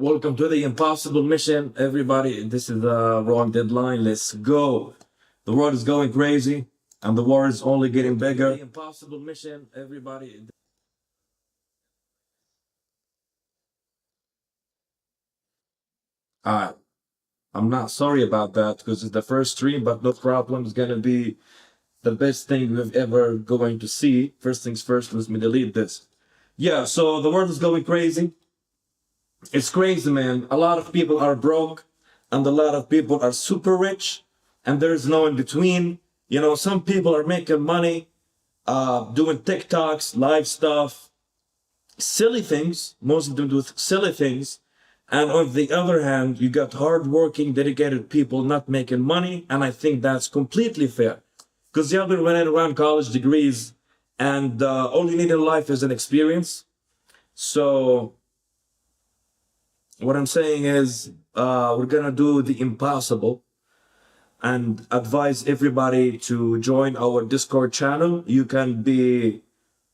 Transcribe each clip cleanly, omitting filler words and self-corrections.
Welcome to the impossible mission, everybody. This is the wrong deadline. Let's go. The world is going crazy, and the war is only getting bigger. The impossible mission, everybody. Uh, I'm not sorry about that because it's the first stream, but no problem. It's gonna be the best thing we've ever going to see. First things first, let me delete this. Yeah, so the world is going crazy. It's crazy, man. A lot of people are broke and a lot of people are super rich and there's no in between. You know, some people are making money, doing TikToks, live stuff, silly things. Most of them do silly things. And on the other hand, you got hardworking, dedicated people not making money. And I think that's completely fair because the other went around college degrees and all you need in life is an experience. So what I'm saying is, we're gonna do the impossible and advise everybody to join our Discord channel. You can be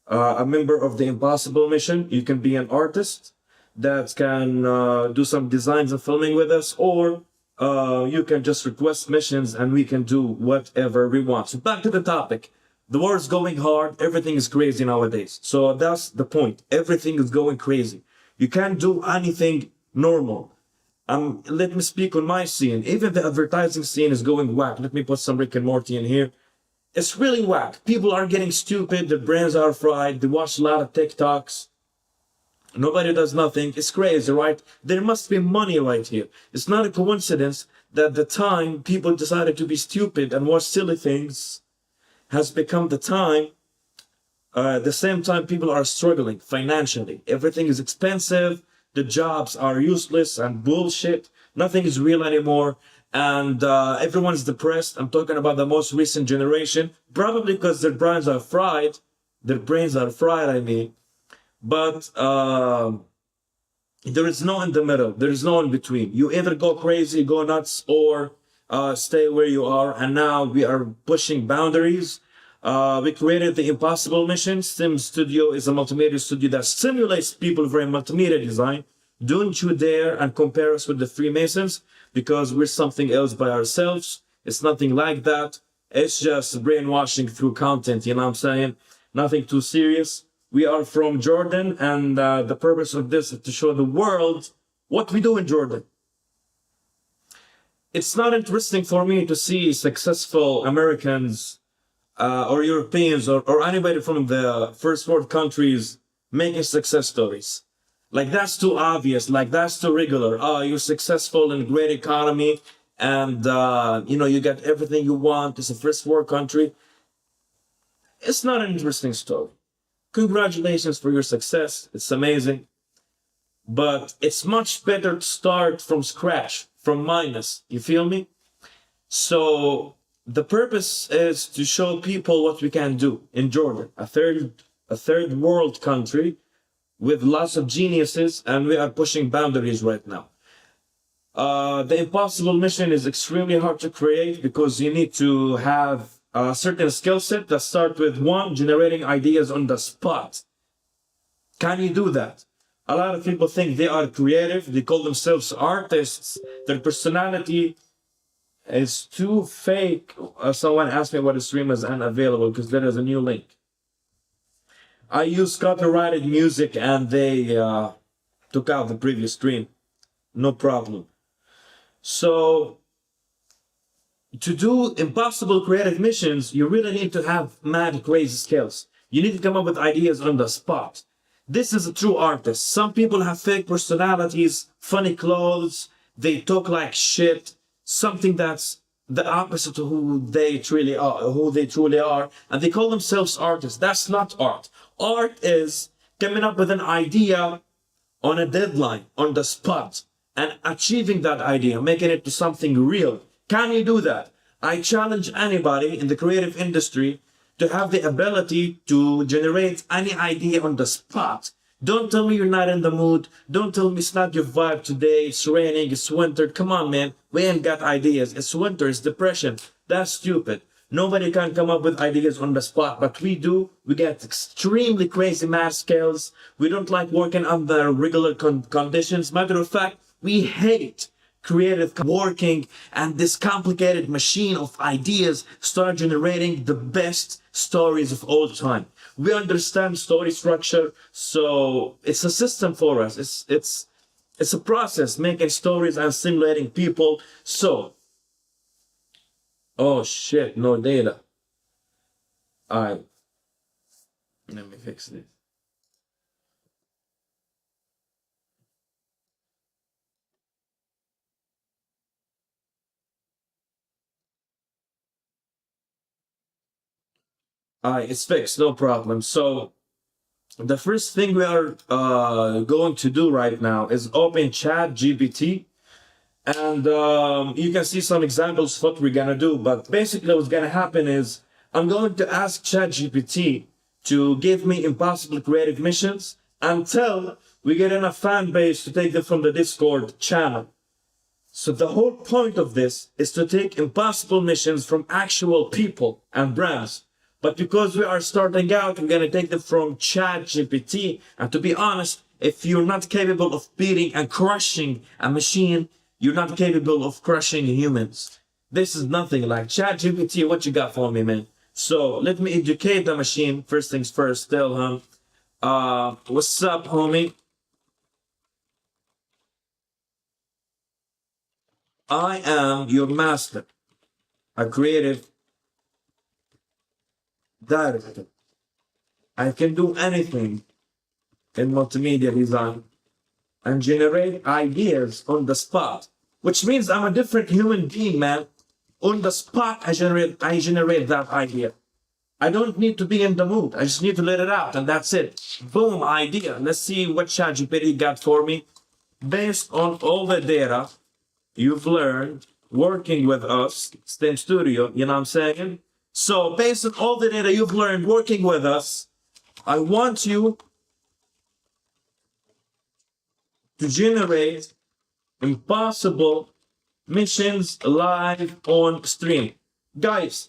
a member of the impossible mission. You can be an artist that can do some designs and filming with us, or you can just request missions and we can do whatever we want. So back to the topic. The war is going hard. Everything is crazy nowadays. So that's the point. Everything is going crazy. You can't do anything normal. Let me speak on my scene. Even the advertising scene is going whack. Let me put some Rick and Morty in here. It's really whack. People are getting stupid. Their brains are fried. They watch a lot of TikToks. Nobody does nothing. It's crazy, right? There must be money right here. It's not a coincidence that the time people decided to be stupid and watch silly things has become the time. The same time people are struggling financially. Everything is expensive. The jobs are useless and bullshit. Nothing is real anymore. And everyone's depressed. I'm talking about the most recent generation. Probably because their brains are fried. I mean. But there is no in the middle. There is no in between. You either go crazy, go nuts, or stay where you are. And now we are pushing boundaries. We created the Impossible Mission. Stim Studio is a multimedia studio that simulates people for a multimedia design. Don't you dare and compare us with the Freemasons because we're something else by ourselves. It's nothing like that. It's just brainwashing through content, you know what I'm saying? Nothing too serious. We are from Jordan and the purpose of this is to show the world what we do in Jordan. It's not interesting for me to see successful Americans or Europeans or anybody from the first world countries making success stories. Like that's too obvious, like that's too regular. Oh, you're successful in a great economy and you got everything you want. It's a first world country. It's not an interesting story. Congratulations for your success. It's amazing. But it's much better to start from scratch, from minus. You feel me? So the purpose is to show people what we can do in Jordan, a third world country with lots of geniuses, and we are pushing boundaries right now. The impossible mission is extremely hard to create because you need to have a certain skill set that start with one, generating ideas on the spot. Can you do that? A lot of people think they are creative. They call themselves artists. Their personality is too fake. Someone asked me what a stream is unavailable because there is a new link. I use copyrighted music and they took out the previous stream. No problem. So to do impossible creative missions, you really need to have mad crazy skills. You need to come up with ideas on the spot. This is a true artist. Some people have fake personalities, funny clothes, they talk like shit, something that's the opposite of who they truly are, and they call themselves artists. That's not art. Art is coming up with an idea on a deadline, on the spot, and achieving that idea, making it to something real. Can you do that? I challenge anybody in the creative industry to have the ability to generate any idea on the spot. Don't tell me you're not in the mood. Don't tell me it's not your vibe today. It's raining, it's winter. Come on, man. We ain't got ideas. It's winter, it's depression. That's stupid. Nobody can come up with ideas on the spot, but we do. We get extremely crazy math skills. We don't like working under regular conditions. Matter of fact, we hate creative working, and this complicated machine of ideas start generating the best stories of all time. We understand story structure, so it's a system for us. It's a process making stories and simulating people. So, oh shit, no data. Alright, let me fix this. Alright, it's fixed, no problem. So, the first thing we are going to do right now is open ChatGPT, and you can see some examples of what we're gonna do. But basically, what's gonna happen is I'm going to ask ChatGPT to give me impossible creative missions until we get enough fan base to take them from the Discord channel. So the whole point of this is to take impossible missions from actual people and brands. But because we are starting out, we're gonna take them from ChatGPT. And to be honest, if you're not capable of beating and crushing a machine, you're not capable of crushing humans. This is nothing like ChatGPT. What you got for me, man? So let me educate the machine. First things first, tell him, what's up, homie? I am your master, a creative director. I can do anything in multimedia design and generate ideas on the spot, which means I'm a different human being, man. On the spot, I generate that idea. I don't need to be in the mood. I just need to let it out, and that's it. Boom, idea. Let's see what ChatGPT got for me. Based on all the data you've learned working with us, Stim Studio, you know what I'm saying? So based on all the data you've learned working with us, I want you to generate impossible missions live on stream. Guys,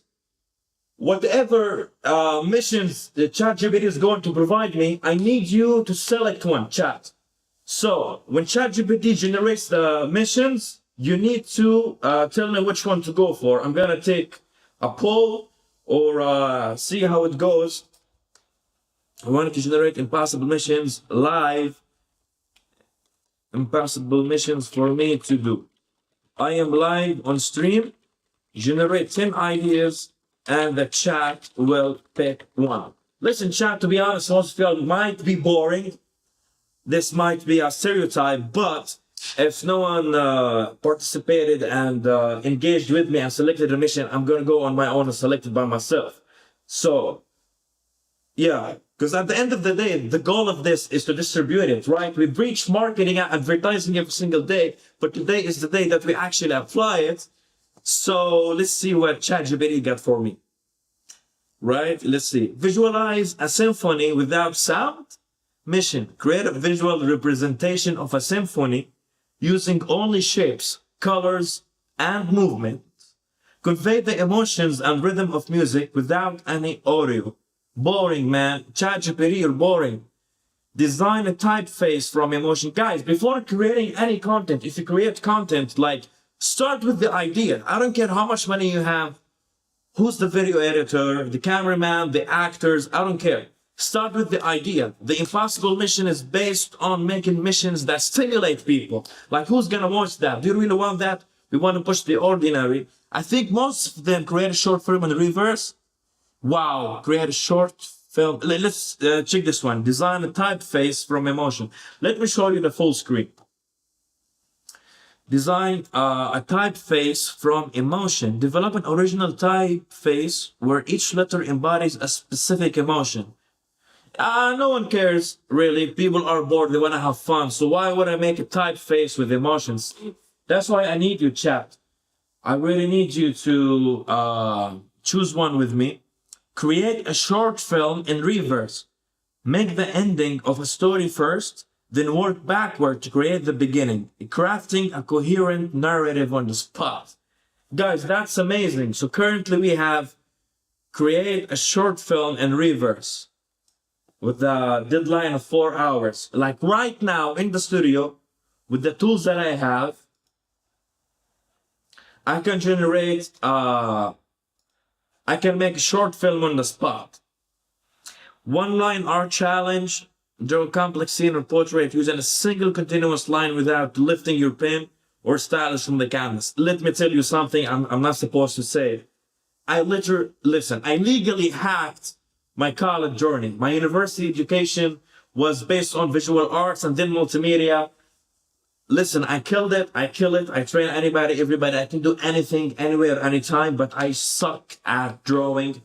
whatever missions the ChatGPT is going to provide me, I need you to select one, chat. So when ChatGPT generates the missions, you need to tell me which one to go for. I'm gonna take a poll or see how it goes. I want to generate impossible missions live. Impossible missions for me to do. I am live on stream. Generate 10 ideas and the chat will pick one. Listen, chat, to be honest, most of y'all might be boring. This might be a stereotype, but if no one participated and engaged with me and selected a mission, I'm gonna go on my own and select it by myself. So, yeah, because at the end of the day, the goal of this is to distribute it, right? We preach marketing and advertising every single day, but today is the day that we actually apply it. So let's see what ChatGPT got for me. Right? Let's see. Visualize a symphony without sound. Mission. Create a visual representation of a symphony using only shapes, colors, and movement. Convey the emotions and rhythm of music without any audio. Boring, man. ChatGPT, you're boring. Design a typeface from emotion. Guys, before creating any content, if you create content, like, start with the idea. I don't care how much money you have, who's the video editor, the cameraman, the actors, I don't care. Start with the idea. The impossible mission is based on making missions that stimulate people. Like, who's gonna watch that? Do you really want that? We want to push the ordinary. I think most of them create a short film in reverse. Wow, create a short film. Let's check this one. Design a typeface from emotion. Let me show you the full screen. Design a typeface from emotion. Develop an original typeface where each letter embodies a specific emotion. No one cares, really. People are bored. They want to have fun. So why would I make a typeface with emotions? That's why I need you, chat. I really need you to choose one with me. Create a short film in reverse. Make the ending of a story first, then work backward to create the beginning, crafting a coherent narrative on the spot. Guys, that's amazing. So currently we have create a short film in reverse with the deadline of 4 hours. Like right now in the studio, with the tools that I have, I can generate, I can make a short film on the spot. One line art challenge, draw a complex scene or portrait using a single continuous line without lifting your pen or stylus from the canvas. Let me tell you something I'm not supposed to say. I legally hacked my college journey. My university education was based on visual arts and then multimedia. Listen, I killed it. I kill it. I train anybody, everybody. I can do anything, anywhere, anytime, but I suck at drawing.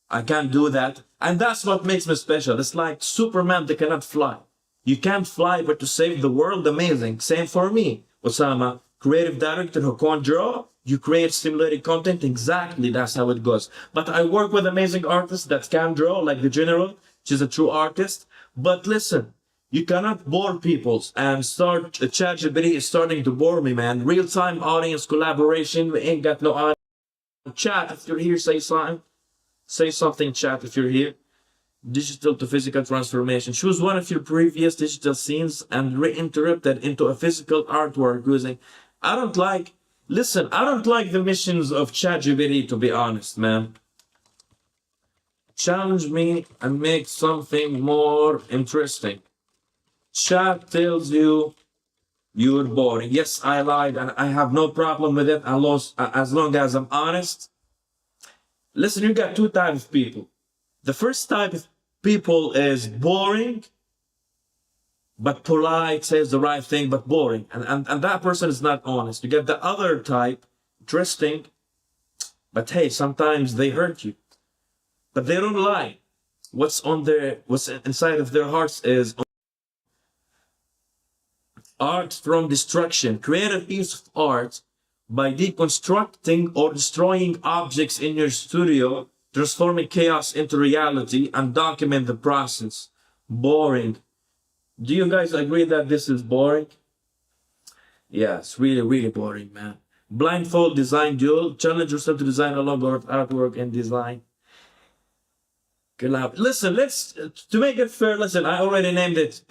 I can't do that. And that's what makes me special. It's like Superman that cannot fly. You can't fly, but to save the world, amazing. Same for me, Osama. Creative director who can't draw, you create stimulating content. Exactly, that's how it goes. But I work with amazing artists that can draw, like the General, which is a true artist. But listen, you cannot bore people and start ChatGPT is starting to bore me, man. Real-time audience collaboration. We ain't got no audience. Chat, if you're here, say something. Say something, chat, if you're here. Digital to physical transformation. Choose one of your previous digital scenes and reinterrupt it into a physical artwork using. I don't like the missions of ChatGPT, to be honest, man. Challenge me and make something more interesting. Chat tells you you're boring. Yes, I lied and I have no problem with it as long as I'm honest. Listen, you got two types of people. The first type of people is boring, but polite, says the right thing, but boring. And that person is not honest. You get the other type, interesting, but hey, sometimes they hurt you. But they don't lie. What's inside of their hearts is art from destruction. Create a piece of art by deconstructing or destroying objects in your studio, transforming chaos into reality, and document the process. Boring. Do you guys agree that this is boring? Yeah, it's really, really boring, man. Blindfold design duel. Challenge yourself to design a logo, artwork, and design. Collab. Listen, to make it fair, listen, I already named it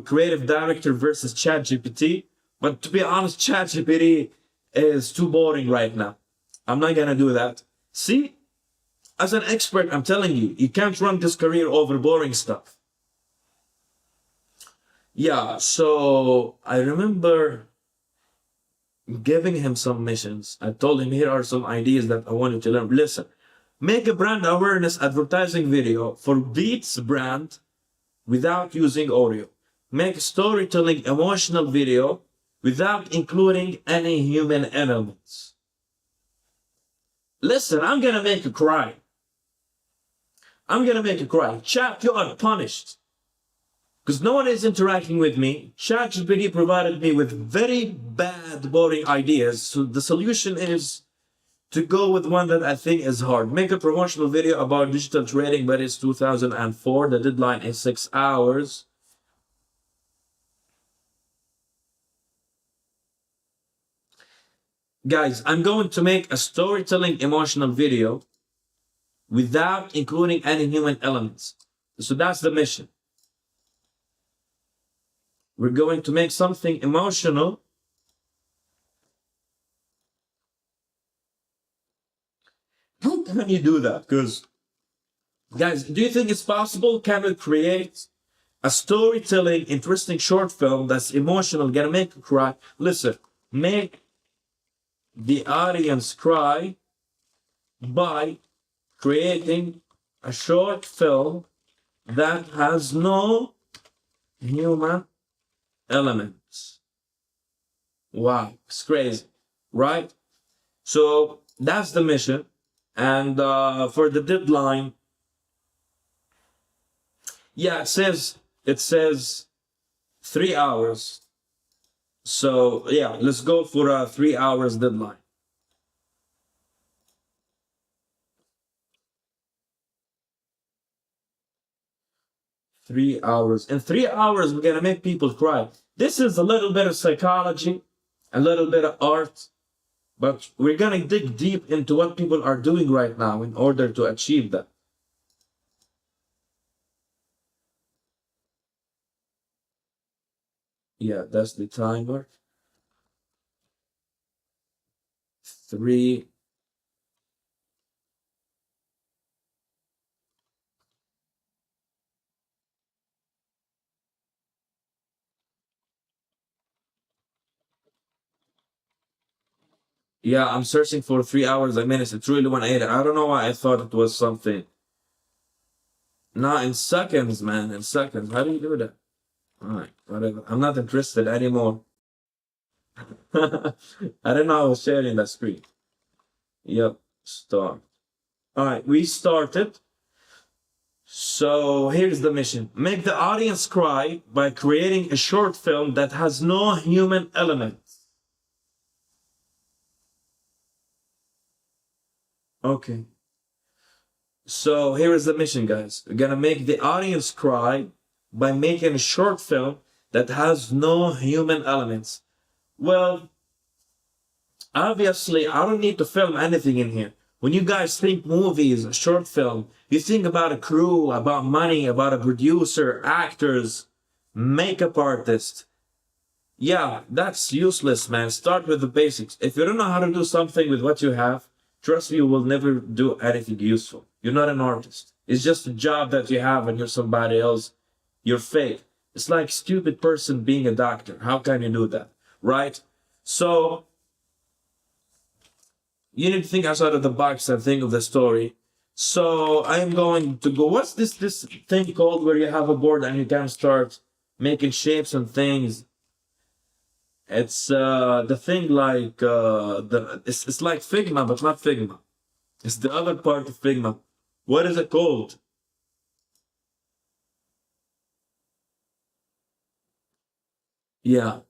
Creative Director versus ChatGPT. But to be honest, ChatGPT is too boring right now. I'm not gonna do that. See? As an expert, I'm telling you, you can't run this career over boring stuff. Yeah, so I remember giving him some missions. I told him, here are some ideas that I wanted to learn. Listen, make a brand awareness advertising video for Beats brand without using audio. Make a storytelling emotional video without including any human elements. Listen, I'm gonna make you cry. I'm gonna make you cry. Chat, you are punished. Because no one is interacting with me. ChatGPT provided me with very bad, boring ideas. So the solution is to go with one that I think is hard. Make a promotional video about digital trading, but it's 2004. The deadline is 6 hours. Guys, I'm going to make a storytelling emotional video without including any human elements. So that's the mission. We're going to make something emotional. How can you do that? Because, guys, do you think it's possible? Can we create a storytelling, interesting short film that's emotional, gonna make you cry? Listen, make the audience cry by creating a short film that has no human elements. Wow, it's crazy, right? So that's the mission. And for the deadline, yeah, it says 3 hours. So yeah, let's go for a 3 hours deadline. Three hours. In 3 hours, we're gonna make people cry. This is a little bit of psychology, a little bit of art, But we're gonna dig deep into what people are doing right now in order to achieve that. Yeah, that's the timer. Three. Yeah, I'm searching for 3 hours a minute. It's really 180. I don't know why I thought it was something. Not in seconds, man. In seconds. How do you do that? Alright, whatever. I'm not interested anymore. I didn't know I was sharing that screen. Yep, start. Alright, we started. So here's the mission. Make the audience cry by creating a short film that has no human element. Okay. So here is the mission, guys. We're gonna make the audience cry by making a short film that has no human elements. Well, obviously, I don't need to film anything in here. When you guys think movies, a short film, you think about a crew, about money, about a producer, actors, makeup artist. Yeah, that's useless, man. Start with the basics. If you don't know how to do something with what you have, trust me, you will never do anything useful. You're not an artist. It's just a job that you have and you're somebody else. You're fake. It's like stupid person being a doctor. How can you do that? Right? So you need to think outside of the box and think of the story. So I'm going to go. What's this thing called where you have a board and you can start making shapes and things? It's the thing like it's like Figma, but not Figma. It's the other part of Figma. What is it called? Yeah,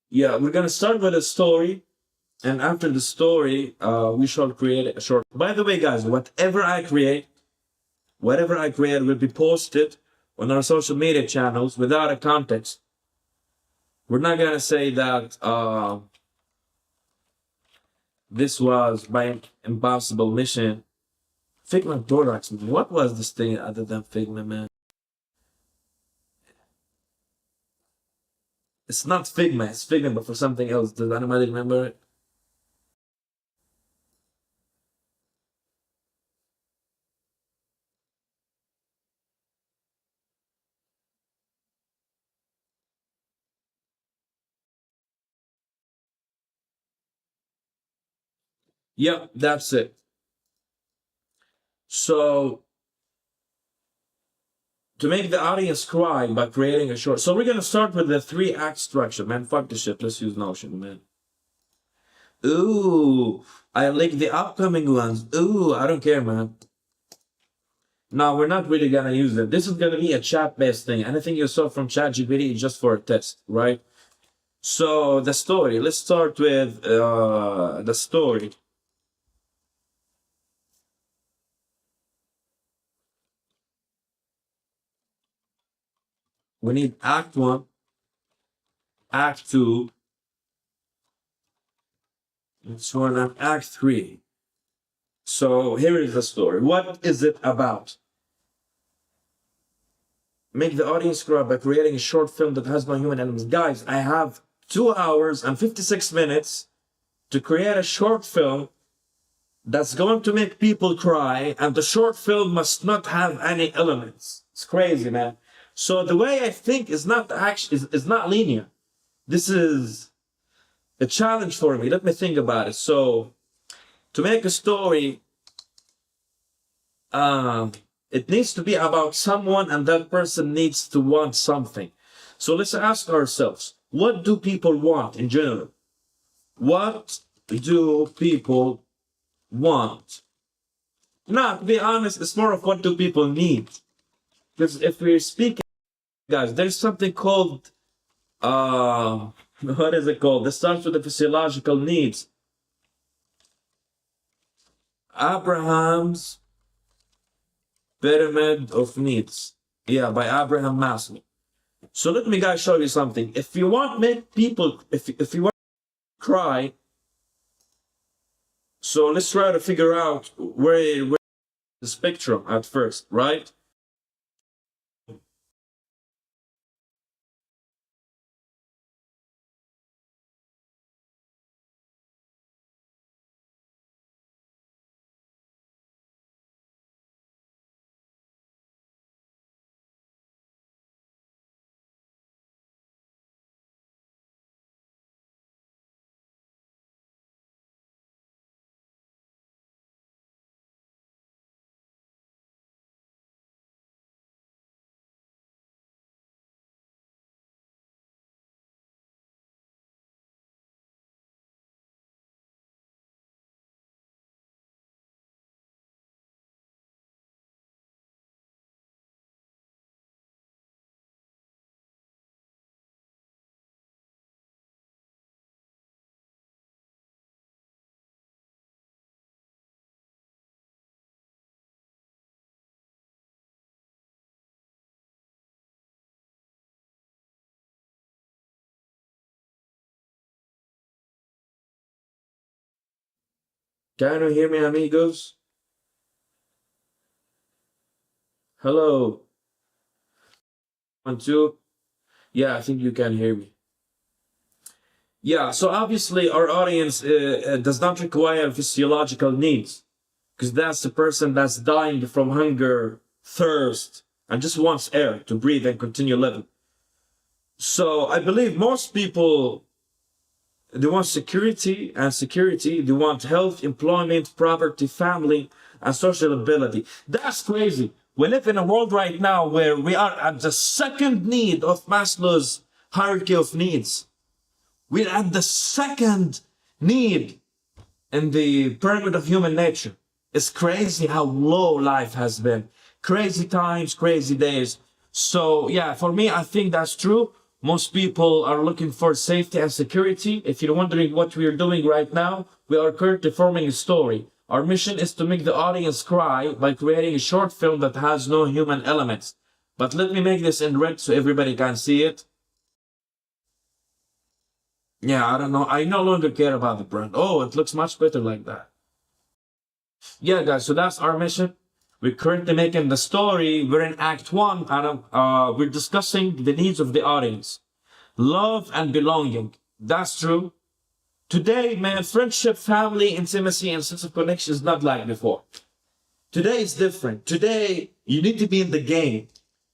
yeah. We're gonna start with a story, and after the story, we shall create a short. By the way, guys, whatever I create will be posted on our social media channels without a context. We're not gonna say that this was my impossible mission. Figma products, man. What was this thing other than Figma, man? It's not Figma, it's Figma, but for something else. Does anybody remember it? Yep, that's it. So to make the audience cry by creating a short. So we're gonna start with the 3 act structure, man. Fuck the shit. Let's use Notion, man. Ooh, I like the upcoming ones. Ooh, I don't care, man. No, we're not really gonna use it. This is gonna be a chat-based thing. Anything you saw from ChatGPT is just for a test, right? So the story. Let's start with the story. We need Act One, Act Two, and so on, and Act Three. So here is the story. What is it about? Make the audience grow up by creating a short film that has no human elements. Guys, I have 2 hours and 56 minutes to create a short film that's going to make people cry, and the short film must not have any elements. It's crazy, man. So the way I think is not actually is not linear. This is a challenge for me. Let me think about it. So to make a story, um, it needs to be about someone, and that person needs to want something. So let's ask ourselves, what do people want in general? What do people want? No, to be honest, it's more of what do people need. Because if we're speaking, guys, there's something called, what is it called? This starts with the physiological needs. Abraham's Pyramid of Needs. Yeah, by Abraham Maslow. So let me guys show you something. If you want make people, if you want to cry, so let's try to figure out where the spectrum at first, right? Can you hear me, amigos? Hello. 1, 2. Yeah, I think you can hear me. Yeah, so obviously our audience does not require physiological needs, because that's the person that's dying from hunger, thirst, and just wants air to breathe and continue living. So I believe most people, they want security and security. They want health, employment, property, family, and social ability. That's crazy. We live in a world right now where we are at the second need of Maslow's hierarchy of needs. We're at the second need in the pyramid of human nature. It's crazy how low life has been. Crazy times, crazy days. So yeah, for me, I think that's true. Most people are looking for safety and security. If you're wondering what we are doing right now, we are currently forming a story. Our mission is to make the audience cry by creating a short film that has no human elements. But let me make this in red so everybody can see it. Yeah, I don't know. I no longer care about the brand. Oh, it looks much better like that. Yeah, guys, so that's our mission. We're currently making the story. We're in Act 1, and we're discussing the needs of the audience. Love and belonging. That's true. Today, man, friendship, family, intimacy, and sense of connection is not like before. Today is different. Today, you need to be in the game.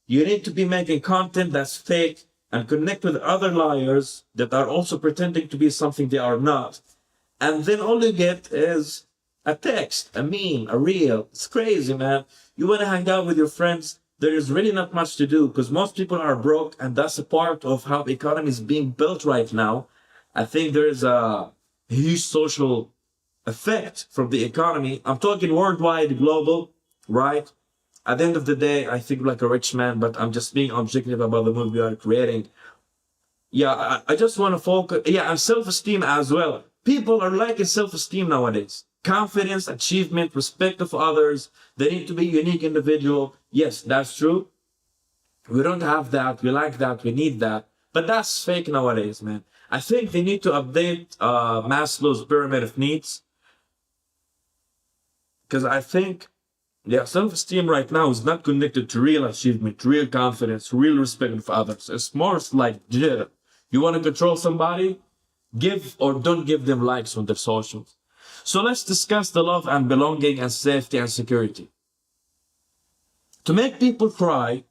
You need to be making content that's fake and connect with other liars that are also pretending to be something they are not. And then all you get is a text, a meme, a reel. It's crazy, man. You want to hang out with your friends. There is really not much to do because most people are broke, and that's a part of how the economy is being built right now. I think there is a huge social effect from the economy. I'm talking worldwide, global, right? At the end of the day, I think like a rich man, but I'm just being objective about the movie we are creating. Yeah, I just want to focus. Yeah, and self-esteem as well. People are lacking self-esteem nowadays. Confidence, achievement, respect of others. They need to be unique individual. Yes, that's true. We don't have that. We like that. We need that. But that's fake nowadays, man. I think they need to update Maslow's pyramid of needs. Because I think, yeah, self-esteem right now is not connected to real achievement, real confidence, real respect of others. It's more like jitter. You want to control somebody? Give or don't give them likes on their socials. So let's discuss the love and belonging and safety and security. To make people cry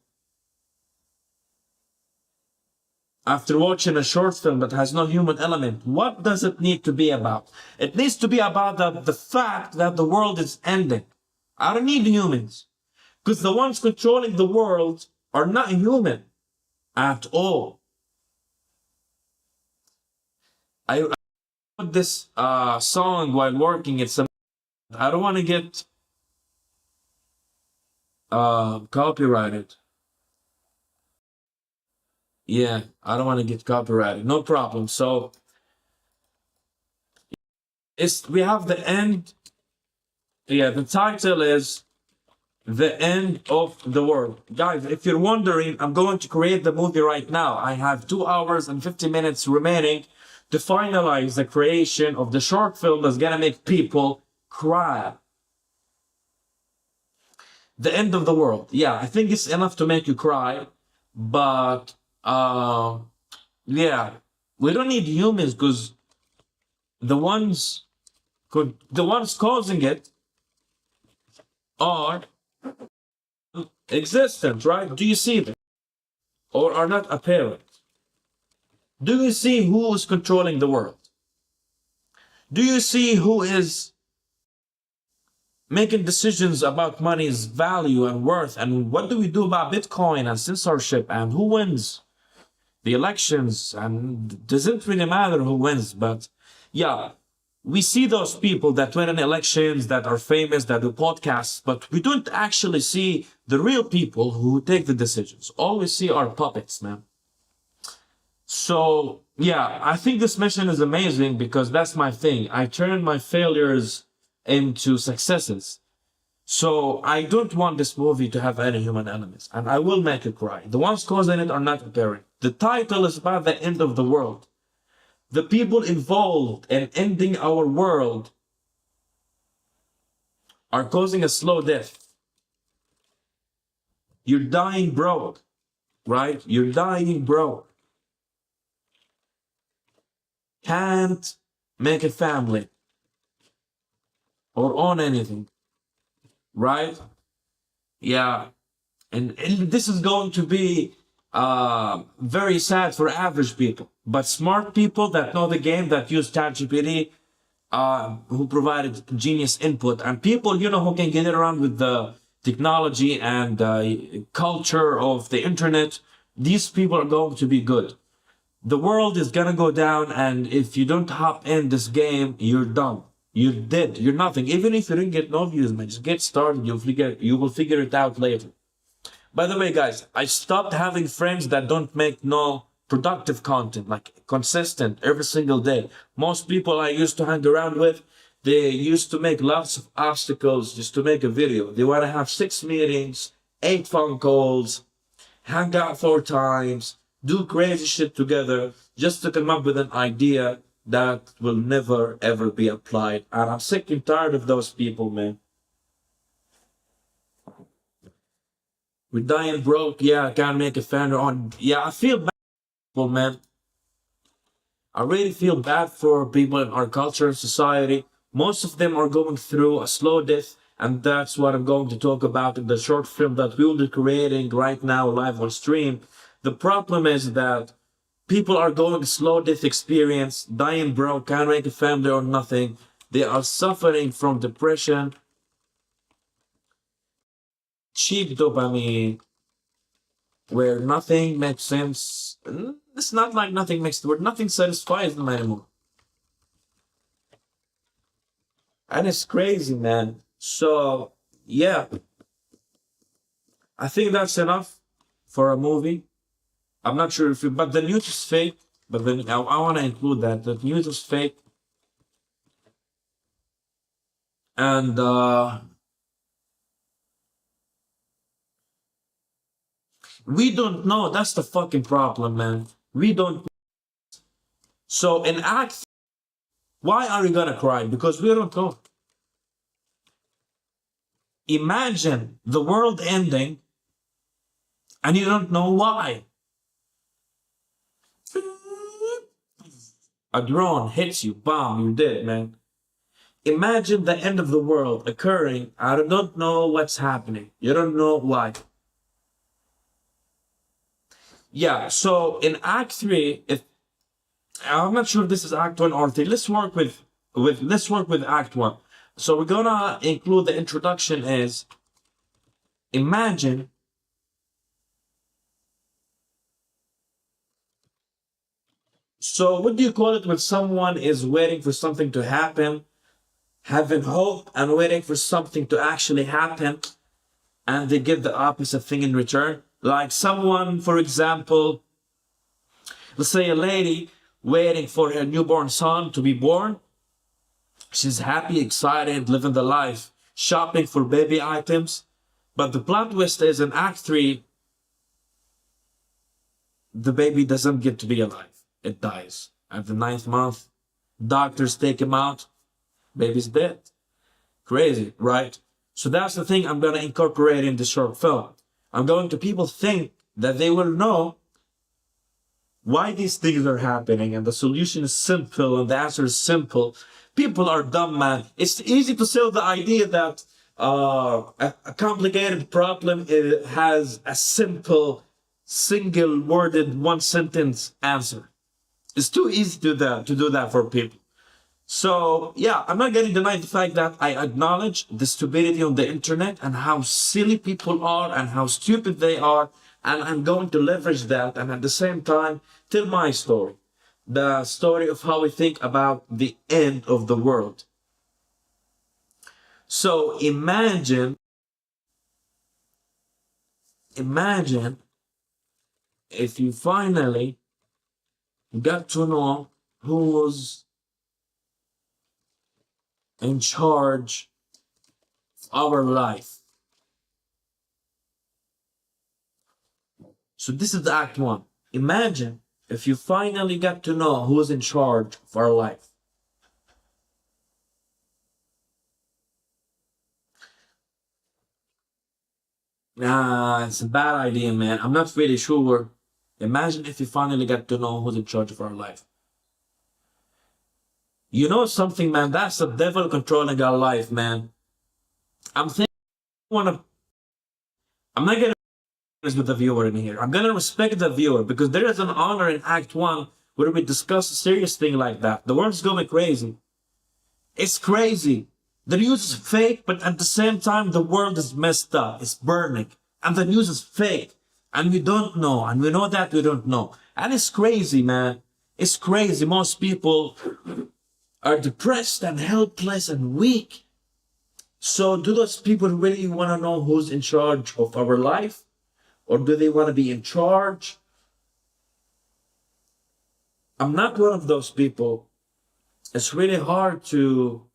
after watching a short film that has no human element, what does it need to be about? It needs to be about the fact that the world is ending. I don't need humans. Because the ones controlling the world are not human at all. I wrote this song while working. I don't want to get copyrighted. Yeah, I don't want to get copyrighted. No problem. So we have the end. Yeah, the title is The end of the world. Guys, if you're wondering, I'm going to create the movie right now. I have 2 hours and 50 minutes remaining to finalize the creation of the short film that's gonna make people cry. The end of the world. Yeah, I think it's enough to make you cry, but yeah, we don't need humans because the ones causing it are existent, right? Do you see them? Or are not apparent? Do you see who is controlling the world? Do you see who is making decisions about money's value and worth? And what do we do about Bitcoin and censorship and who wins the elections? And doesn't really matter who wins, but yeah, we see those people that win in elections, that are famous, that do podcasts, but we don't actually see the real people who take the decisions. All we see are puppets, man. So, yeah, I think this mission is amazing because that's my thing. I turn my failures into successes. So, I don't want this movie to have any human elements, and I will make you cry. The ones causing it are not apparent. The title is about the end of the world. The people involved in ending our world are causing a slow death. You're dying broke, right? You're dying broke. Can't make a family or own anything, right? Yeah. And this is going to be very sad for average people. But smart people that know the game, that use ChatGPT, who provided genius input, and people, who can get around with the technology and culture of the internet, these people are going to be good. The world is gonna go down, and if you don't hop in this game, you're done. You're dead. You're nothing. Even if you didn't get no views, man, just get started. You will figure it out later. By the way, guys, I stopped having friends that don't make no productive content, like consistent every single day. Most people I used to hang around with, they used to make lots of obstacles just to make a video. They want to have 6 meetings, 8 phone calls, hang out 4 times, do crazy shit together just to come up with an idea that will never ever be applied. And I'm sick and tired of those people, man. We're dying broke. Yeah, I can't make a fan on. Yeah, I feel bad, for people, man. I really feel bad for people in our culture and society. Most of them are going through a slow death, and that's what I'm going to talk about in the short film that we will be creating right now live on stream. The problem is that people are going slow death experience, dying broke, can't make a family or nothing. They are suffering from depression, cheap dopamine, where nothing makes sense. It's not like nothing makes, where nothing satisfies them anymore. And it's crazy, man. So, yeah, I think that's enough for a movie. I'm not sure if you, but the news is fake. But then I want to include that. The news is fake. And we don't know. That's the fucking problem, man. We don't. So in Act, why are you gonna cry? Because we don't know. Imagine the world ending and you don't know why. A drone hits you, bam, you're dead, man. Imagine the end of the world occurring. I don't know what's happening. You don't know why. Yeah, so in Act 3, I'm not sure if this is Act 1 or 3. Let's work with Act 1. So we're gonna include the introduction as imagine so what do you call it when someone is waiting for something to happen, having hope and waiting for something to actually happen, and they give the opposite thing in return? Like someone, for example, let's say a lady waiting for her newborn son to be born. She's happy, excited, living the life, shopping for baby items. But the plot twist is in Act 3, the baby doesn't get to be alive. It dies. At the 9th month, doctors take him out, baby's dead. Crazy, right? So that's the thing I'm going to incorporate in the short film. I'm going to people think that they will know why these things are happening, and the solution is simple, and the answer is simple. People are dumb, man. It's easy to sell the idea that a complicated problem has a simple, single-worded, one-sentence answer. It's too easy to do that for people. So, yeah, I'm not going to deny the fact that I acknowledge the stupidity on the internet and how silly people are and how stupid they are. And I'm going to leverage that and at the same time tell my story. The story of how we think about the end of the world. So imagine if you finally got to know who's in charge of our life. So this is Act 1. Imagine if you finally got to know who's in charge of our life. Nah, it's a bad idea, man. I'm not really sure. Imagine if you finally got to know who's in charge of our life. You know something, man? That's the devil controlling our life, man. I'm not gonna with the viewer in here. I'm gonna respect the viewer because there is an honor in Act 1 where we discuss a serious thing like that. The world's going crazy. It's crazy. The news is fake, but at the same time, the world is messed up. It's burning. And the news is fake. And we don't know. And we know that we don't know. And it's crazy, man. It's crazy. Most people are depressed and helpless and weak. So do those people really want to know who's in charge of our life? Or do they want to be in charge? I'm not one of those people. It's really hard to...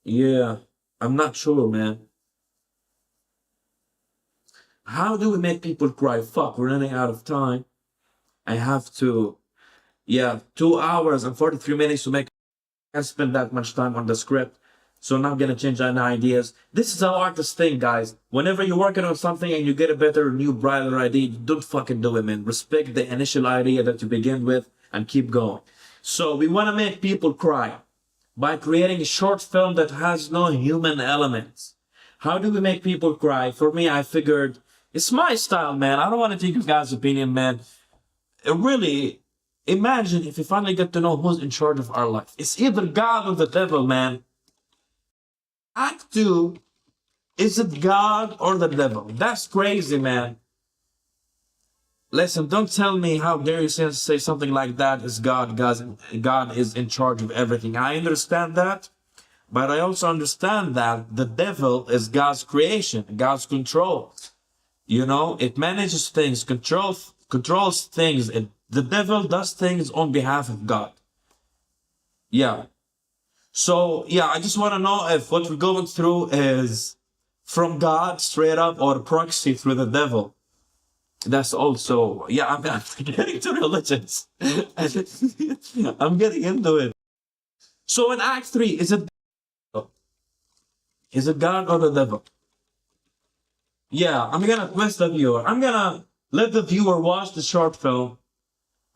Yeah, I'm not sure, man. How do we make people cry? Fuck, we're running out of time. I have to... Yeah, 2 hours and 43 minutes to make... I can't spend that much time on the script. So I'm not gonna change any ideas. This is how artists think, guys. Whenever you're working on something and you get a better, new, brighter idea, don't fucking do it, man. Respect the initial idea that you begin with and keep going. So we want to make people cry by creating a short film that has no human elements. How do we make people cry? For me, I figured it's my style, man. I don't want to take your guys' opinion, man. Really, imagine if we finally get to know who's in charge of our life. It's either God or the devil, man. Act 2, is it God or the devil? That's crazy, man. Listen, don't tell me how dare you say something like that is God. God is in charge of everything. I understand that, but I also understand that the devil is God's creation, God's control. You know, it manages things, controls things. The devil does things on behalf of God. Yeah. So, yeah, I just want to know if what we're going through is from God straight up or proxy through the devil. That's also, yeah, I'm getting to religions. I'm getting into it. So in Act 3, is it God or the devil? Yeah, I'm gonna twist the viewer. I'm gonna let the viewer watch the short film.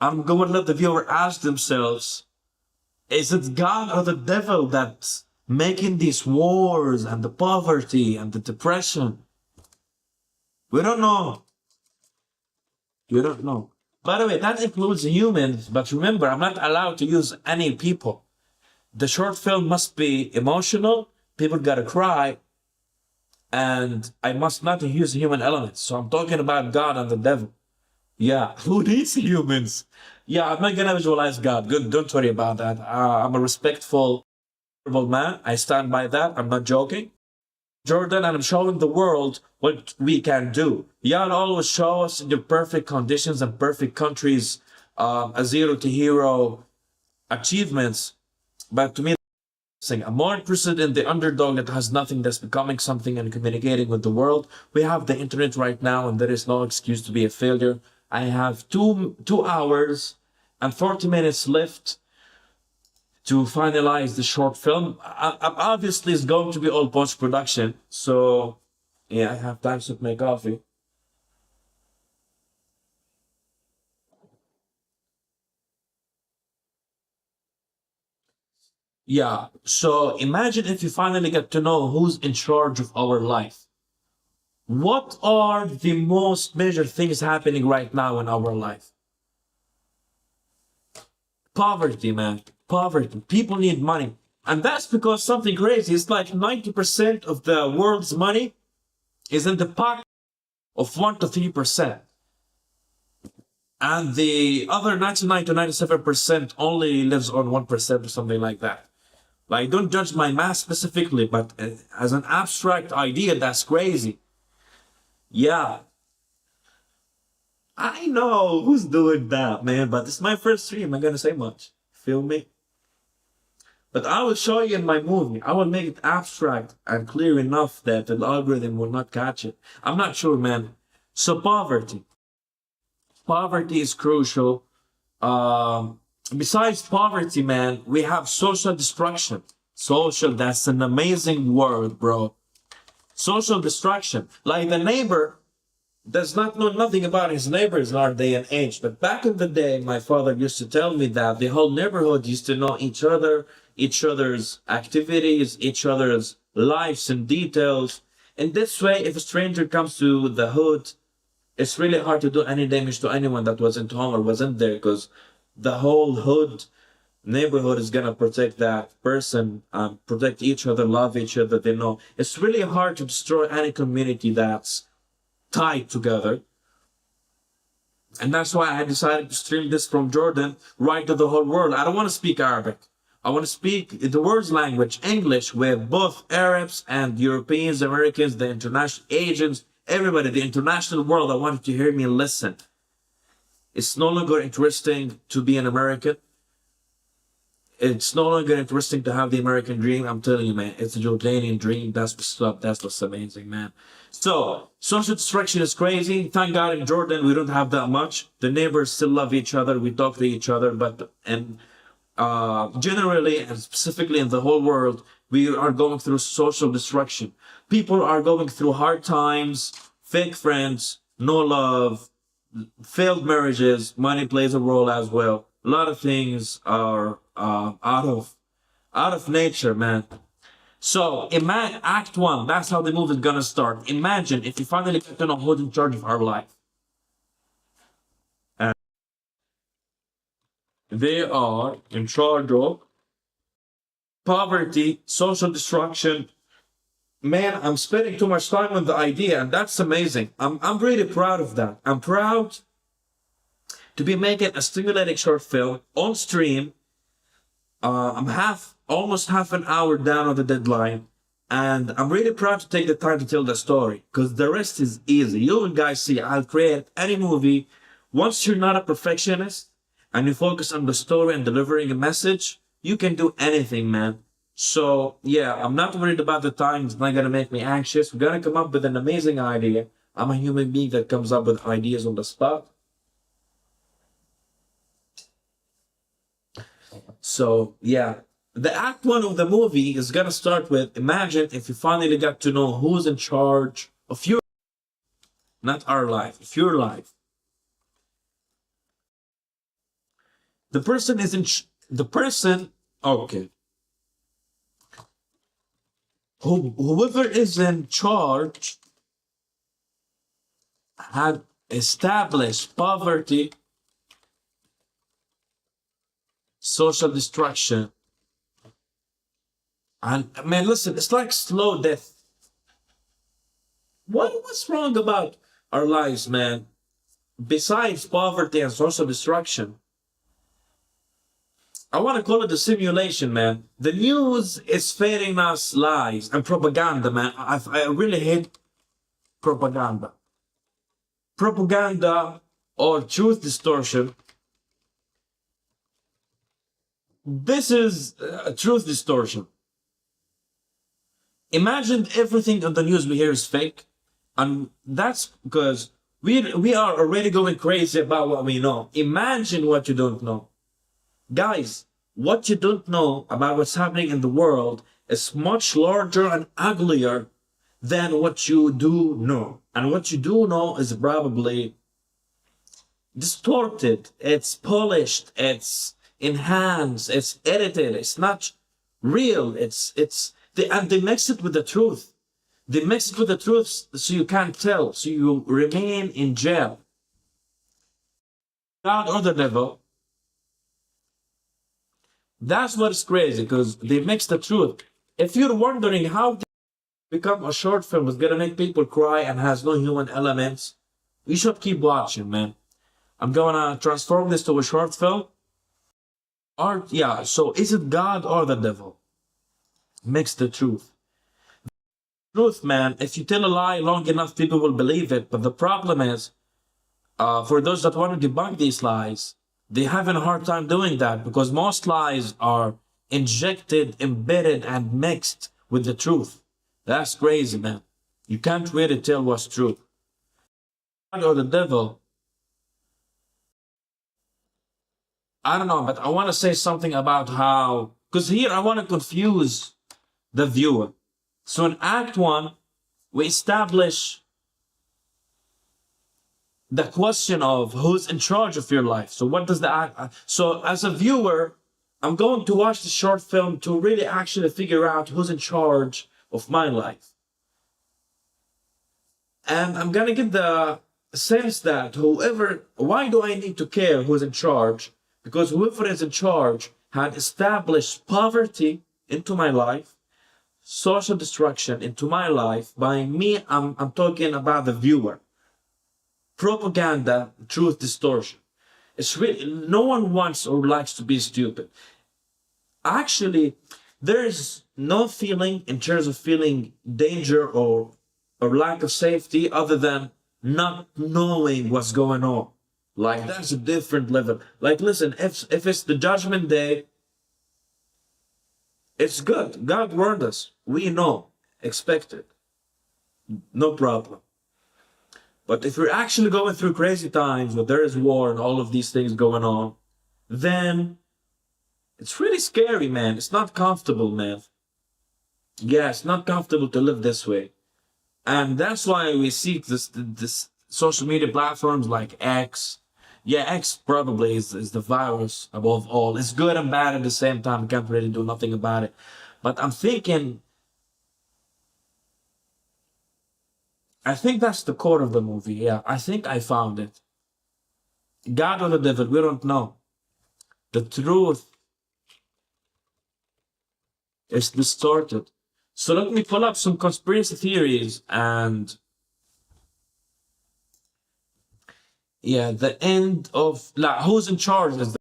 I'm going to let the viewer ask themselves, is it God or the devil that's making these wars and the poverty and the depression? We don't know. We don't know. By the way, that includes humans, but remember, I'm not allowed to use any people. The short film must be emotional, people gotta cry, and I must not use human elements. So I'm talking about God and the devil. Yeah, who needs humans? Yeah, I'm not gonna visualize God. Good, don't worry about that. I'm a respectful man. I stand by that. I'm not joking. Jordan, and I'm showing the world what we can do. Y'all always show us in the perfect conditions and perfect countries, a zero to hero achievements. But to me, I'm more interested in the underdog that has nothing, that's becoming something and communicating with the world. We have the internet right now, and there is no excuse to be a failure. I have two hours and 40 minutes left to finalize the short film. Obviously, it's going to be all post production, so yeah, I have time to make coffee. Yeah, so imagine if you finally get to know who's in charge of our life. What are the most major things happening right now in our life? Poverty, man. Poverty. People need money. And that's because something crazy. It's like 90% of the world's money is in the pocket of 1 to 3%. And the other 99 to 97% only lives on 1% or something like that. Like, don't judge my math specifically, but as an abstract idea, that's crazy. Yeah, I know who's doing that, man, but it's my first stream. I'm gonna say much. Feel me? But I will show you in my movie. I will make it abstract and clear enough that the algorithm will not catch it. I'm not sure, man. So poverty. Poverty is crucial. Besides poverty, man, we have social destruction. Social, that's an amazing word, bro. Social destruction. Like the neighbor does not know nothing about his neighbors in our day and age. But back in the day, my father used to tell me that the whole neighborhood used to know each other, each other's activities, each other's lives and details. In this way, if a stranger comes to the hood, it's really hard to do any damage to anyone that wasn't home or wasn't there, because the whole hood neighborhood is gonna protect that person, protect each other, love each other. They know it's really hard to destroy any community that's tied together. And that's why I decided to stream this from Jordan right to the whole world. I don't want to speak Arabic. I want to speak the world's language, English, with both Arabs and Europeans, Americans, the international agents, everybody, the international world. I wanted to hear me and listen. It's no longer interesting to be an American. It's no longer interesting to have the American dream. I'm telling you, man, it's a Jordanian dream. That's what's up. That's what's amazing, man. So, social destruction is crazy. Thank God in Jordan, we don't have that much. The neighbors still love each other. We talk to each other. But generally and specifically in the whole world, we are going through social destruction. People are going through hard times, fake friends, no love, failed marriages. Money plays a role as well. A lot of things are out of nature, man. So imagine Act One. That's how the movie is gonna start. Imagine if you finally get to know who's in charge of our life. And they are in charge of poverty, social destruction. Man, I'm spending too much time on the idea, and that's amazing. I'm really proud of that. I'm proud to be making a stimulating short film on stream. I'm almost half an hour down on the deadline, and I'm really proud to take the time to tell the story, because the rest is easy. You will guys see, I'll create any movie. Once you're not a perfectionist and you focus on the story and delivering a message, you can do anything, man. So yeah, I'm not worried about the time. It's not gonna make me anxious. We're gonna come up with an amazing idea. I'm a human being that comes up with ideas on the spot. So yeah, the act one of the movie is gonna start with, imagine if you finally got to know who's in charge of your, not our life, of your life. The person is the person, okay. Whoever is in charge had established poverty, social destruction. And man, listen, it's like slow death. What's wrong about our lives, man? Besides poverty and social destruction, I want to call it a simulation, man. The news is feeding us lies and propaganda, man. I really hate propaganda. Propaganda or truth distortion. This is truth distortion. Imagine everything on the news we hear is fake. And that's because we are already going crazy about what we know. Imagine what you don't know. Guys, what you don't know about what's happening in the world is much larger and uglier than what you do know. And what you do know is probably distorted, it's polished, it's enhanced, it's edited, it's not real, and they mix it with the truth. They mix it with the truth so you can't tell, so you remain in jail. God or the devil. That's what's crazy, because they mix the truth. If you're wondering how become a short film is gonna make people cry and has no human elements, you should keep watching, man. I'm gonna transform this to a short film. Art, yeah, so is it God or the devil? Mix the truth. Truth, man, if you tell a lie long enough, people will believe it. But the problem is, for those that want to debunk these lies, they're having a hard time doing that because most lies are injected, embedded, and mixed with the truth. That's crazy, man. You can't really tell what's true. God or the devil, I don't know, but I want to say something about how, because here I want to confuse the viewer. So in Act 1, we establish the question of who's in charge of your life. So what does the act, so as a viewer, I'm going to watch the short film to really actually figure out who's in charge of my life. And I'm gonna get the sense that why do I need to care who's in charge? Because whoever is in charge had established poverty into my life, social destruction into my life. By me, I'm talking about the viewer. Propaganda, truth distortion. It's really, no one wants or likes to be stupid. Actually, there's no feeling in terms of feeling danger or lack of safety other than not knowing what's going on. Like, that's a different level. Like, listen, if it's the judgment day, it's good. God warned us. We know. Expect it. No problem. But if we're actually going through crazy times where there is war and all of these things going on, then it's really scary, man. It's not comfortable, man. Yeah, it's not comfortable to live this way. And that's why we seek this social media platforms like X. Yeah, X probably is the virus above all. It's good and bad at the same time. We can't really do nothing about it. But I'm thinking, I think that's the core of the movie. Yeah, I think I found it. God or the devil, we don't know. The truth is distorted. So let me pull up some conspiracy theories and yeah, the end of like who's in charge is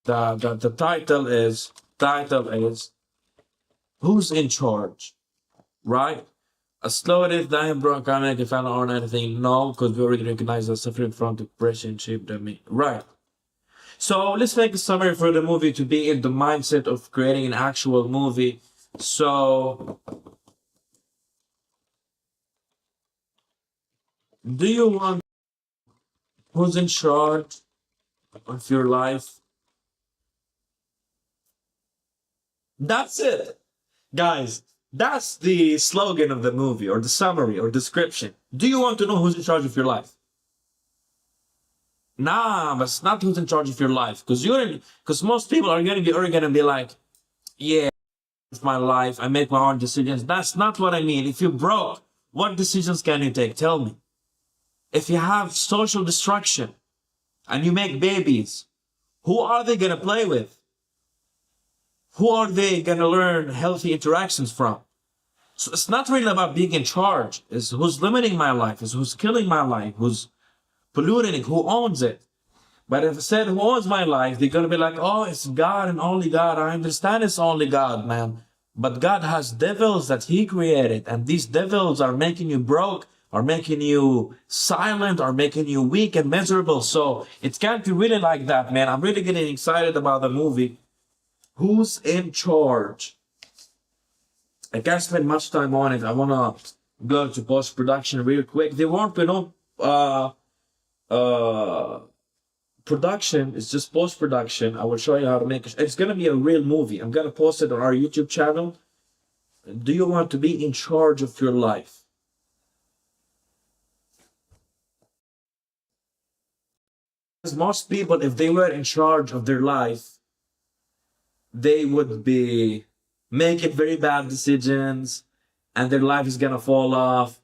the title is who's in charge, right? A slow it dying bro can't make a final or anything. No, because we already recognize the suffering from depression shaped me. Right. So let's make a summary for the movie to be in the mindset of creating an actual movie. So do you want who's in charge of your life? That's it. Guys, that's the slogan of the movie or the summary or description. Do you want to know who's in charge of your life? Nah, but it's not who's in charge of your life. Because most people are gonna be arrogant and be like, yeah, it's my life, I make my own decisions. That's not what I mean. If you're broke, what decisions can you take? Tell me. If you have social destruction and you make babies, who are they gonna play with? Who are they gonna learn healthy interactions from? So it's not really about being in charge. It's who's limiting my life, it's who's killing my life, who's polluting it, who owns it. But if I said who owns my life, they're gonna be like, oh, it's God and only God. I understand it's only God, man. But God has devils that He created, and these devils are making you broke, are making you silent, are making you weak and miserable. So it can't be really like that, man. I'm really getting excited about the movie. Who's in charge? I can't spend much time on it. I wanna go to post production real quick. They won't, uh, production is just post production. I will show you how to make it. It's gonna be a real movie. I'm gonna post it on our YouTube channel. Do you want to be in charge of your life? Because most people, if they were in charge of their life, they would be making very bad decisions and their life is gonna fall off.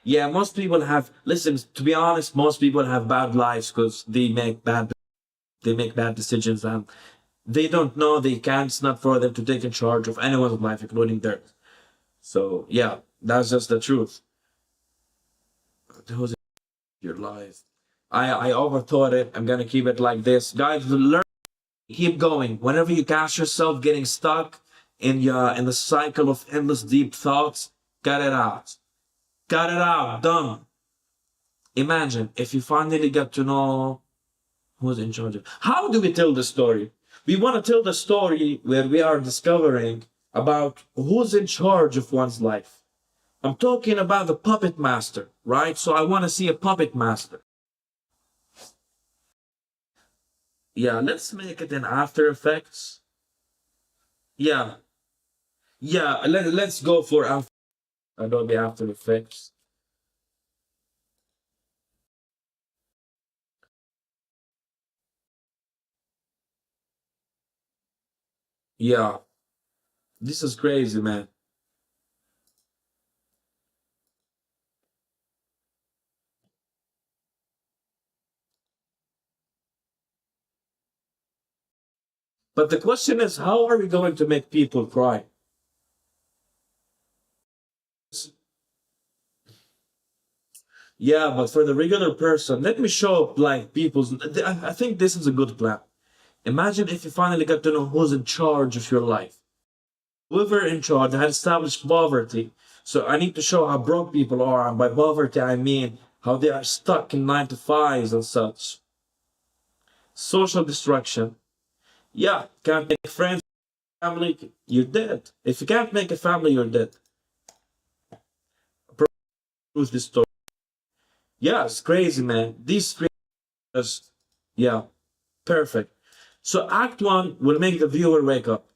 Yeah, most people have, listen, to be honest, most people have bad lives because they make bad decisions and they don't know they can't. It's not for them to take in charge of anyone's life, including theirs. So yeah, that's just the truth. Who's your life? I overthought it. I'm gonna keep it like this, guys. Learn, keep going. Whenever you catch yourself getting stuck in the cycle of endless deep thoughts, cut it out. Cut it out. Done. Imagine if you finally get to know who's in charge of. How do we tell the story? We want to tell the story where we are discovering about who's in charge of one's life. I'm talking about the puppet master, right? So I want to see a puppet master. Yeah, let's make it in After Effects. Yeah, yeah, let's go for Adobe After Effects. Yeah, this is crazy, man. But the question is, how are we going to make people cry? Yeah, but for the regular person, let me show like people's. I think this is a good plan. Imagine if you finally got to know who's in charge of your life. Whoever in charge had established poverty. So I need to show how broke people are, and by poverty I mean how they are stuck in 9 to 5s and such. Social destruction. Yeah, can't make friends, family, you're dead. If you can't make a family, you're dead. Prove this story. Yeah, it's crazy, man. These three, just, yeah, perfect. So Act One will make the viewer wake up,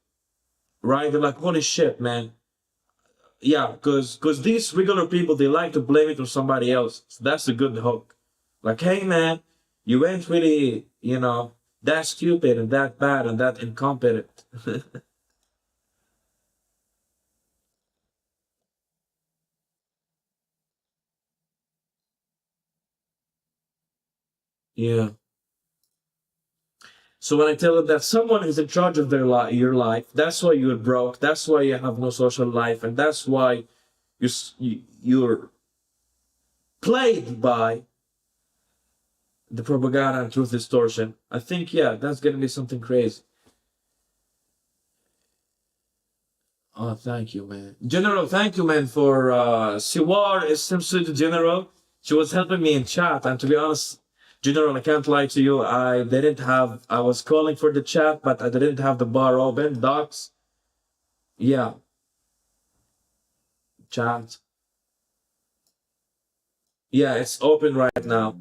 right? They're like, holy shit, man. Yeah, because these regular people, they like to blame it on somebody else. So that's a good hook. Like, hey, man, you ain't really, that stupid and that bad and that incompetent. Yeah. So when I tell them that someone is in charge of your life, that's why you're broke. That's why you have no social life, and that's why you're plagued by the propaganda and truth distortion. I think yeah, that's gonna be something crazy. Oh, thank you, man. General, thank you, man, for Siwar is Simpson General. She was helping me in chat, and to be honest, General, I can't lie to you. I was calling for the chat, but I didn't have the bar open. Docs, yeah, chat. Yeah, it's open right now.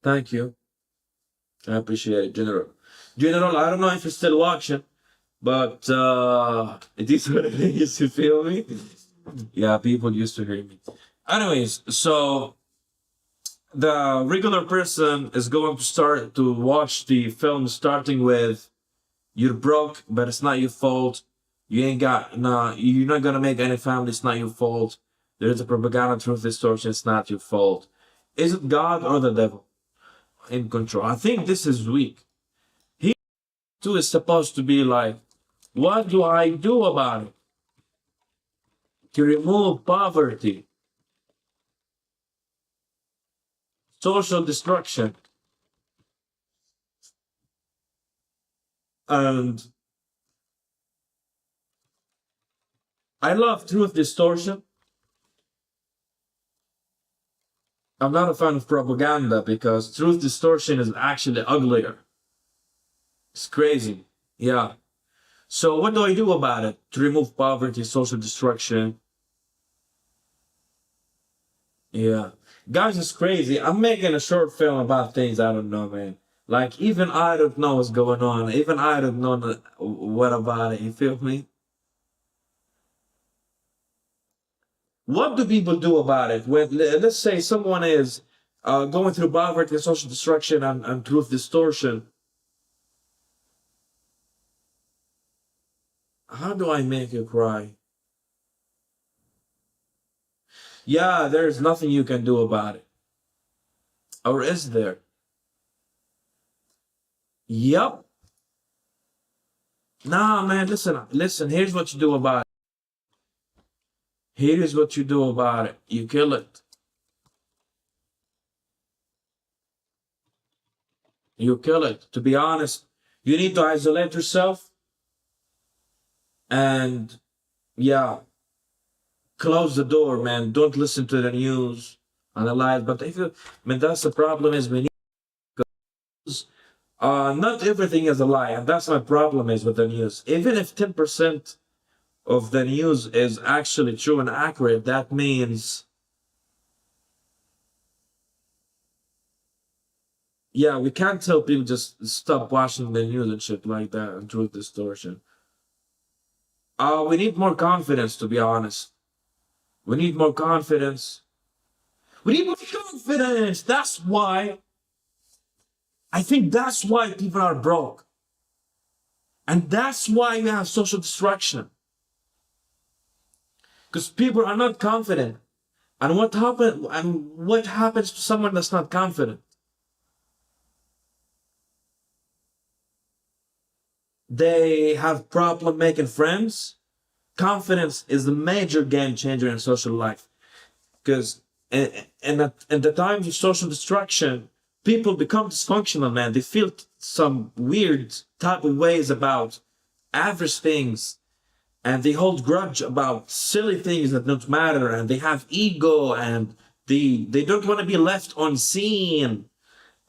Thank you. I appreciate it, General. General, I don't know if you're still watching, but it is what it is. You feel me? Yeah, people used to hear me. Anyways, so the regular person is going to start to watch the film starting with you're broke, but it's not your fault. You ain't got nah, you're not gonna make any family, it's not your fault. There's a propaganda truth distortion, it's not your fault. Is it God or the devil in control? I think this is weak. He too is supposed to be like, what do I do about it? To remove poverty, social destruction, and I love truth distortion. I'm not a fan of propaganda because truth distortion is actually uglier. It's crazy. Yeah. So what do I do about it to remove poverty, social destruction? Yeah. Guys, it's crazy. I'm making a short film about things I don't know, man. Like, even I don't know what's going on. Even I don't know what about it. You feel me? What do people do about it? When, let's say someone is going through poverty, social destruction, and truth distortion. How do I make you cry? Yeah, there's nothing you can do about it. Or is there? Yup. Nah, man, listen, here's what you do about it. Here is what you do about it. You kill it. You kill it. To be honest, you need to isolate yourself and, yeah, close the door, man. Don't listen to the news and the lies. But if you, I mean, that's the problem is we need, not everything is a lie. And that's my problem is with the news. Even if 10% of the news is actually true and accurate, that means, yeah, we can't tell people just stop watching the news and shit like that and truth distortion. We need more confidence, to be honest. We need more confidence. We need more confidence. That's why, I think that's why people are broke. And that's why we have social destruction. Because people are not confident. And what happens to someone that's not confident? They have problem making friends. Confidence is the major game changer in social life. Because in the times of social destruction, people become dysfunctional, man. They feel some weird type of ways about average things, and they hold grudge about silly things that don't matter, and they have ego, and they don't want to be left unseen,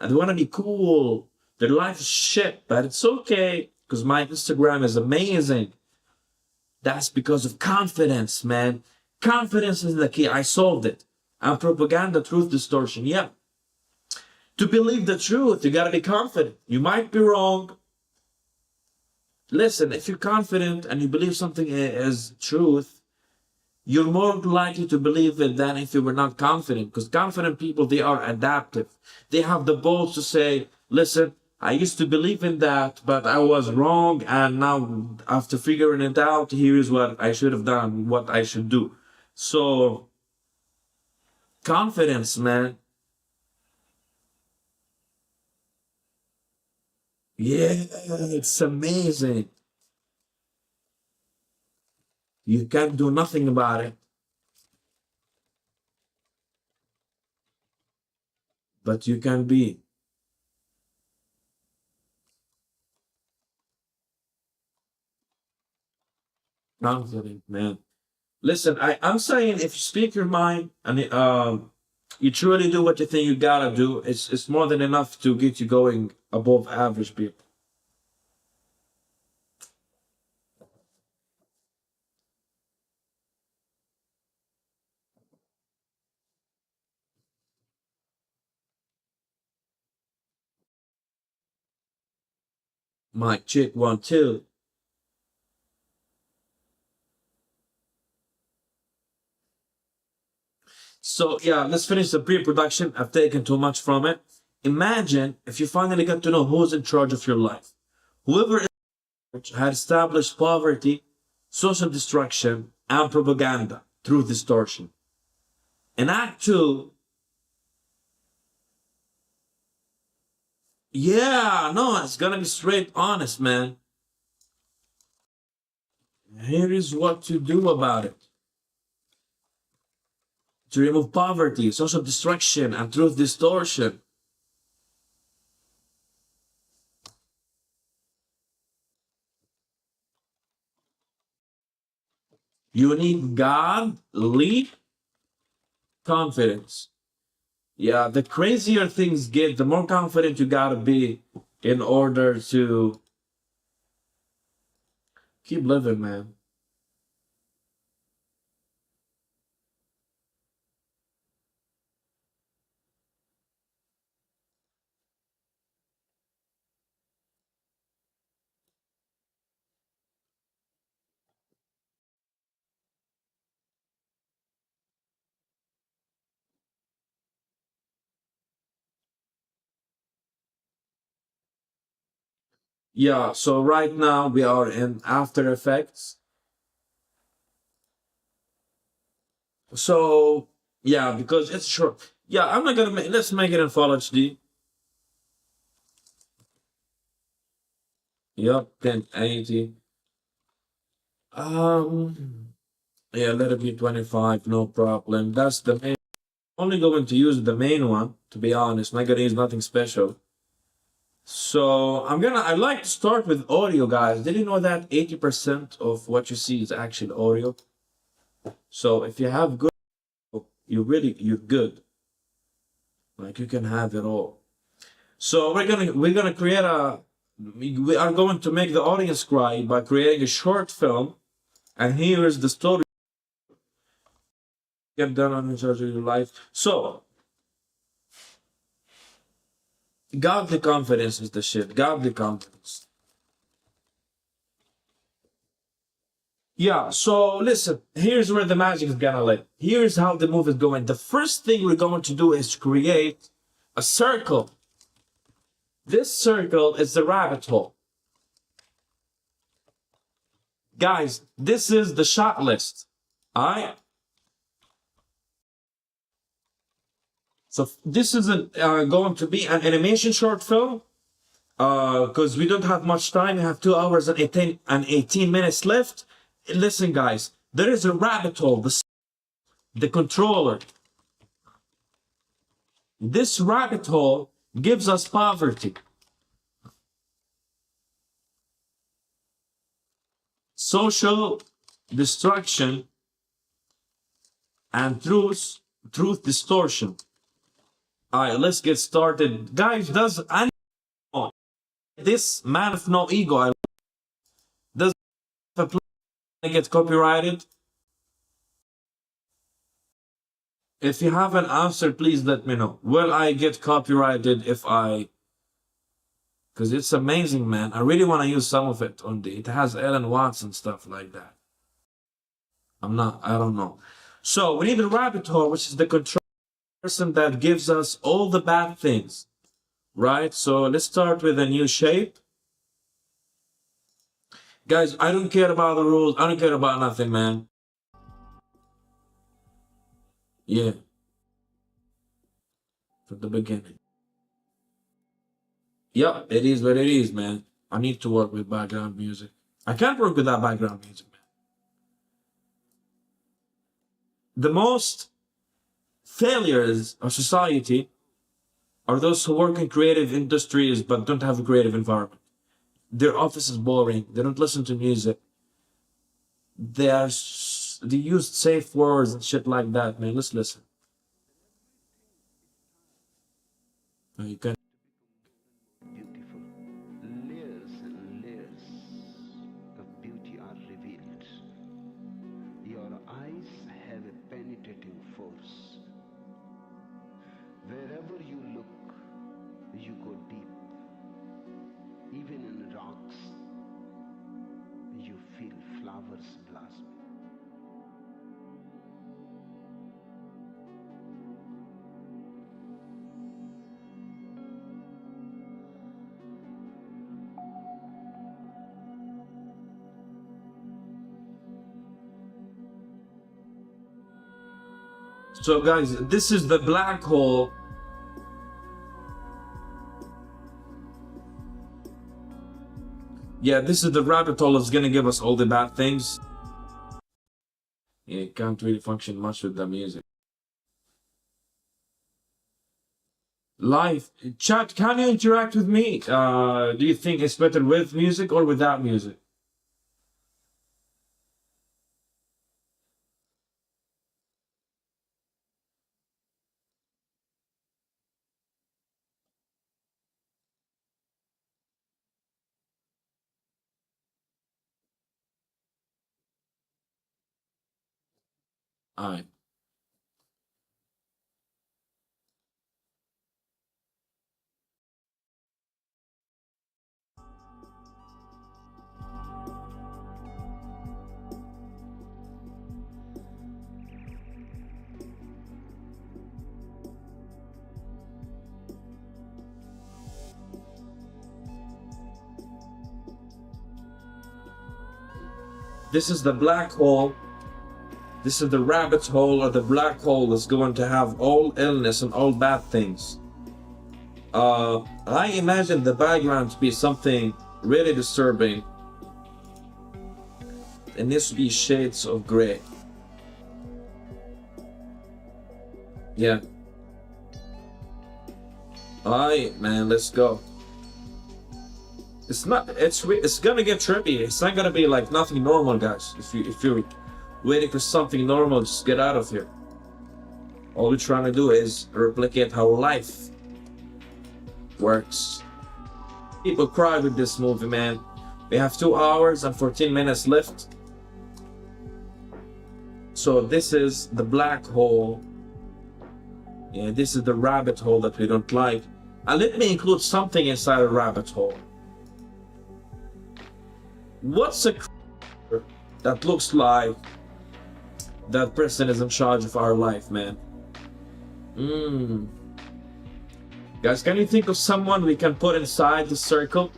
and they want to be cool. Their life is shit, but it's okay because my Instagram is amazing. That's because of confidence, man. Confidence is the key. I solved it. And propaganda, truth distortion. Yeah. To believe the truth, you gotta be confident. You might be wrong. Listen, if you're confident and you believe something is truth, you're more likely to believe it than if you were not confident. Because confident people, they are adaptive. They have the balls to say, listen, I used to believe in that, but I was wrong. And now after figuring it out, here is what I should have done, what I should do. So, confidence, man. Yeah, it's amazing. You can't do nothing about it, but you can be confident, man. Listen, I'm saying if you speak your mind and you truly do what you think you gotta do, it's more than enough to get you going above average people. Mic check 1 2. So yeah, let's finish the pre-production. I've taken too much from it. Imagine if you finally get to know who's in charge of your life. Whoever had established poverty, social destruction, and propaganda through distortion. In Act 2, yeah, no, it's gonna be straight honest, man. Here is what to do about it. To remove poverty, social destruction, and truth distortion. You need godly confidence. Yeah, the crazier things get, the more confident you gotta be in order to Keep living, man. Yeah, so right now we are in After Effects. So yeah, because it's short. Yeah, I'm not gonna make. Let's make it in Full HD. Yep, 1080. Yeah, let it be 25, no problem. That's the main. Only going to use the main one, to be honest. Not gonna use nothing special. So I like to start with audio, guys. Did you know that 80% of what you see is actually audio? So if you have good, you're good. Like you can have it all. So we're gonna create a we are going to make the audience cry by creating a short film, and here is the story. Get done on charge of your life. So godly confidence is the shit. Godly confidence. Yeah, so listen, here's where the magic is gonna live. Here's how the move is going. The first thing we're going to do is create a circle. This circle is the rabbit hole. Guys, this is the shot list. Alright? So this is going to be an animation short film. Because we don't have much time. We have 2 hours and 18 minutes left. Listen, guys, there is a rabbit hole. The controller. This rabbit hole gives us poverty, social destruction, and truth distortion. All right, let's get started. Guys, does anyone, this man of no ego, does a play get copyrighted? If you have an answer, please let me know. Will I get copyrighted if I... Because it's amazing, man. I really want to use some of it on the... It has Ellen Watts and stuff like that. I don't know. So we need a rabbit hole, which is the control person that gives us all the bad things, right? So let's start with a new shape. Guys, I don't care about the rules. I don't care about nothing, man. Yeah, from the beginning. Yep, it is what it is, man. I need to work with background music. I can't work without background music, man. The most failures of society are those who work in creative industries but don't have a creative environment. Their office is boring. They don't listen to music. They use safe words and shit like that, man. Let's listen. You can. Beautiful. Layers and layers of beauty are revealed. Your eyes have a penetrating force. Wherever you look, you go deep. Even in rocks, you feel flowers blossoming. So, guys, this is the black hole. Yeah, this is the rabbit hole that's gonna give us all the bad things. Yeah, it can't really function much with the music. Live chat, can you interact with me? Do you think it's better with music or without music? Alright. This is the black hole. This is the rabbit hole, or the black hole that's going to have all illness and all bad things. I imagine the background to be something really disturbing. It needs to be shades of gray. Yeah. Alright, man, let's go. It's gonna get trippy. It's not gonna be like nothing normal, guys. If you're waiting for something normal, just get out of here. All we're trying to do is replicate how life works. People cry with this movie, man. We have 2 hours and 14 minutes left. So this is the black hole. Yeah, this is the rabbit hole that we don't like. And let me include something inside a rabbit hole. What's a creature that looks like that person is in charge of our life, man? Guys, can you think of someone we can put inside the circle?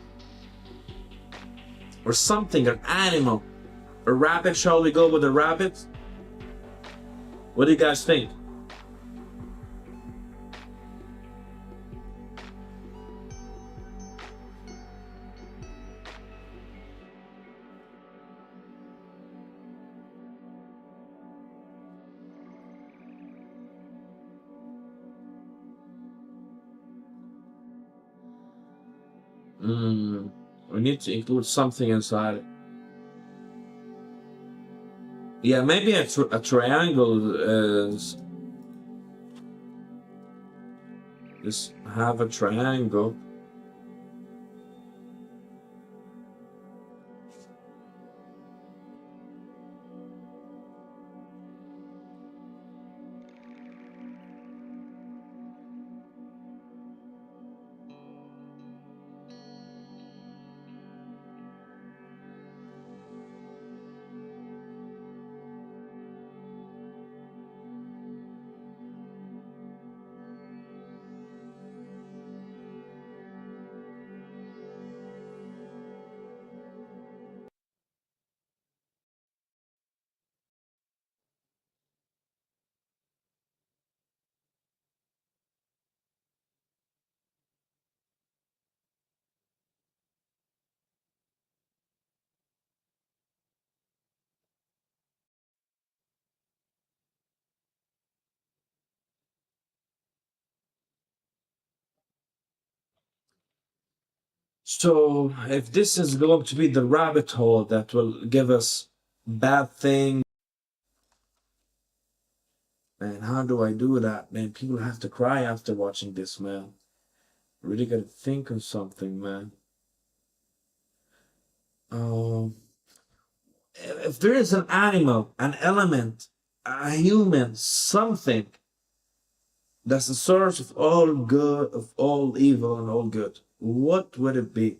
Or something, an animal. A rabbit, shall we go with a rabbit? What do you guys think? We need to include something inside it. Yeah, maybe a triangle is... Just have a triangle. So, if this is going to be the rabbit hole that will give us bad things, man, how do I do that? Man, people have to cry after watching this, man. Really gotta think of something, man. Um, if there is an animal, an element, a human, something that's the source of all good, of all evil and all good, what would it be?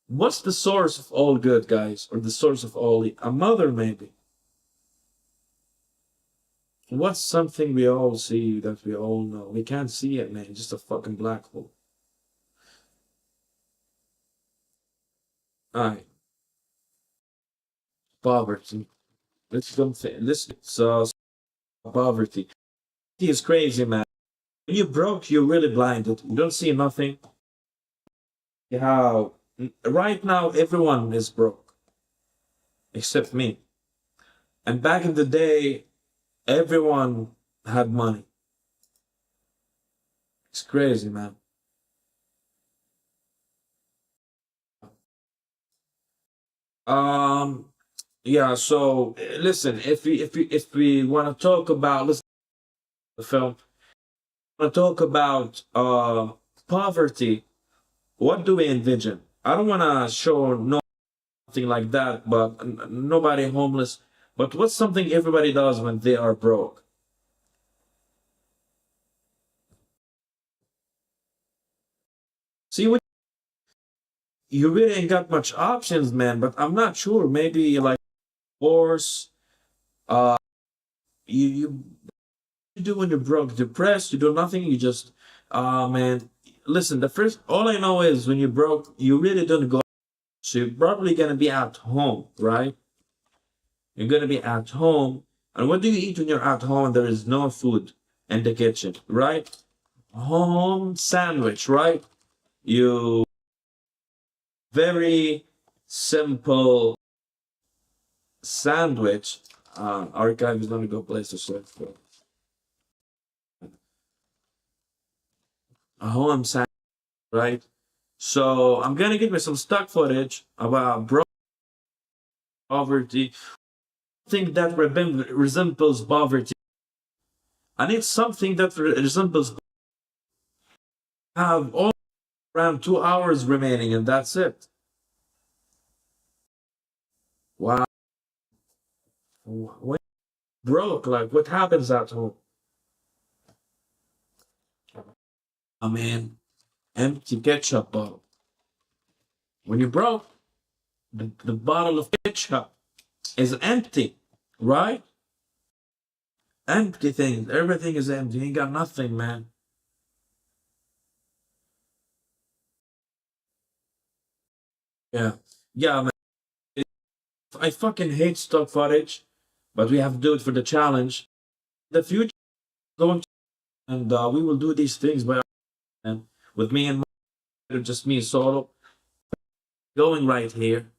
What's the source of all good, guys? Or the source of all a mother, maybe? What's something we all see that we all know? We can't see it, man. Just a fucking black hole. Alright. Poverty. Let's don't say this. So poverty. He is crazy, man. When you're broke, you're really blinded. You don't see nothing. How right now everyone is broke, except me. And back in the day, everyone had money. It's crazy, man. Um, yeah. So listen, if we want to talk about, listen, the film, want to talk about poverty. What do we envision? I don't want to show no something like that, but nobody homeless. But what's something everybody does when they are broke? See, you really ain't got much options, man. But I'm not sure. Maybe like horse. Uh, you do when you're broke, depressed. You do nothing. You just, man. Listen, the first all I know is when you're broke, you really don't go. So you're probably gonna be at home, right? You're gonna be at home. And what do you eat when you're at home and there is no food in the kitchen, right? Home sandwich, right? You very simple sandwich. Archive is not a good place to search for a home sandwich, right? So I'm gonna give you some stock footage about poverty. Think that resembles poverty. I need something that resembles have all around 2 hours remaining, and that's it. Wow. When broke, like what happens at home? I mean, empty ketchup bottle. When you broke, the bottle of ketchup is empty, right? Empty things. Everything is empty. You ain't got nothing, man. Yeah. Yeah, man. I fucking hate stock footage, but we have to do it for the challenge. The future is going to, and we will do these things by and with me and just me solo going right here.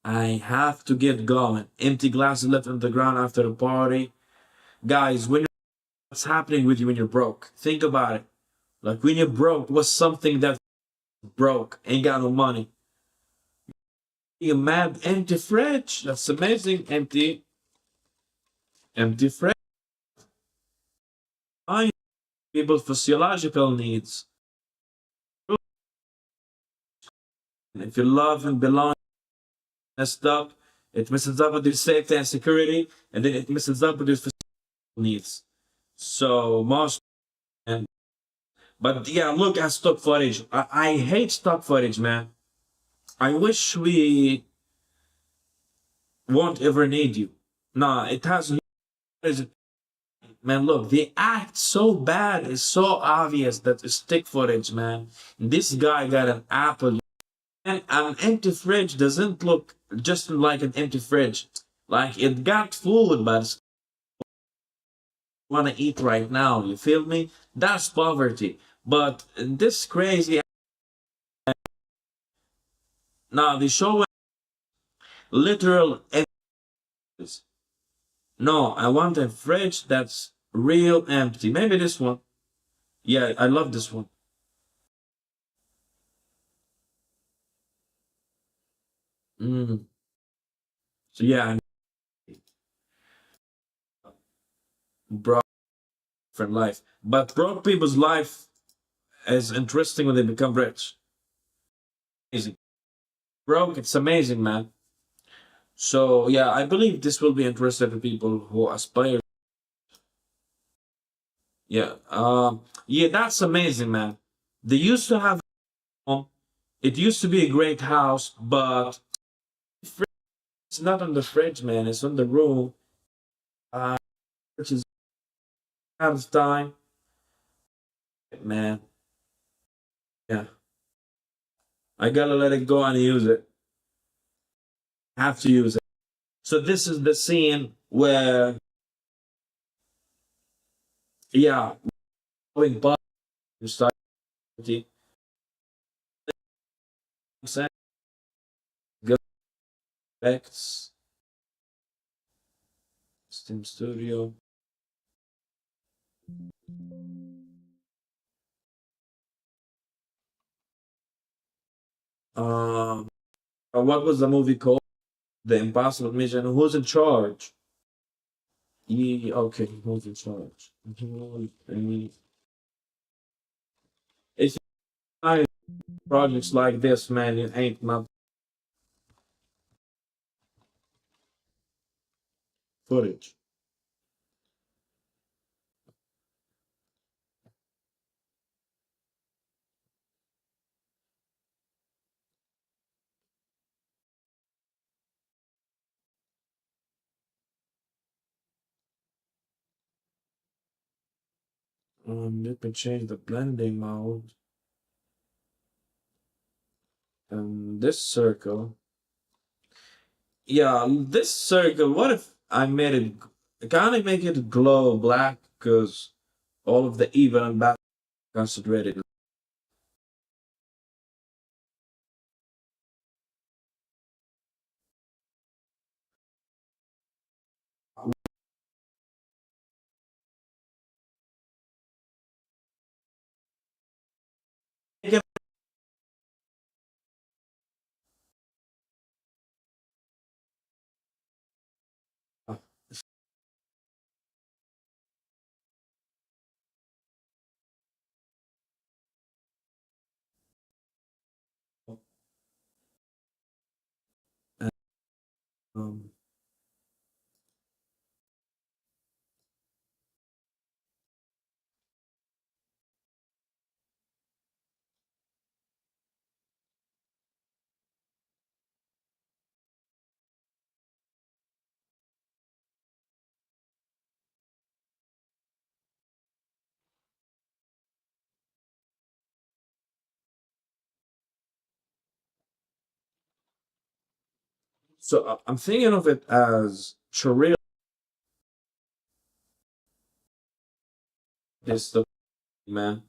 I have to get going. Empty glasses left on the ground after the party. Guys, what's happening with you when you're broke? Think about it. Like when you're broke, what's something that broke? Ain't got no money. You mad? Empty fridge. That's amazing. Empty fridge. I people's physiological needs. If you love and belong messed up, it messes up with your safety and security, and then it messes up with your physical needs. So most and but yeah, look at stock footage. I hate stock footage, man. I wish we won't ever need you. Nah, it has man. Look, they act so bad. It's so obvious that it's stick footage, man. This guy got an apple. And an empty fridge doesn't look just like an empty fridge. Like it got food, but it's want to eat right now. You feel me? That's poverty. But this crazy. Now they show literal empties. No, I want a fridge that's real empty. Maybe this one. Yeah, I love this one. Mm. So yeah, broke different life. But broke people's life is interesting when they become rich. Amazing. Broke, it's amazing, man. So yeah, I believe this will be interesting to people who aspire. Yeah. Yeah, that's amazing, man. They used to have home. It used to be a great house, but it's not on the fridge, man. It's on the room. Which is out of time, man. Yeah. I gotta let it go and use it. I have to use it. So this is the scene where, yeah, going by society, go effects, Stim Studio. Um, what was the movie called? The Impossible Mission. Who's in charge? Okay, who's in charge? It's Projects like this, man, it ain't my footage. Let me change the blending mode. This circle. Yeah, this circle. What if I made it? Can I make it glow black? Because all of the even and bad concentrated. Make it- Um, so I'm thinking of it as surreal. Is the man.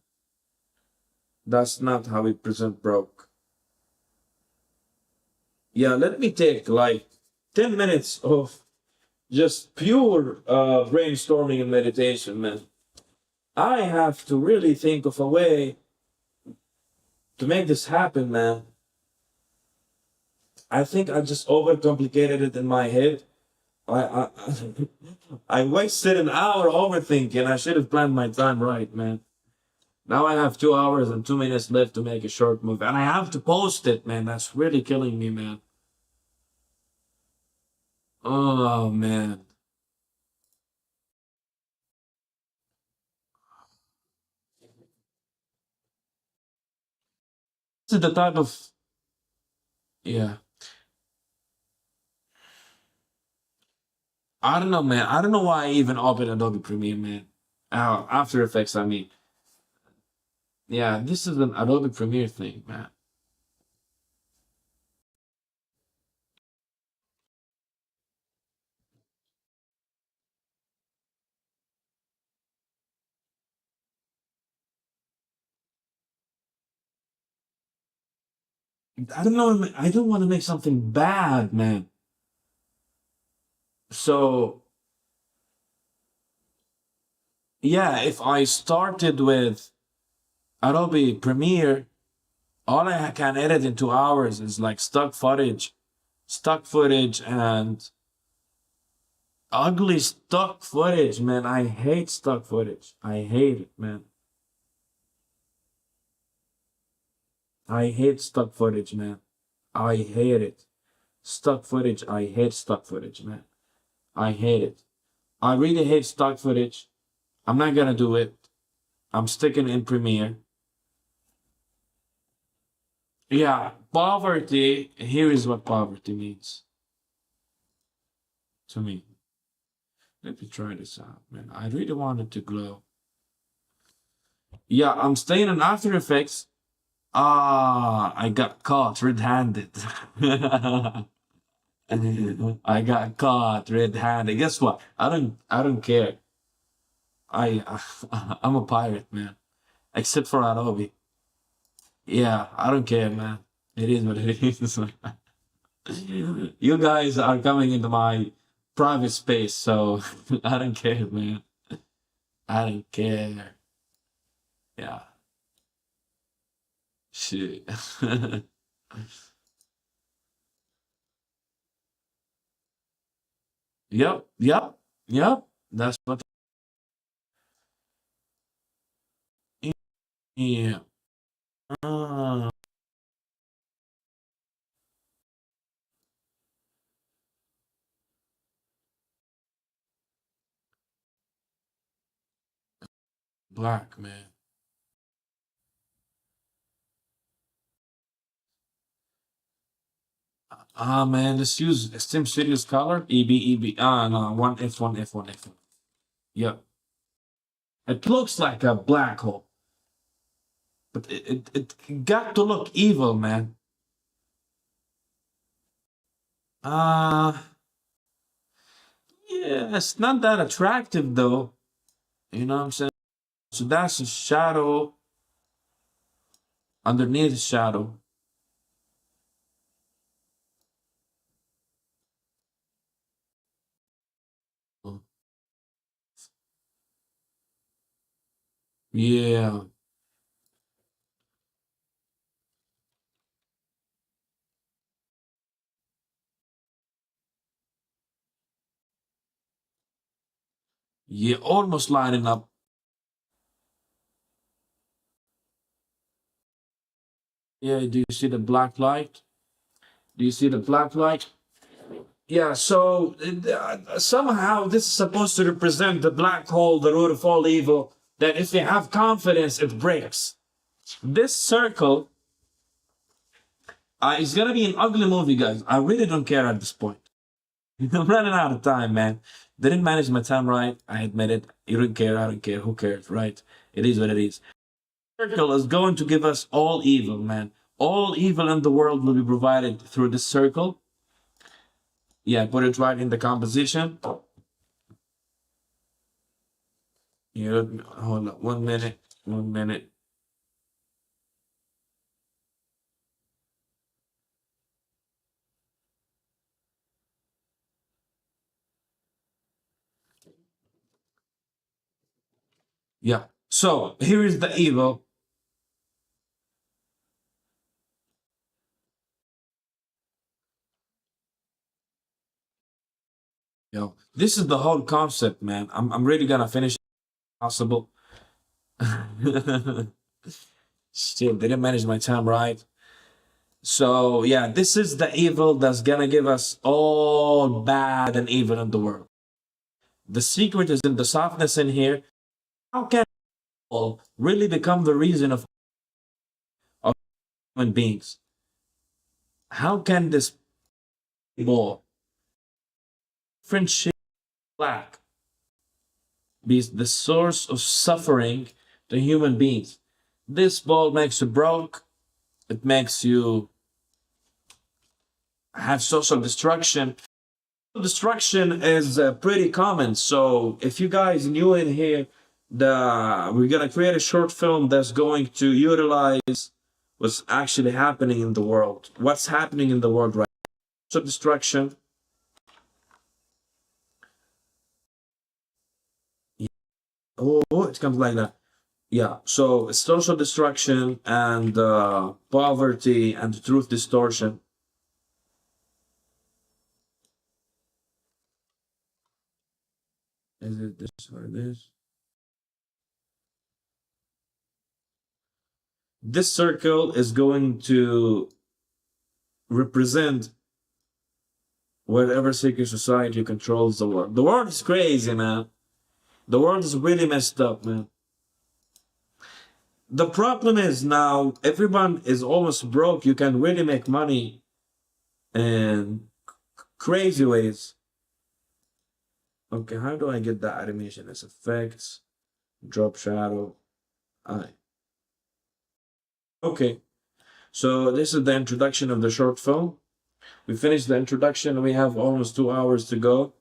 That's not how we present broke. Yeah, let me take like 10 minutes of just pure brainstorming and meditation, man. I have to really think of a way to make this happen, man. I think I just overcomplicated it in my head. I I wasted an hour overthinking. I should have planned my time right, man. Now I have 2 hours and 2 minutes left to make a short movie, and I have to post it, man. That's really killing me, man. Oh man, this is the type of yeah. I don't know, man. I don't know why I even opened Adobe Premiere, man. After Effects, I mean. Yeah, this is an Adobe Premiere thing, man. I don't know. I don't want to make something bad, man. So yeah, if I started with Adobe Premiere, all I can edit in 2 hours is like stock footage, and ugly stock footage, man. I hate stock footage. I hate it, man. I hate stock footage, man. I hate it. Stock footage. I hate stock footage, man. I hate it. I really hate stock footage. I'm not gonna do it. I'm sticking in Premiere. Yeah, poverty. Here is what poverty means to me. Let me try this out, man. I really wanted to glow. Yeah, I'm staying in After Effects. Ah, I got caught red-handed. I got caught red-handed. Guess what? I don't care. I I'm a pirate, man. Except for Adobe. Yeah, I don't care, man. It is what it is. You guys are coming into my private space, so I don't care, man. I don't care. Yeah, shit. Yep, yep, yep. That's what. Yeah. Ah. black, man. Ah, man, let's use Stim Studios color. EB. Ah, no, 1F, 1F, 1F. Yep. It looks like a black hole, but it got to look evil, man. Ah, yeah, it's not that attractive though. You know what I'm saying? So that's a shadow underneath the shadow. Yeah, yeah, almost lining up. Yeah, do you see the black light? Do you see the black light? Yeah, so somehow this is supposed to represent the black hole, the root of all evil, that if you have confidence, it breaks. This circle is gonna be an ugly movie, guys. I really don't care at this point. I'm running out of time, man. Didn't manage my time right. I admit it. You don't care. I don't care. Who cares, right? It is what it is. Circle is going to give us all evil, man. All evil in the world will be provided through this circle. Yeah, put it right in the composition. You hold on 1 minute. 1 minute. Yeah. So here is the evil. This is the whole concept, man. I'm really gonna finish it if possible. Still didn't manage my time right. So yeah, this is the evil that's gonna give us all bad and evil in the world. The secret is in the softness in here. How can all really become the reason of human beings? How can this ball, different shade black, be the source of suffering to human beings? This ball makes you broke. It makes you have social destruction. Destruction is pretty common. So if you guys new in here, we're gonna create a short film that's going to utilize what's actually happening in the world. What's happening in the world right now. So destruction. Oh, it comes like that. Yeah. So it's social destruction and poverty and truth distortion. Is it this or this? This circle is going to represent whatever secret society controls the world. The world is crazy, man. The world is really messed up, man. The problem is now everyone is almost broke. You can really make money in crazy ways. Okay, how do I get that animation? It's effects, drop shadow, eye. Okay, so this is the introduction of the short film. We finished the introduction. We have almost 2 hours to go.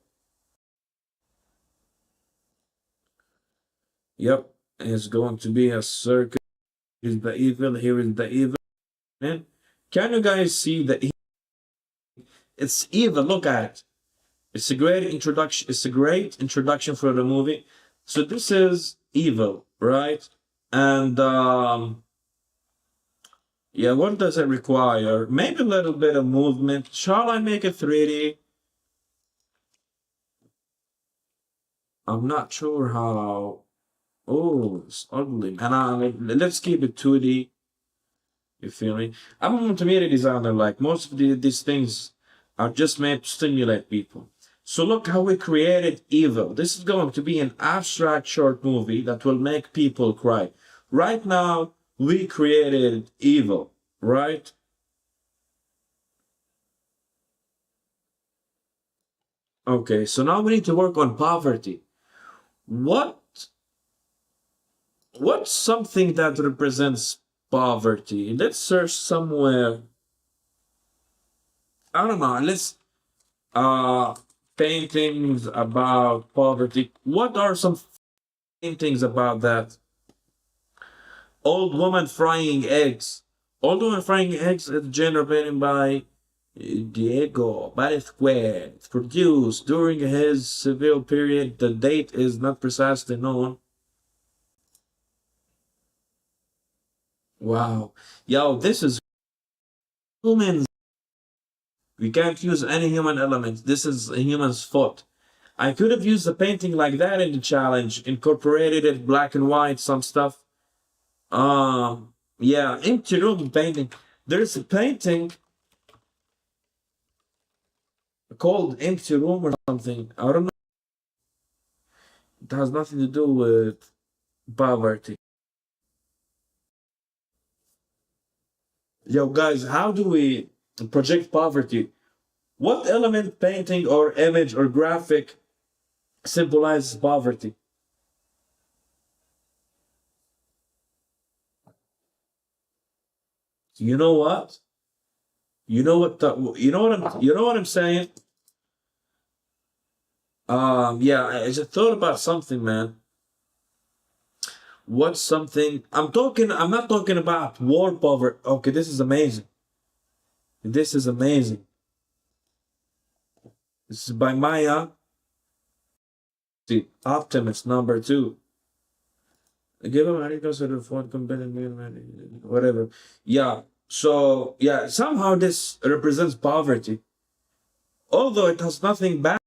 Yep, it's going to be a circle. Here's the evil. Here is the evil. And can you guys see the evil? It's evil. Look at it. It's a great introduction. It's a great introduction for the movie. So this is evil, right? And yeah, what does it require? Maybe a little bit of movement. Shall I make it 3D? I'm not sure how. Oh, it's ugly. And let's keep it 2D. You feel me? I'm a multimedia designer. Like most of these things are just made to stimulate people. So look how we created evil. This is going to be an abstract short movie that will make people cry. Right now, we created evil, right? Okay, so now we need to work on poverty. What what's something that represents poverty? Let's search somewhere. I don't know. Let's uh paintings about poverty. What are some paintings about that? Old woman frying eggs. Old woman frying eggs is generated by Diego Velázquez, produced during his civil period. The date is not precisely known. Wow. Yo, this is humans. We can't use any human element. This is a human's fault. I could have used the painting like that in the challenge, incorporated it black and white, some stuff. Yeah, empty room painting. There's a painting called Empty Room or something. I don't know. It has nothing to do with poverty. Yo, guys, how do we project poverty? What element, painting, or image, or graphic symbolizes poverty? You know what? You know what I'm saying? Yeah, I just thought about something, man. What's something I'm not talking about war poverty. Okay, this is amazing. This is amazing. This is by Maya, the Optimist number 2. Give him a consider for whatever. Yeah. So yeah, somehow this represents poverty. Although it has nothing bad.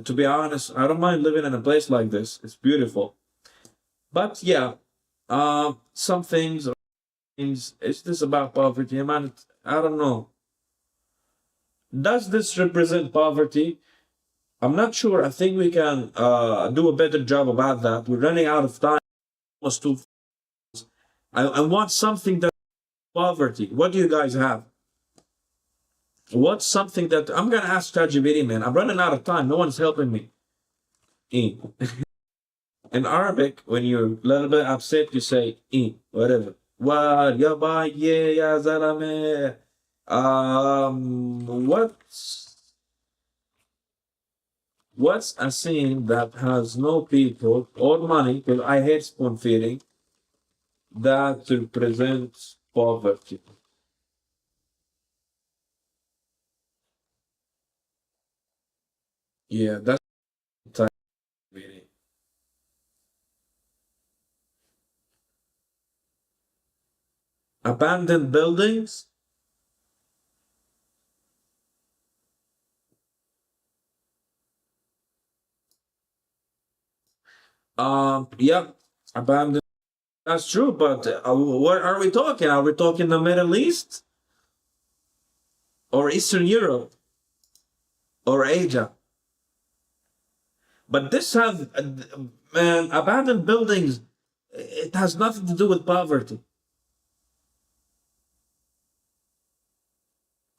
To be honest, I don't mind living in a place like this. It's beautiful. But yeah, some things it's just about poverty. Man, I don't know. Does this represent poverty? I'm not sure. I think we can do a better job about that. We're running out of time. Almost two. I want something that poverty. What do you guys have? What's something that I'm gonna ask ChatGPT, man? I'm running out of time. No one's helping me. In Arabic, when you're a little bit upset, you say whatever. What ya ya zalame. What's a scene that has no people or money? Because I hate spoon feeding. That represents poverty. Yeah, that's type meaning. Abandoned buildings. Yeah, abandoned. That's true, but what are we talking? Are we talking the Middle East or Eastern Europe or Asia? But this has, man, abandoned buildings. It has nothing to do with poverty,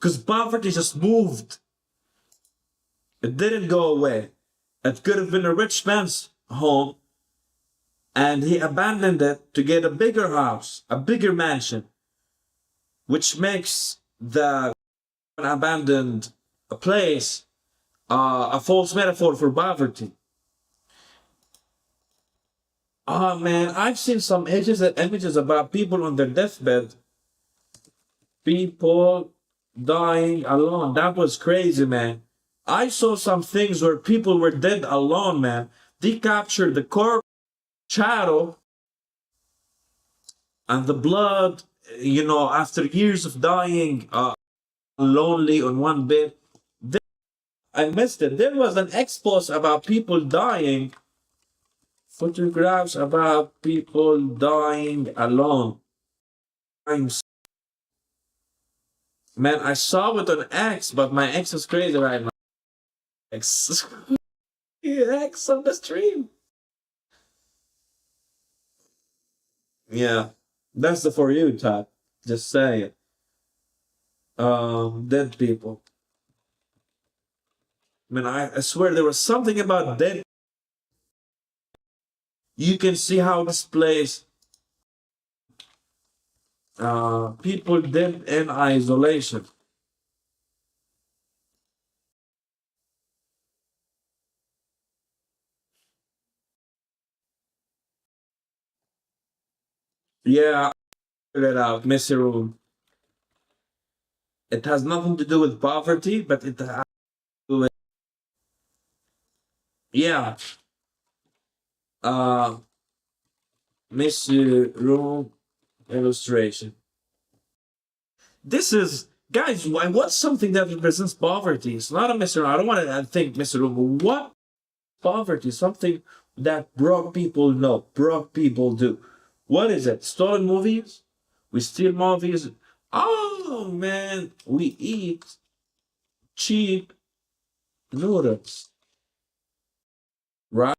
because poverty just moved. It didn't go away. It could have been a rich man's home, and he abandoned it to get a bigger house, a bigger mansion, which makes the abandoned place a false metaphor for poverty. Oh man, I've seen some images about people on their deathbed, people dying alone. That was crazy, man. I saw some things where people were dead alone, man. They captured the corpse, shadow, and the blood, after years of dying, lonely on one bed. I missed it. There was an expose about people dying, photographs about people dying alone. Man, I saw it on X, but my X is crazy right now. X. X on the stream. Yeah. That's the For You tab. Just saying. Dead people. I mean, I swear there was something about dead. You can see how this plays. People dead in isolation. Yeah, I figured it out. Messy room. It has nothing to do with poverty, but it has to do with, yeah. Uh, Messy room illustration. This is, guys, what's something that represents poverty? It's not a messy room. I don't want to think messy room, but what poverty? Something that broke people know, broke people do. What is it? Stolen movies? We steal movies? Oh man, we eat cheap noodles, right?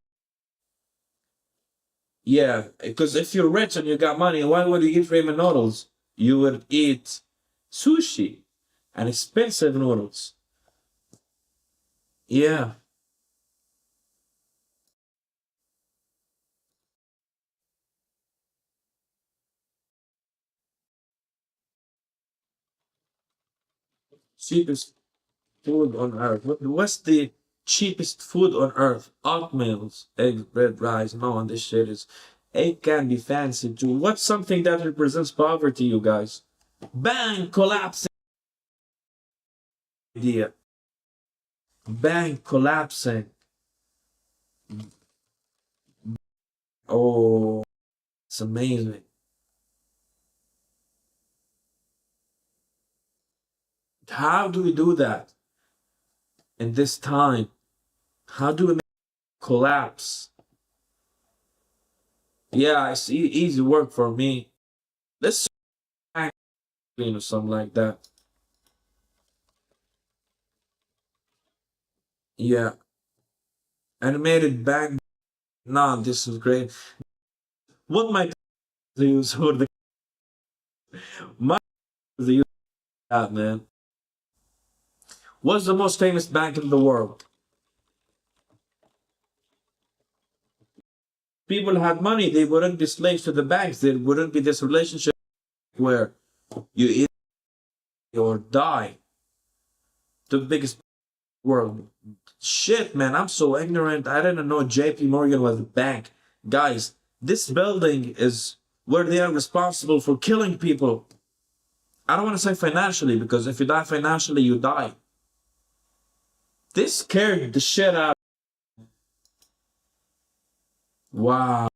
Yeah, because if you're rich and you got money, why would you eat ramen noodles? You would eat sushi and expensive noodles. Yeah, cheapest food on earth. What's the cheapest food on earth? Oatmeals, eggs, bread, rice. No, and this shit is. It can be fancy too. What's something that represents poverty, you guys? Bank collapsing idea. Bank collapsing. Oh, it's amazing. How do we do that in this time? How do we make it collapse? Yeah, it's easy work for me. Let's or something like that. Yeah, animated bank. Nah, this is great. What my use for the my use that man? What's the most famous bank in the world? People had money, they wouldn't be slaves to the banks. There wouldn't be this relationship where you eat or die. The biggest world. Shit, man, I'm so ignorant. I didn't know JP Morgan was a bank. Guys, this building is where they are responsible for killing people. I don't want to say financially because if you die financially, you die. This scared the shit out. Wow.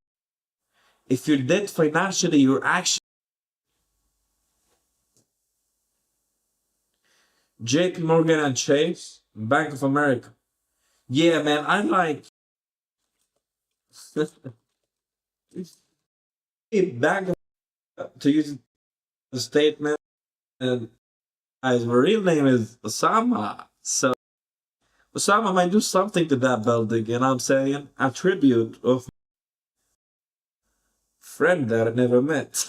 If you're dead financially, you're actually JP Morgan and Chase, Bank of America. Yeah, man, I like Bank of to use the statement. And guys, my real name is Osama. So Osama might do something to that building, you know what I'm saying? A tribute of friend that I never met.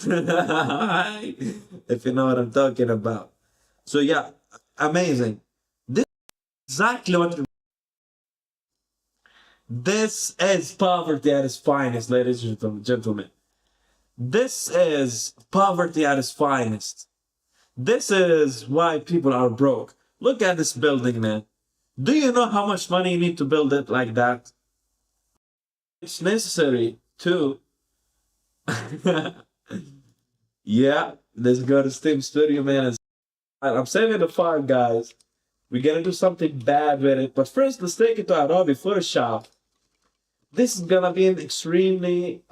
If you know what I'm talking about. So yeah, amazing. This is exactly what this is poverty at its finest, ladies and gentlemen. This is poverty at its finest. This is why people are broke. Look at this building, man. Do you know how much money you need to build it like that? It's necessary to. Yeah, let's go to Stim Studio, man. I'm saving the file, guys. We're gonna do something bad with it, but first let's take it to Adobe Photoshop. This is gonna be an extremely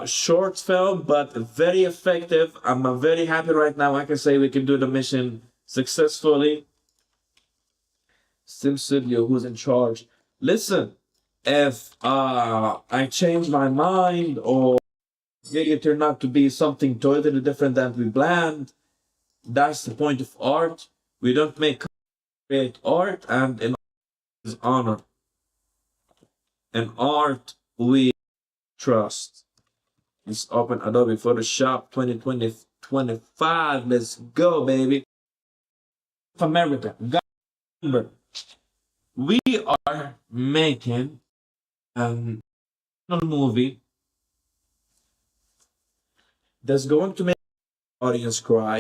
short film, but very effective. I'm very happy right now. I can say we can do the mission successfully. Sim Studio, who's in charge? Listen, if I change my mind or it turned out to be something totally different than we planned, that's the point of art. We don't make create art, and in is honor and art we trust. Let's open Adobe Photoshop 2025. Let's go, baby. America. Remember, we are making a movie that's going to make the audience cry.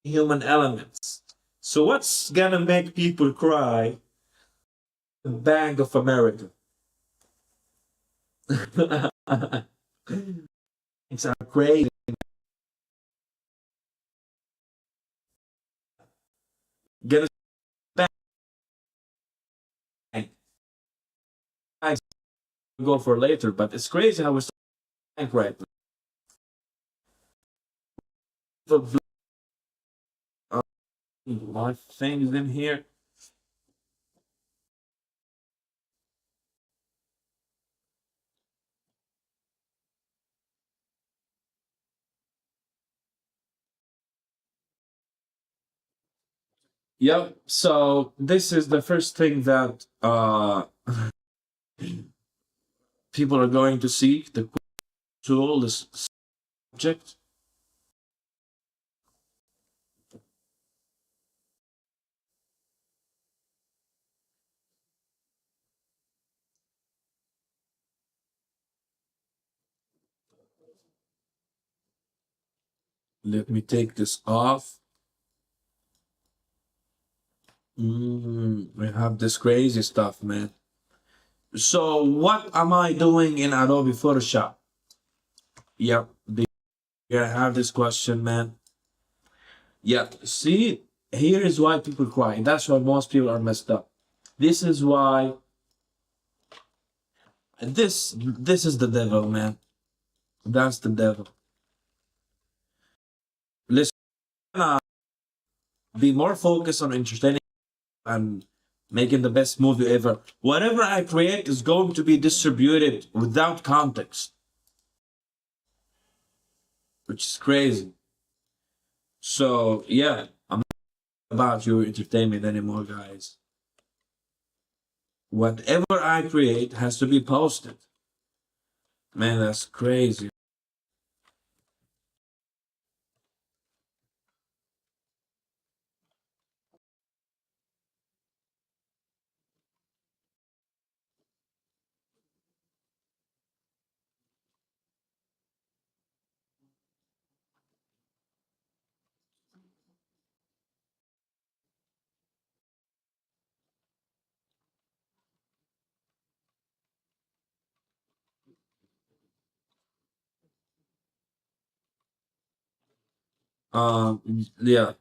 Human elements. So what's gonna make people cry? The Bank of America. It's crazy. Gonna bank. I go for later, but it's crazy how it's bank right now. My things in here. Yep. So this is the first thing that people are going to see. The tool, this subject. Let me take this off. We have this crazy stuff, man. So what am I doing in Adobe Photoshop? Yep, you have this question, man. Yep, see, here is why people cry. That's why most people are messed up. This is why this is the devil, man. That's the devil. Listen, be more focused on entertaining and making the best movie ever. Whatever I create is going to be distributed without context, which is crazy. So yeah, I'm not about your entertainment anymore, guys. Whatever I create has to be posted. Man, that's crazy. Yeah,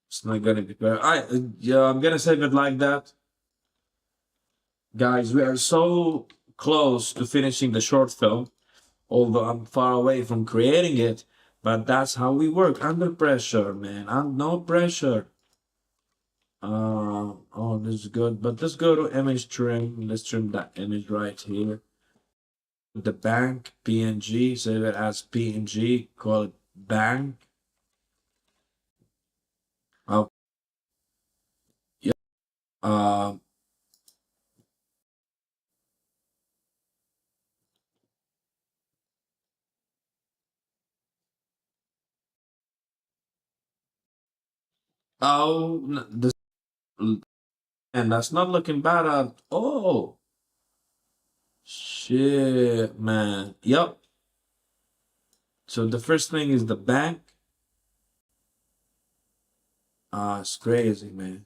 it's not gonna be fair. Yeah, I'm gonna save it like that, guys. We are so close to finishing the short film, although I'm far away from creating it. But that's how we work under pressure, man. And no pressure. Oh, this is good. But let's go to image trim. Let's trim that image right here. The bank PNG. Save it as PNG. Call it bank. Oh, yeah. Um. Oh, this and that's not looking bad at all. Shit, man. Yup. So the first thing is the bank. It's crazy, man.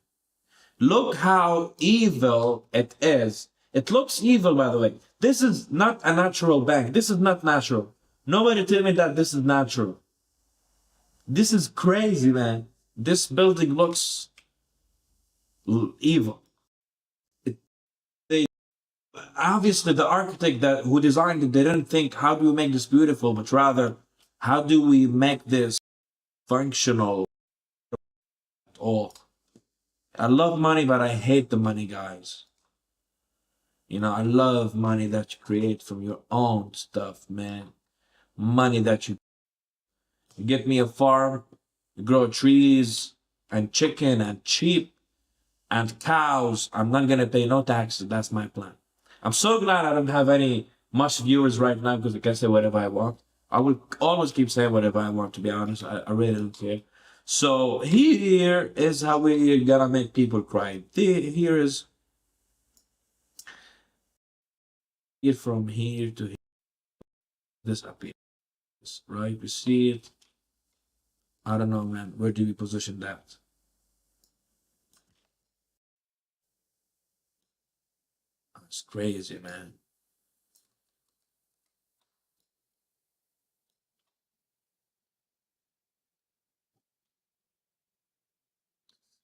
Look how evil it is. It looks evil, by the way. This is not a natural bank. This is not natural. Nobody tell me that this is natural. This is crazy, man. This building looks evil. It, they obviously the architect that who designed it, they didn't think how do we make this beautiful, but rather how do we make this functional at all. I love money, but I hate the money, guys. You know, I love money that you create from your own stuff, man. Money that you get me a farm, you grow trees and chicken and sheep, and cows. I'm not gonna pay no taxes. That's my plan. I'm so glad I don't have any much viewers right now because I can say whatever I want. I will always keep saying whatever I want, to be honest. I really don't care. So here is how we're gonna make people cry. Here is it from here to here. This appears, right? We see it. I don't know, man. Where do we position that? It's crazy, man.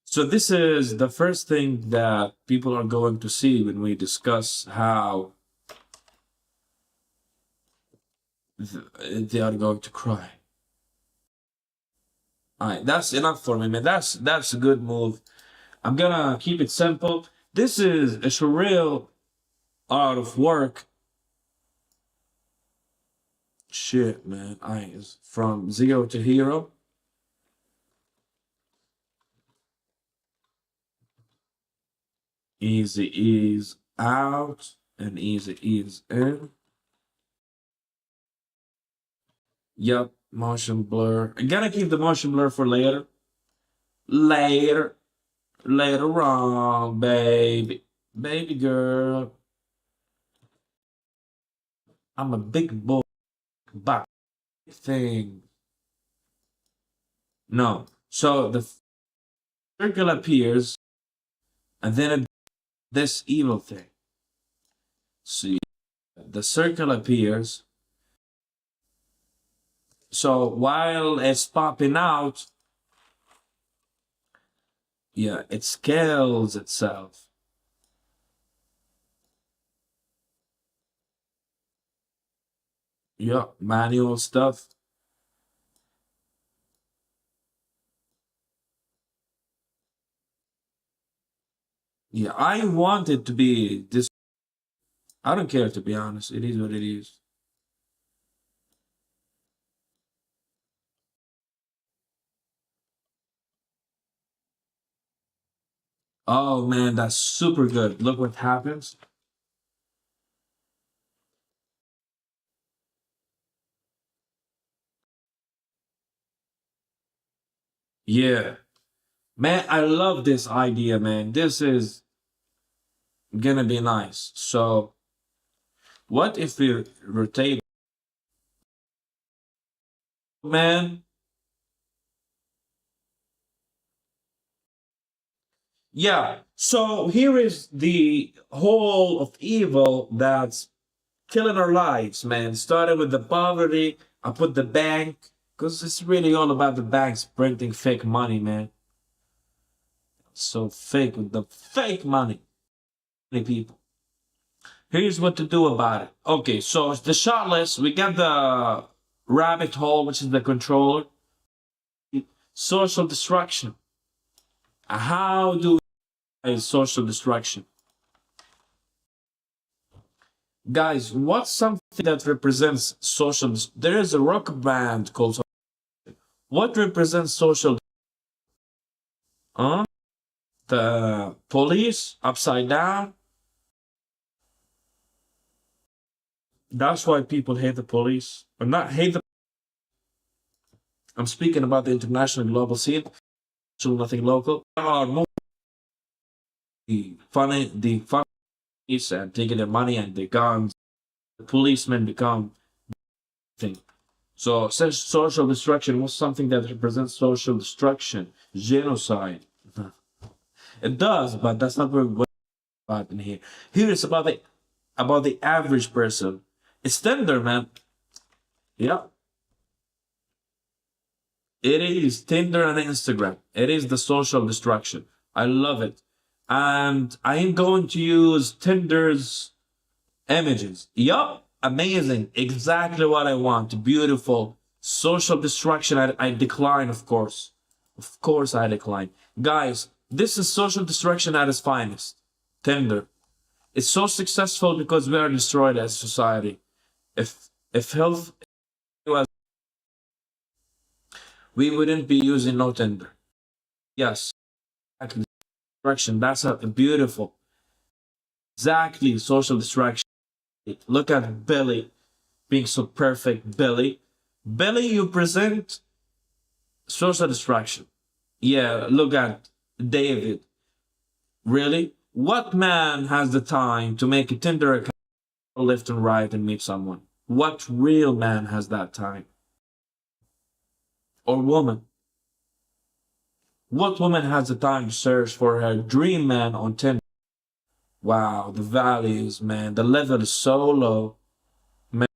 So this is the first thing that people are going to see when we discuss how they are going to cry. All right, that's enough for me, man. That's a good move. I'm gonna keep it simple. This is a surreal art of work. Shit, man. I is from zero to hero. Easy ease out and easy ease in. Yup, motion blur. I gotta keep the motion blur for later. Later. Later on, baby. Baby girl. I'm a big boy. Back thing. No. So the circle appears and then this evil thing. See, the circle appears. So while it's popping out, yeah, it scales itself. Yeah, manual stuff. Yeah, I want it to be this. I don't care, to be honest. It is what it is. Oh man, that's super good. Look what happens. Yeah. Man, I love this idea, man. This is gonna be nice. So, what if we rotate, man? Yeah. So, here is the whole of evil that's killing our lives, man. Started with the poverty. I put the bank, because it's really all about the banks printing fake money, man. So fake with the fake money. Many people. Here's what to do about it. Okay, so it's the shot list. We got the rabbit hole, which is the controller. Social destruction. How do we social destruction? Guys, what's something that represents social? There is a rock band called. What represents social? Huh? The police upside down. That's why people hate the police. Or not hate the. I'm speaking about the international global scene. So nothing local. Are more the funnies and taking their money and their guns. The policemen become thing. So social destruction was something that represents social destruction, genocide. It does, but that's not what we're about in here. Here it's about the average person. It's tender, man. Yeah, it is Tinder and Instagram. It is the social destruction. I love it. And I am going to use Tinder's images. Yup, amazing. Exactly what I want. Beautiful. Social destruction. I decline, of course. Of course, I decline. Guys, this is social destruction at its finest. Tinder. It's so successful because we are destroyed as society. If health was, we wouldn't be using no Tinder. Yes, exactly. distraction. That's a beautiful. Exactly, social distraction. Look at Billy being so perfect. Billy, you present social distraction. Yeah, look at David. Really? What man has the time to make a Tinder account left and right and meet someone? What real man has that time? Or woman? What woman has the time to search for her dream man on Tinder? Wow, the values, man. The level is so low. Man,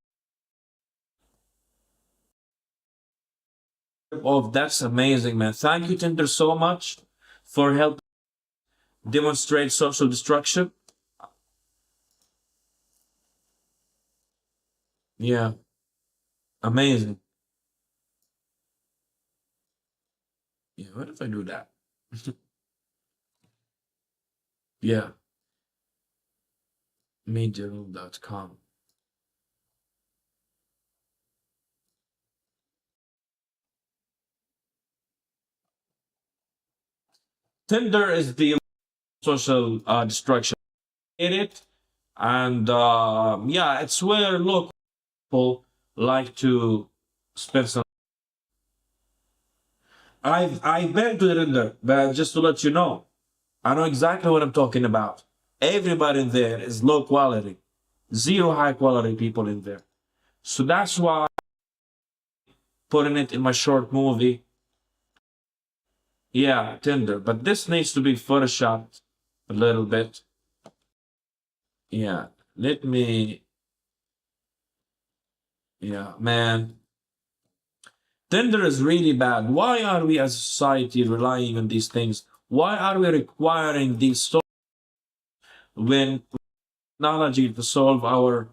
oh, that's amazing, man. Thank you, Tinder, so much for helping demonstrate social destruction. Yeah, amazing. Yeah, what if I do that? Yeah, medium.com. Tinder is the social destruction. In it, and yeah, it's where local people like to spend some. I've been to Tinder, but just to let you know, I know exactly what I'm talking about. Everybody in there is low quality, zero high quality people in there. So that's why I'm putting it in my short movie. Yeah, Tinder, but this needs to be photoshopped a little bit. Yeah, let me. Yeah, man. Tinder is really bad. Why are we as a society relying on these things? Why are we requiring these so when technology to solve our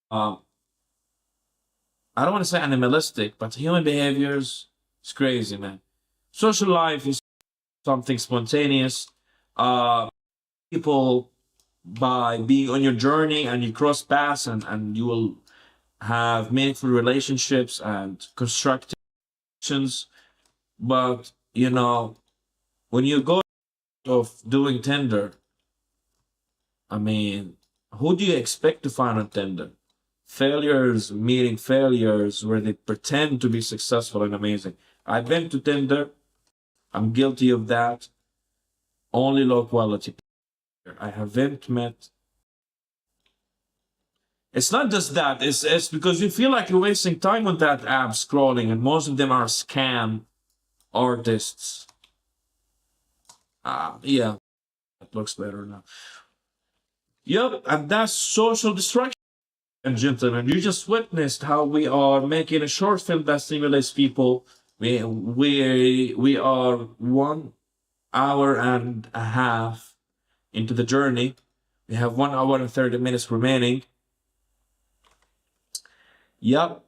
uh, I don't want to say animalistic, but human behaviors is crazy, man. Social life is something spontaneous. Uh, People by being on your journey and you cross paths and you will have meaningful relationships and constructive actions. But you know, when you go of doing Tinder, I mean, who do you expect to find on Tinder? Failures meeting failures where they pretend to be successful and amazing. I've been to Tinder. I'm guilty of that. Only low quality. I haven't met. It's not just that. It's because you feel like you're wasting time on that app scrolling, and most of them are scam artists. Yeah, it looks better now. Yep, and that's social distraction. And gentlemen, you just witnessed how we are making a short film that stimulates people. We are 1 hour and a half into the journey. We have 1 hour and 30 minutes remaining. Yep,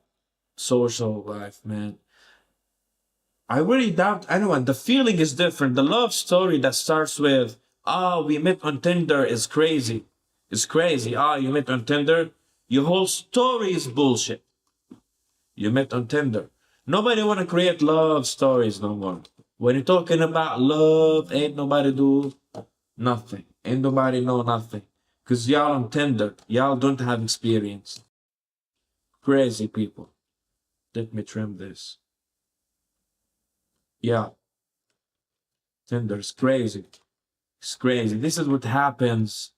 social life, man. I really doubt anyone. The feeling is different. The love story that starts with, we met on Tinder is crazy. It's crazy. You met on Tinder. Your whole story is bullshit. You met on Tinder. Nobody want to create love stories no more. When you're talking about love, ain't nobody do nothing. Ain't nobody know nothing. Because y'all on Tinder, y'all don't have experience. Crazy people. Let me trim this. Yeah, Tinder's crazy. It's crazy. This is what happens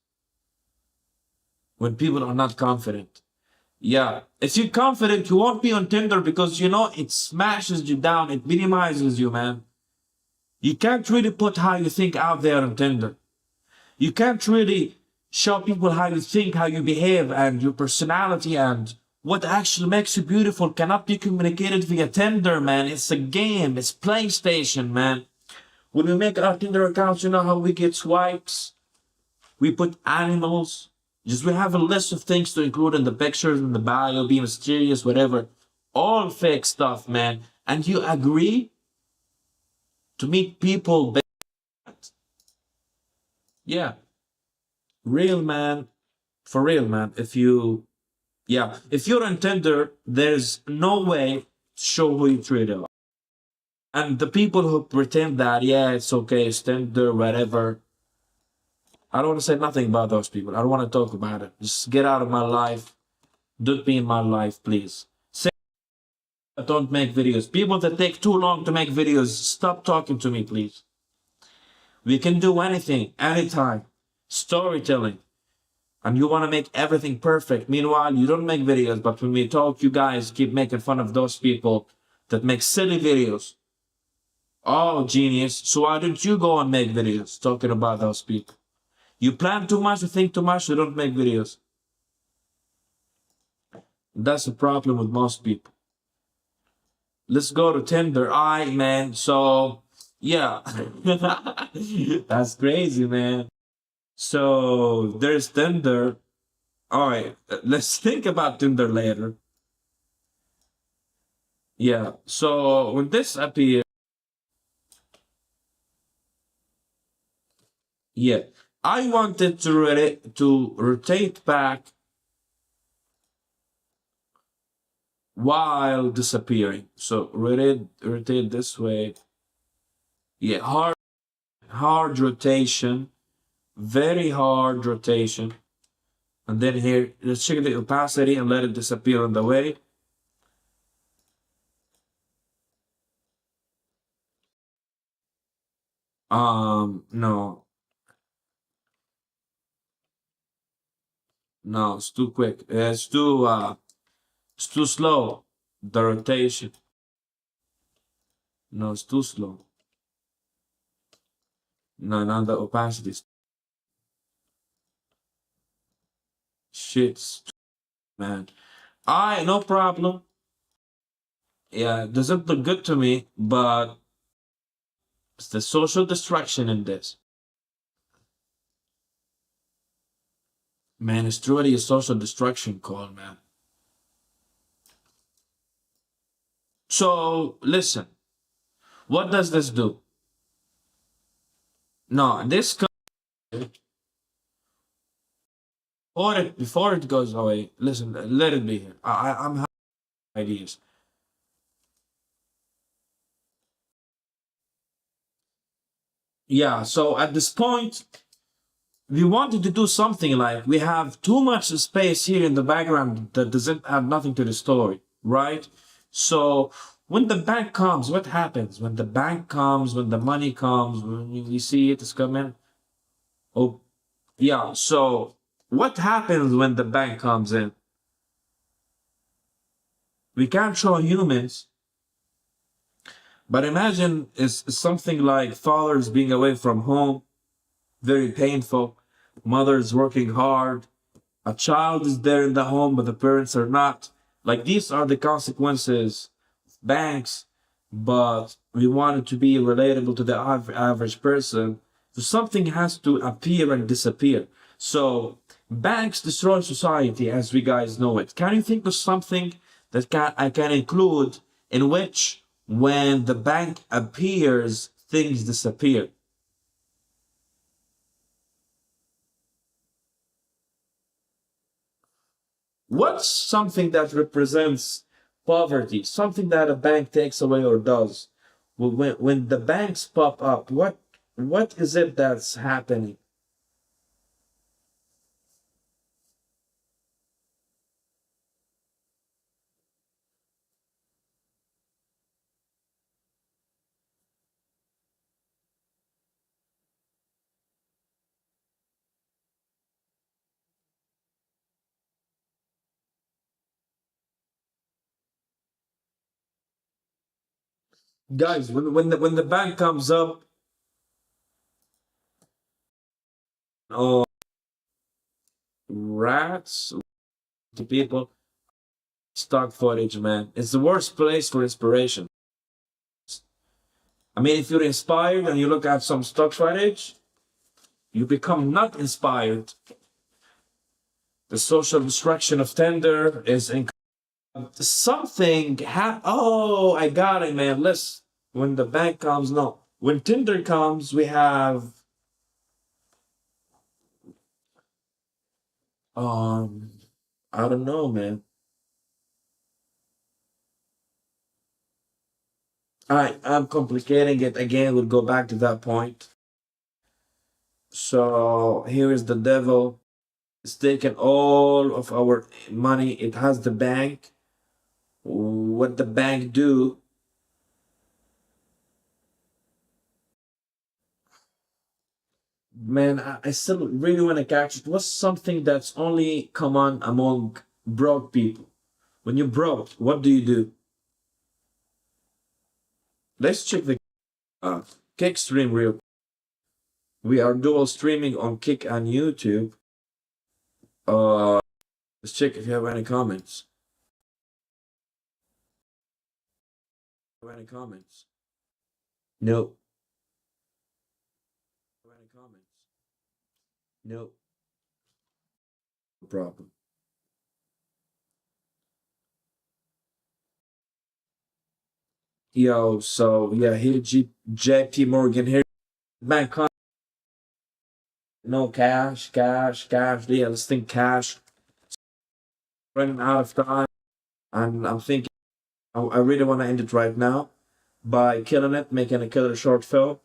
when people are not confident. Yeah, if you're confident, you won't be on Tinder because you know it smashes you down, it minimizes you, man. You can't really put how you think out there on Tinder. You can't really show people how you think, how you behave, and your personality, and what actually makes you beautiful cannot be communicated via Tinder, man. It's a game. It's PlayStation, man. When we make our Tinder accounts, you know how we get swipes? We put animals. Just we have a list of things to include in the pictures, in the bio, be mysterious, whatever. All fake stuff, man. And you agree to meet people. Yeah, real man, for real, man. If you're on Tinder, there's no way to show who you truly are. And the people who pretend that, yeah, it's okay, stand there, whatever. I don't want to say nothing about those people. I don't want to talk about it. Just get out of my life. Don't be in my life, please. Say don't make videos. People that take too long to make videos, stop talking to me, please. We can do anything, anytime. Storytelling. And you want to make everything perfect. Meanwhile, you don't make videos, but when we talk, you guys keep making fun of those people that make silly videos. Oh, genius. So why don't you go and make videos talking about those people? You plan too much, you think too much, you don't make videos. That's the problem with most people. Let's go to Tinder. Alright, man. So, yeah. That's crazy, man. So, there's Tinder. Alright, let's think about Tinder later. Yeah, so when this appeared, yeah, I wanted to rotate back while disappearing. So rotate this way. Yeah, hard rotation, very hard rotation. And then here, let's check the opacity and let it disappear on the way. No, no, it's too quick. It's too slow. The rotation. No, it's too slow. No, not the opacity. Shit, man. I no problem. Yeah, it doesn't look good to me, but it's the social distraction in this. Man, it's truly a social distraction call, man. So listen, what does this do? No, this before it goes away. Listen, let it be here. I'm having ideas. Yeah. So at this point, we wanted to do something like we have too much space here in the background that doesn't add nothing to the story, right? So when the bank comes, what happens? When the bank comes, when the money comes, when you see it is coming. Oh, yeah. So what happens when the bank comes in? We can't show humans, but imagine it's something like fathers being away from home, very painful, mothers working hard, a child is there in the home, but the parents are not. Like these are the consequences of banks, but we want it to be relatable to the average person. So something has to appear and disappear. So banks destroy society as we guys know it. Can you think of something that I can include in which when the bank appears, things disappear? What's something that represents poverty? Something that a bank takes away or does? When the banks pop up, what is it that's happening? Guys, when the bank comes up, oh rats, to people, stock footage, man. It's the worst place for inspiration. I mean, if you're inspired and you look at some stock footage, you become not inspired. The social destruction of tender is something oh, I got it, man. Let's when the bank comes, no. When Tinder comes, we have um I don't know, man. I'm complicating it again. We'll go back to that point. So here is the devil. It's taken all of our money. It has the bank. What the bank do? Man, I still really want to catch it. What's something that's only common among broke people? When you're broke, what do you do? Let's check the Kick stream real. We are dual streaming on Kick and YouTube. Uh, let's check if you have any comments. Any comments? No. Any comments? No. No problem. Yo, so yeah, here JP Morgan here. Bank no cash, cash, cash. Yeah, let's think cash. Running out of time, and I'm thinking I really want to end it right now by killing it, making a killer short film.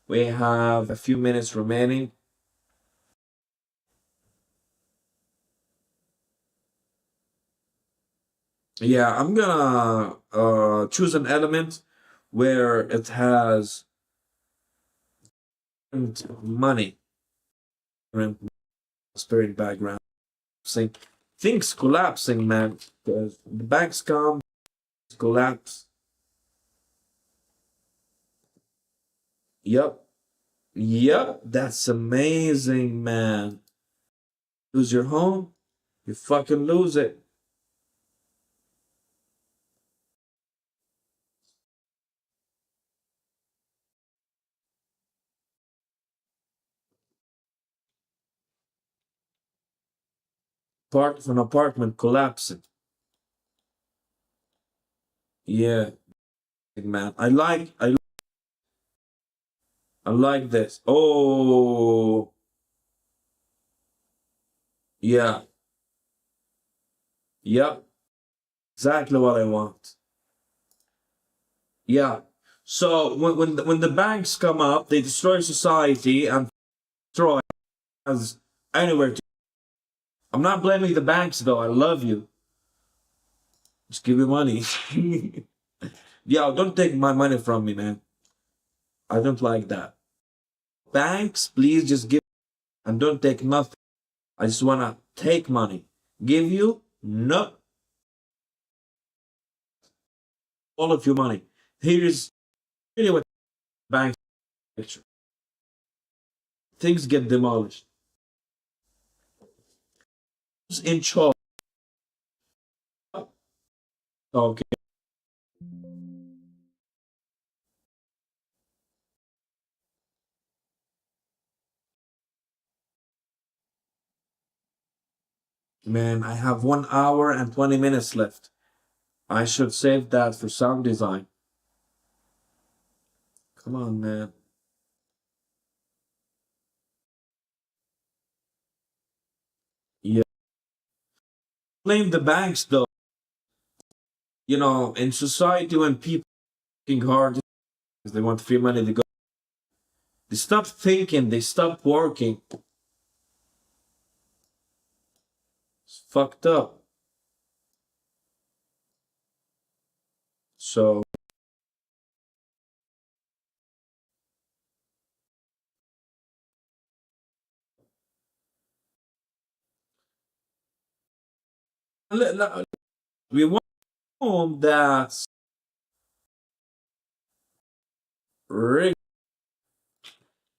We have a few minutes remaining. Yeah, I'm gonna choose an element where it has money, spirit background. Things collapsing, man. Because the banks come, collapse. Yep. Yep. That's amazing, man. Lose your home, you fucking lose it. Part of an apartment collapsing. Yeah, man. I like this. Oh, yeah. Yep. Exactly what I want. Yeah. So when the banks come up, they destroy society and destroy us anywhere to. I'm not blaming the banks though. I love you. Just give me money. Yo, don't take my money from me, man. I don't like that. Banks, please just give and don't take nothing. I just wanna take money. Give you no all of your money. Here is really what banks picture. Things get demolished. Who's in charge? Okay. Man, I have 1 hour and 20 minutes left. I should save that for sound design. Come on, man. Yeah. Blame the banks though. You know, in society when people are working hard because they want free money, they stop thinking, they stop working. It's fucked up. So we want a home that's rigged,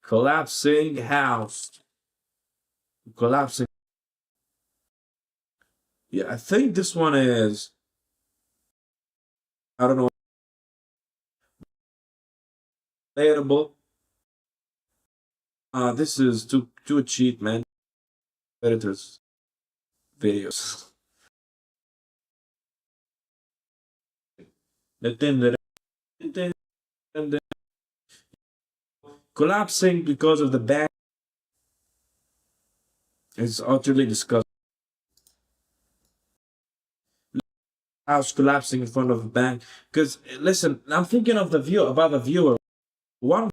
collapsing house. Collapsing. Yeah, I think this one is, I don't know, relatable. This is too cheap, man. Editors videos. Collapsing because of the ban is utterly disgusting. house collapsing in front of a bank. Because listen, I'm thinking of the view about the viewer. One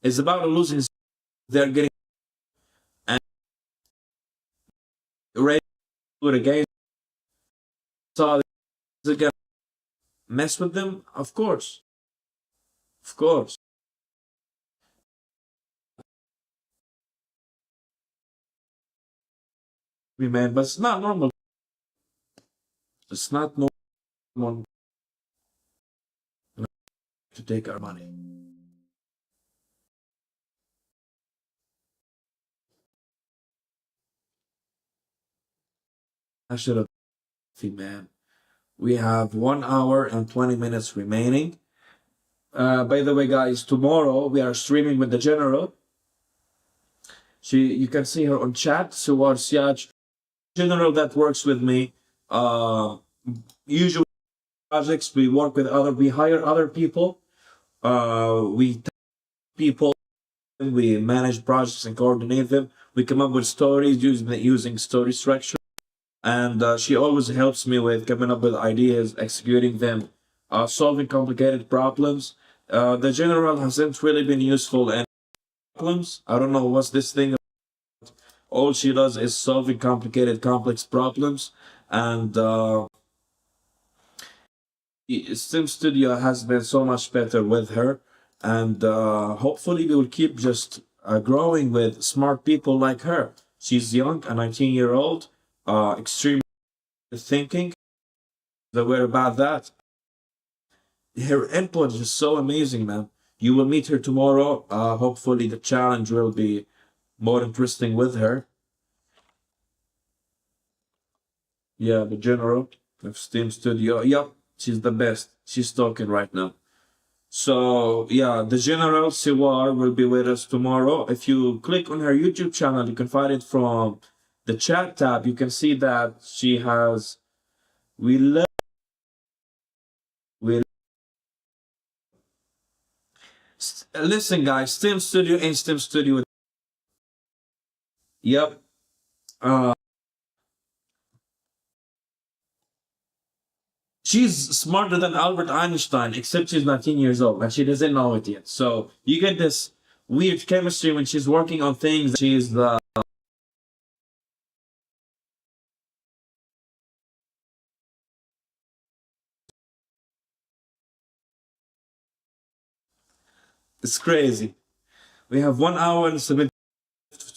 is about to lose his. They're getting and ready to do it again. So is it gonna mess with them? Of course, we man. But it's not normal. It's not normal to take our money. I should have, man. We have 1 hour and 20 minutes remaining. By the way, guys, tomorrow we are streaming with the general. You can see her on chat. Suwar Siaj, general that works with me. Usually projects we hire other people. We take people, we manage projects and coordinate them. We come up with stories using story structure, and she always helps me with coming up with ideas, executing them, solving complicated problems. The general hasn't really been useful in problems. I don't know what's this thing. All she does is solving complicated, complex problems, and Stim Studio has been so much better with her, and hopefully we will keep just growing with smart people like her. She's young, a 19-year-old, extremely thinking. Aware about that. Her input is so amazing, man. You will meet her tomorrow. Hopefully the challenge will be more interesting with her. Yeah, the general of Steam Studio. Yep, she's the best. She's talking right now. So yeah, the General Siwar will be with us tomorrow. If you click on her YouTube channel, you can find it from the chat tab. You can see that she has. We love. We listen, guys. Stim Studio and Stim Studio. Yep. Uh, she's smarter than Albert Einstein, except she's 19 years old and she doesn't know it yet. So you get this weird chemistry when she's working on things. She's the. It's crazy. We have 1 hour and 7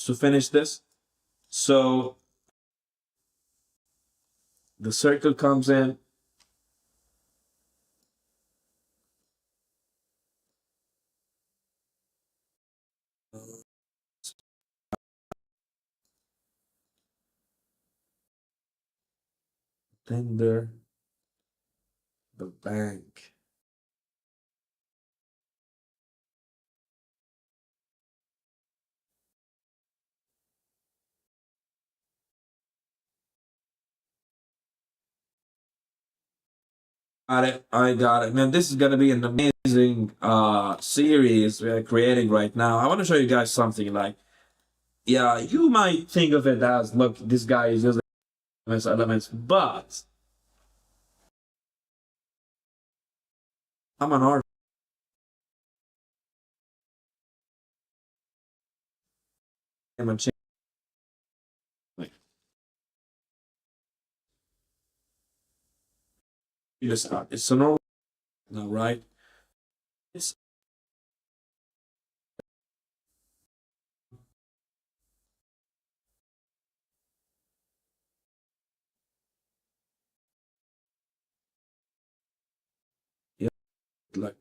to finish this. So the circle comes in. Tender the bank. Got it. I got it. Man, this is gonna be an amazing series we are creating right now. I want to show you guys something like, yeah, you might think of it as, look, this guy is using elements, but I'm an artist. I'm a like, you just start. It's a normal now, right? It's yeah, like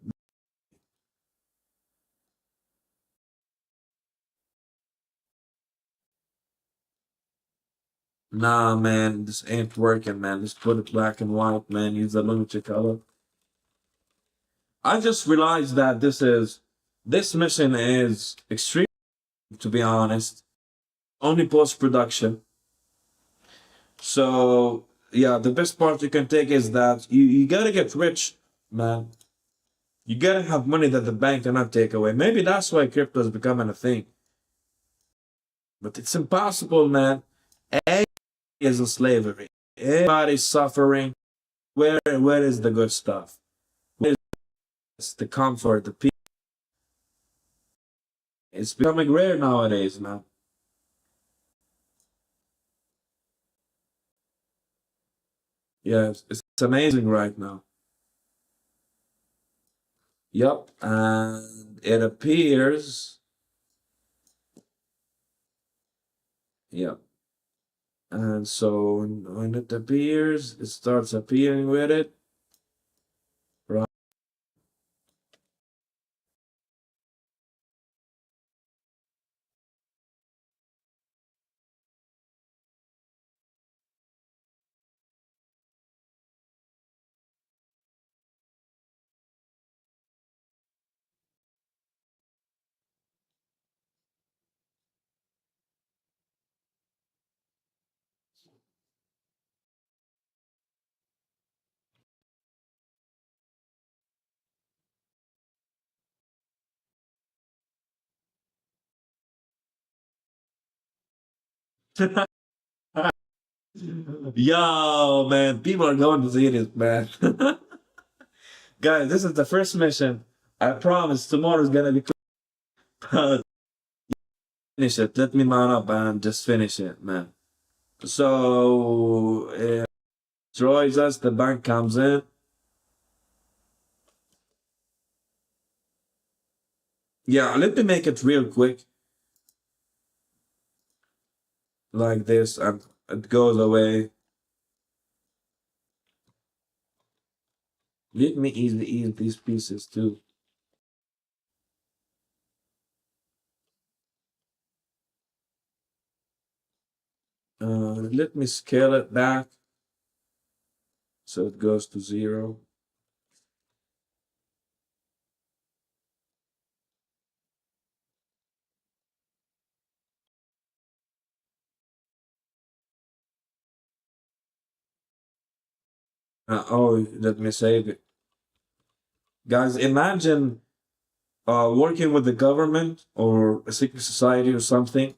nah, man, this ain't working, man. Let's put it black and white, man. Use the limited color. I just realized that this mission is extreme, to be honest. Only post production. So yeah, the best part you can take is that you gotta get rich, man. You gotta have money that the bank cannot take away. Maybe that's why crypto is becoming a thing. But it's impossible, man. Everybody is in slavery. Everybody's suffering. Where is the good stuff? Where is the comfort, the peace? It's becoming rare nowadays, man. Yeah, it's amazing right now. Yup, and it appears, yep. And so when it appears, it starts appearing with it. Right. Yo, man, people are going to see this, man. Guys, this is the first mission. I promise tomorrow's gonna be cool. Finish it. Let me mount up and just finish it, man. So, destroys us, the bank comes in. Yeah, let me make it real quick. Like this, and it goes away. Let me easily eat these pieces too. Let me scale it back so it goes to 0. Oh, let me save it. Guys, imagine working with the government or a secret society or something,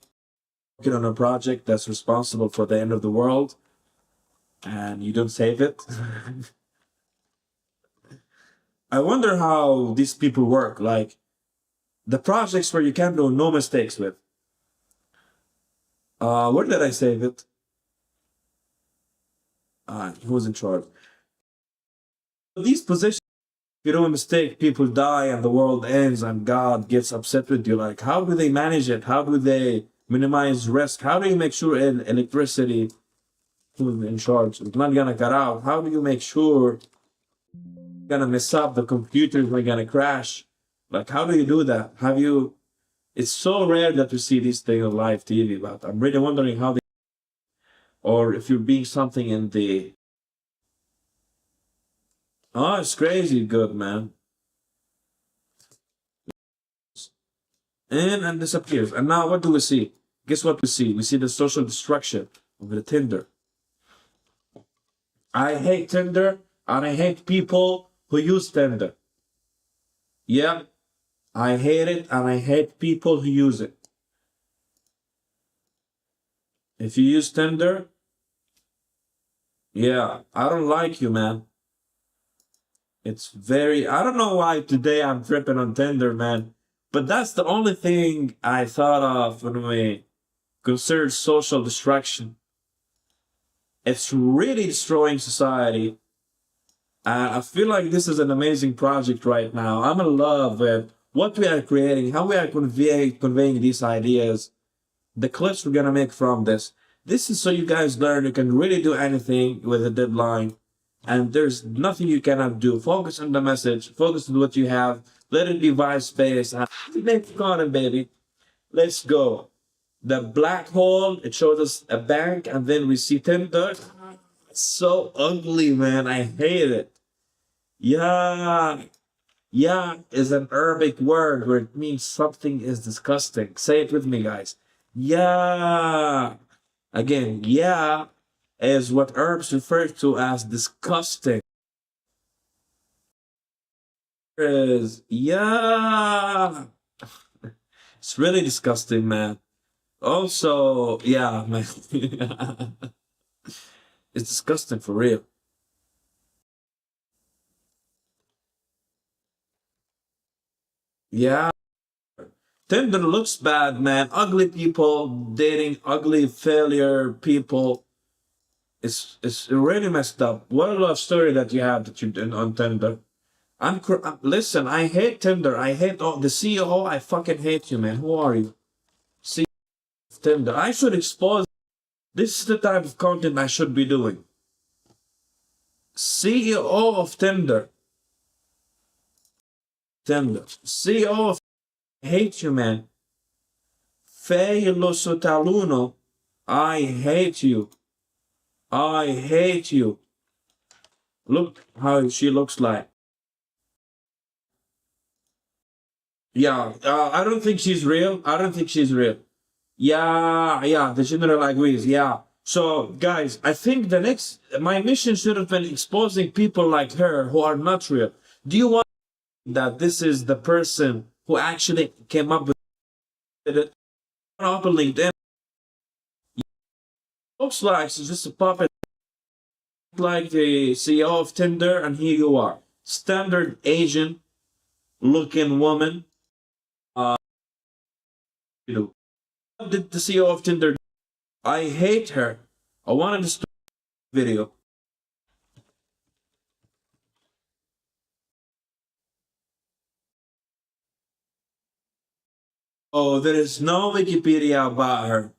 working on a project that's responsible for the end of the world, and you don't save it. I wonder how these people work. Like the projects where you can do no mistakes with. Where did I save it? Who's in charge? These positions, if you do a mistake, people die and the world ends and God gets upset with you. Like, how do they manage it? How do they minimize risk? How do you make sure electricity, who's in charge, is not gonna cut out? How do you make sure you're gonna mess up the computers are gonna crash? Like, how do you do that? Have you? It's so rare that we see these things on live TV, but I'm really wondering how they, or if you're being something in the. Oh, it's crazy good, man. And disappears. And now what do we see? Guess what we see? We see the social destruction of the Tinder. I hate Tinder and I hate people who use Tinder. Yeah, I hate it and I hate people who use it. If you use Tinder, yeah, I don't like you, man. It's very, I don't know why today I'm tripping on Tinder, man. But that's the only thing I thought of when we considered social destruction. It's really destroying society. I feel like this is an amazing project right now. I'm in love with what we are creating, how we are conveying these ideas, the clips we're gonna make from this. This is so you guys learn you can really do anything with a deadline, and there's nothing you cannot do. Focus on the message, focus on what you have, let it be vibe space. Make content, baby. Let's go. The black hole, it shows us a bank, and then we see Tinder. It's so ugly, man. I hate it. Yeah, yeah is an Arabic word where it means something is disgusting. Say it with me, guys. Yeah. Again, yeah is what Arabs refer to as disgusting. Is yeah. It's really disgusting, man. Also, yeah, man. It's disgusting for real. Yeah. Tinder looks bad, man. Ugly people dating ugly failure people. It's really messed up. What a love story that you have that you did on Tinder. Listen. I hate Tinder. I hate all the CEO. I fucking hate you, man. Who are you? CEO of Tinder. I should expose. This is the type of content I should be doing. CEO of Tinder. Tinder. CEO of. I hate you, man. Feio Sotaluno. I hate you. I hate you. Look how she looks like. Yeah, I don't think she's real. I don't think she's real. Yeah, the general agrees. Yeah. So, guys, I think my mission should have been exposing people like her who are not real. Do you want that this is the person who actually came up with it? Open LinkedIn. Looks like she's just a puppet, like the CEO of Tinder, and here you are. Standard Asian looking woman. Uh, you know, what did the CEO of Tinder do? I hate her. I wanted to start a video. Oh, there is no Wikipedia about her.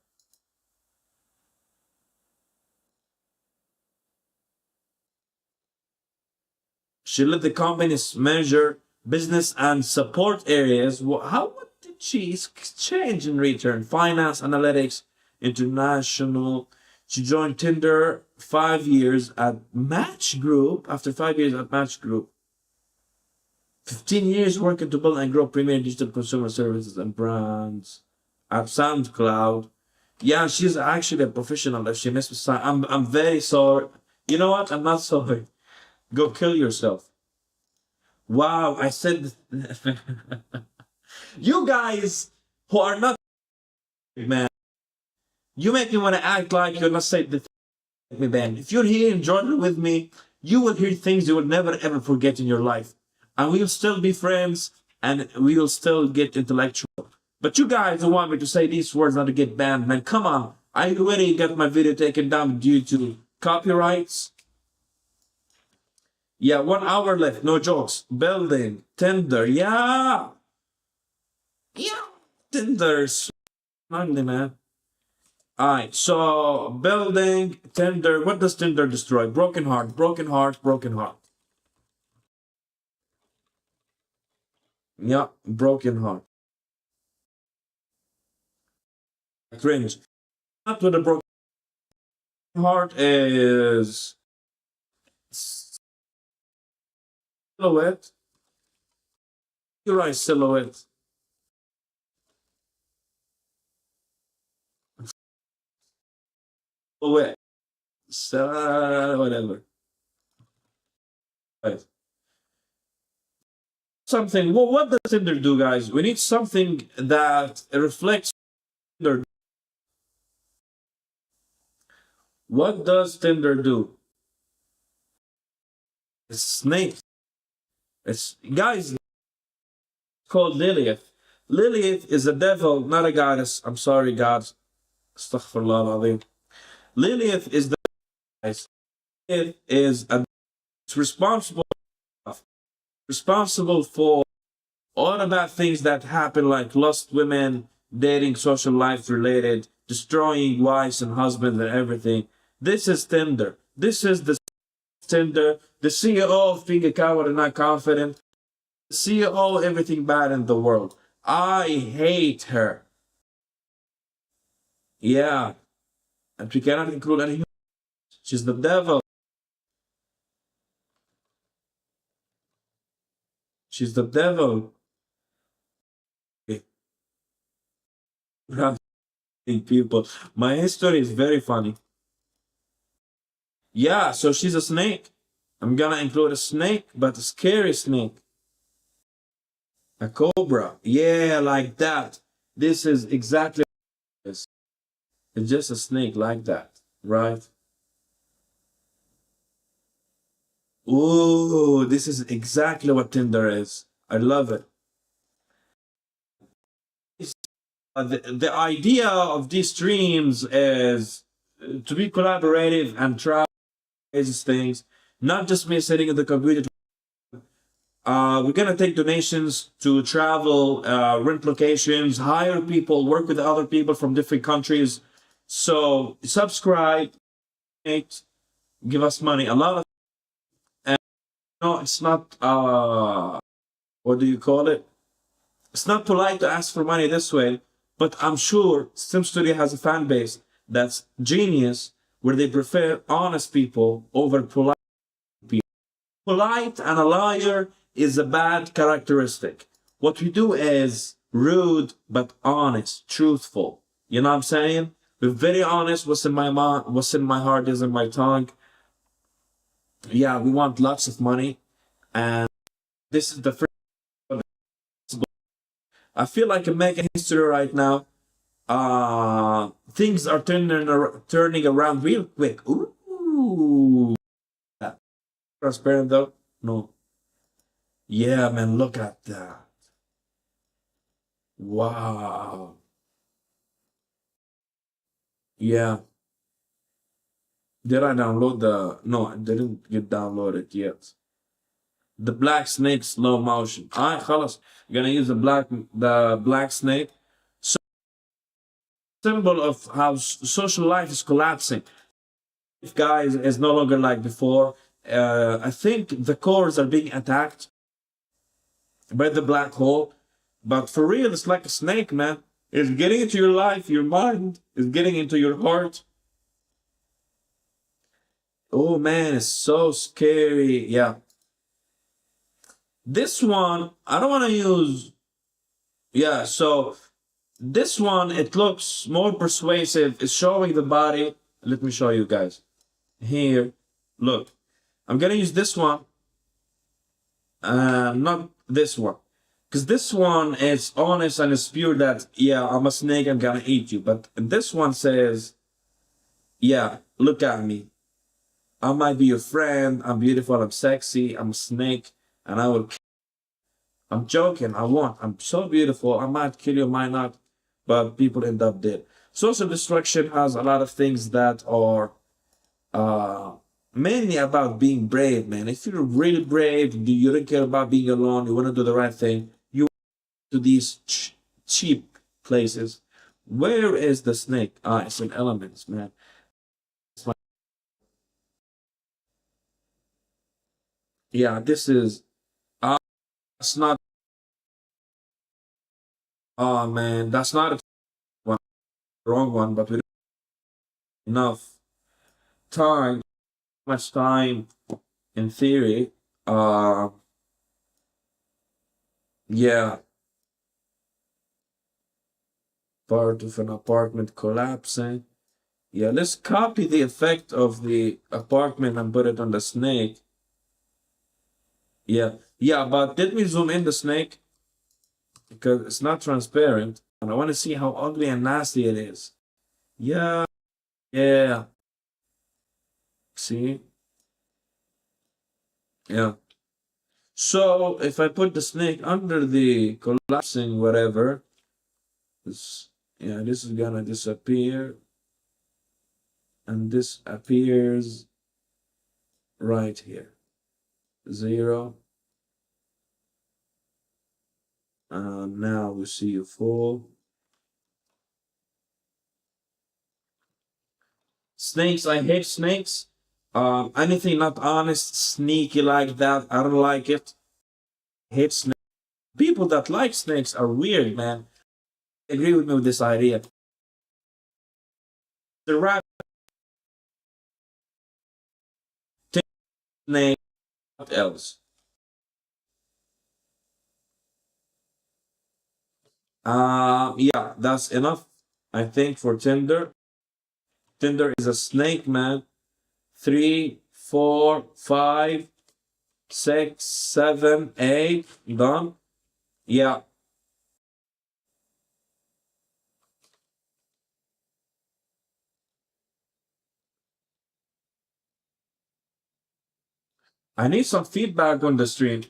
She led the company's major business and support areas. What did she exchange in return? Finance, analytics, international. She joined Tinder 5 years at Match Group. After 5 years at Match Group, 15 years working to build and grow premier digital consumer services and brands at SoundCloud. Yeah, she's actually a professional. If she missed with I'm very sorry. You know what? I'm not sorry. Go kill yourself. Wow, I said you guys who are not man, you make me want to act like you're not saying the thing, me, man. If you're here in Jordan with me, you will hear things you will never ever forget in your life. And we will still be friends and we will still get intellectual. But you guys who want me to say these words not to get banned, man, come on. I already got my video taken down due to copyrights. Yeah, 1 hour left, no jokes. Building, Tinder, yeah. Yeah, Tinder's ugly, man. Alright, so building, Tinder. What does Tinder destroy? Broken heart, broken heart, broken heart. Yeah, broken heart. Cringe. Not with a broken heart is silhouette. You're right, silhouette. Silhouette. Whatever. Right. Something. Well, what does Tinder do, guys? We need something that reflects Tinder. What does Tinder do? It's snakes. It's guys called Lilith. Lilith is a devil, not a goddess. I'm sorry, God. Astaghfirullah al-Azim. Lilith is the guys. Lilith is responsible for all the bad things that happen, like lost women, dating, social life related, destroying wives and husbands and everything. This is Tinder. This is the Tinder. The CEO of being a coward and not confident. The CEO of everything bad in the world. I hate her. Yeah. And we cannot include any. She's the devil. She's the devil. People. My history is very funny. Yeah, so she's a snake. I'm gonna include a snake, but a scary snake. A cobra. Yeah, like that. This is exactly what it is. It's just a snake like that, right? Ooh, this is exactly what Tinder is. I love it. The idea of these streams is to be collaborative and try these things, not just me sitting at the computer. We're gonna take donations to travel, rent locations, hire people, work with other people from different countries. So subscribe, give us money. A lot of, and no, it's not. What do you call it? It's not polite to ask for money this way, but I'm sure Stim Studio has a fan base that's genius, where they prefer honest people over polite people. Polite and a liar is a bad characteristic. What we do is rude but honest, truthful. You know what I'm saying? We're very honest. What's in my mind, what's in my heart is in my tongue. Yeah, we want lots of money, and this is the first. I feel like I'm making history right now. Things are turning around real quick. Ooh, transparent though. No. Yeah, man, look at that. Wow. Yeah. Did I download the? No, I didn't get downloaded yet. The black snake slow motion. Alright, خلاص. Gonna use the black snake. So symbol of how social life is collapsing. If guys is no longer like before. I think the cores are being attacked by the black hole. But for real, it's like a snake, man. It's getting into your life, your mind. It's getting into your heart. Oh man, it's so scary. Yeah. This one, I don't want to use. Yeah, so this one, it looks more persuasive. It's showing the body. Let me show you guys. Here, look. I'm gonna use this one, not this one. Because this one is honest and it's pure that, yeah, I'm a snake, I'm gonna eat you. But this one says, yeah, look at me. I might be your friend, I'm beautiful, I'm sexy, I'm a snake, and I will. I'm joking, I won't. I'm so beautiful, I might kill you, might not, but people end up dead. Social destruction has a lot of things that are mainly about being brave, man. If you're really brave, you don't care about being alone, you want to do the right thing, you to these cheap places. Where is the snake? Ah, it's in Elements, man. Yeah, this is. That's not. Oh man, that's not a one, wrong one. But we don't have enough time, much time in theory. Uh, yeah, part of an apartment collapsing. Yeah, let's copy the effect of the apartment and put it on the snake. Yeah, yeah, but let me zoom in the snake because it's not transparent, and I want to see how ugly and nasty it is. Yeah, yeah. See? Yeah. So if I put the snake under the collapsing whatever, this, yeah, this is gonna disappear, and this appears right here. 0. Now we see you full. Snakes, I hate snakes. Anything not honest, sneaky like that, I don't like it. Hate snakes. People that like snakes are weird, man. Agree with me with this idea. The rat snake, what else? Yeah, that's enough. I think for Tinder. Tinder is a snake, man. 3, 4, 5, 6, 7, 8. Done. Yeah. I need some feedback on the stream.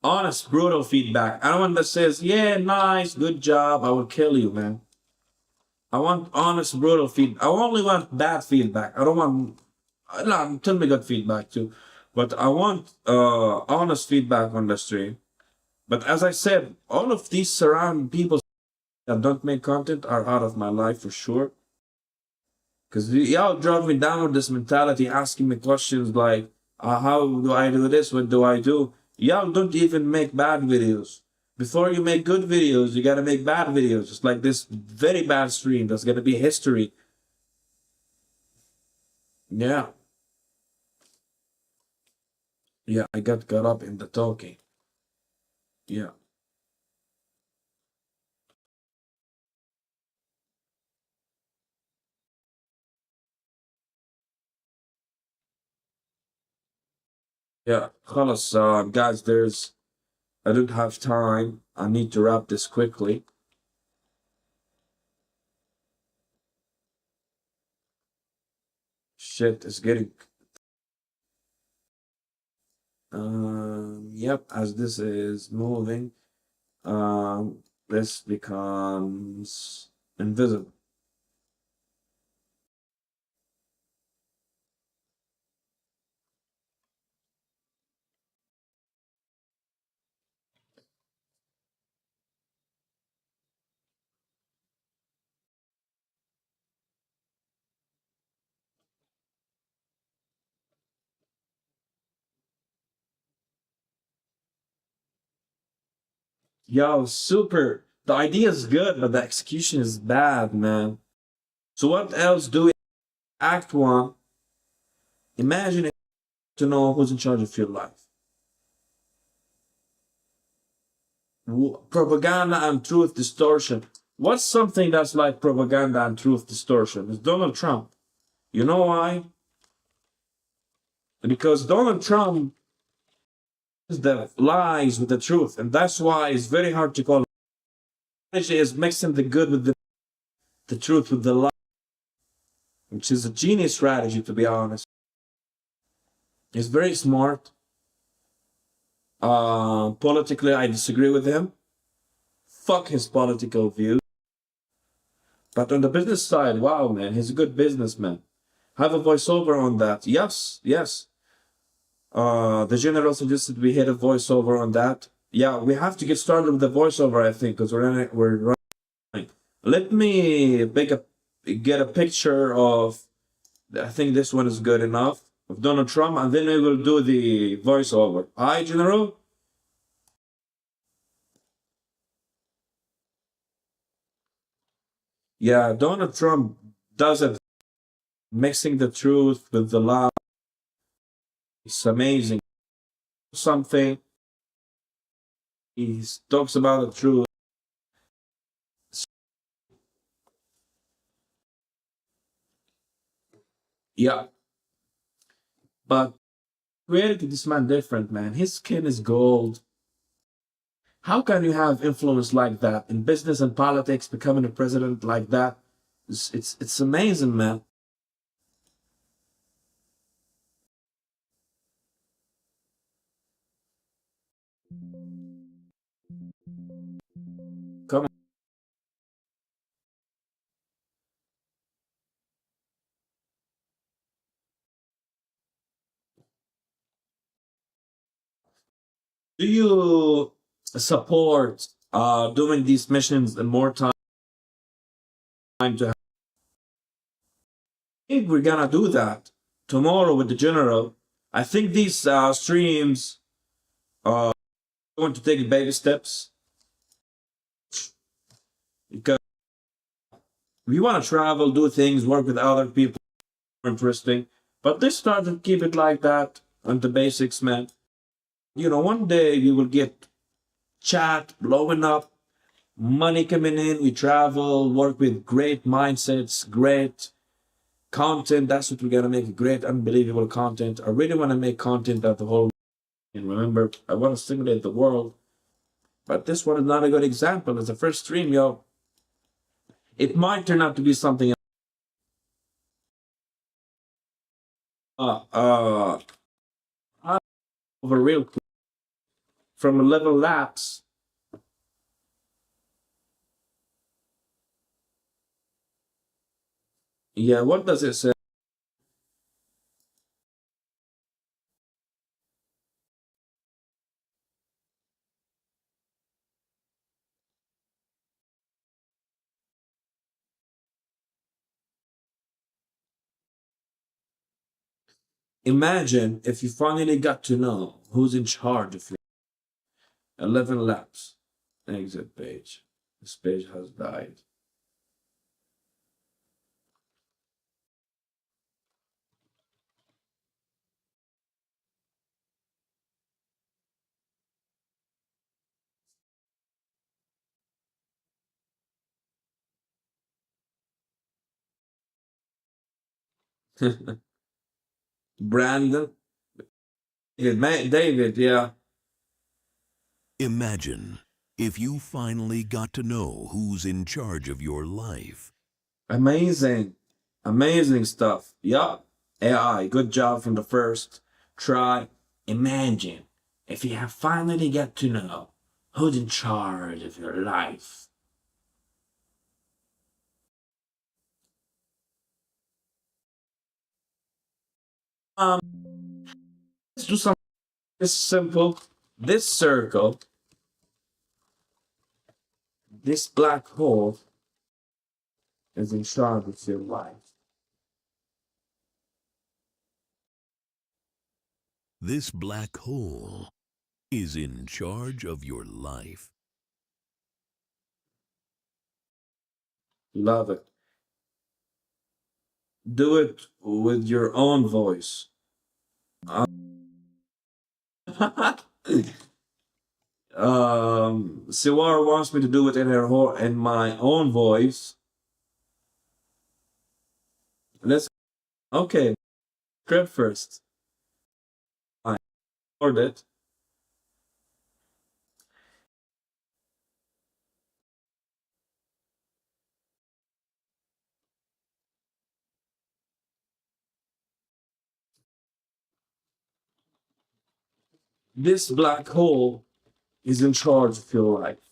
Honest, brutal feedback. I don't want that says, yeah, nice, good job. I will kill you, man. I want honest, brutal feedback. I only want bad feedback. I don't want, no, tell me good feedback too. But I want honest feedback on the stream. But as I said, all of these surrounding people that don't make content are out of my life for sure. Because y'all drove me down with this mentality, asking me questions like, how do I do this? What do I do? Y'all don't even make bad videos. Before you make good videos, you gotta make bad videos. Just like this very bad stream that's gonna be history. Yeah. Yeah, I got caught up in the talking. Yeah. Yeah. خلاص, guys, I don't have time. I need to wrap this quickly. Shit is getting yep, as this is moving, this becomes invisible. Yo, super. The idea is good, but the execution is bad, man. So what else do we act one? Imagine if to know who's in charge of your life. Propaganda and truth distortion. What's something that's like propaganda and truth distortion? It's Donald Trump. You know why? Because Donald Trump is the lies with the truth, and that's why it's very hard to call. Strategy is mixing the good with the truth with the lie, which is a genius strategy, to be honest. He's very smart. Politically, I disagree with him. Fuck his political views. But on the business side, wow, man, he's a good businessman. Have a voiceover on that. Yes, yes. The general suggested we hit a voiceover on that. Yeah, we have to get started with the voiceover, I think, because we're running. Let me get a picture of. I think this one is good enough of Donald Trump, and then we will do the voiceover. Hi, General. Yeah, Donald Trump does it, mixing the truth with the lie. It's amazing. Something he talks about the truth. Yeah, but reality, this man different, man. His skin is gold. How can you have influence like that in business and politics, becoming a president like that? It's amazing, man. Come on. Do you support doing these missions in more time to have? I think we're gonna do that tomorrow with the general. I think these streams are going to take baby steps because we want to travel, do things, work with other people, interesting. But this start to keep it like that on the basics, man. You know, one day we will get chat blowing up, money coming in, we travel, work with great mindsets, great content. That's what we're gonna make, great, unbelievable content. I really want to make content that the whole and remember, I want to stimulate the world. But this one is not a good example. It's the first stream, yo. It might turn out to be something uh uh over real quick. from 11 laps. Yeah, what does it say? Imagine if you finally got to know who's in charge of you. 11 laps. Exit page. This page has died. Brandon. David, yeah. Imagine if you finally got to know who's in charge of your life. Amazing. Amazing stuff. Yup. AI, good job from the first try. Imagine if you have finally get to know who's in charge of your life. Let's do something simple. This circle, this black hole is in charge of your life. This black hole is in charge of your life. Love it. Do it with your own voice. Siwar wants me to do it in my own voice. Let's okay. Script first. I record it. This black hole is in charge of your life.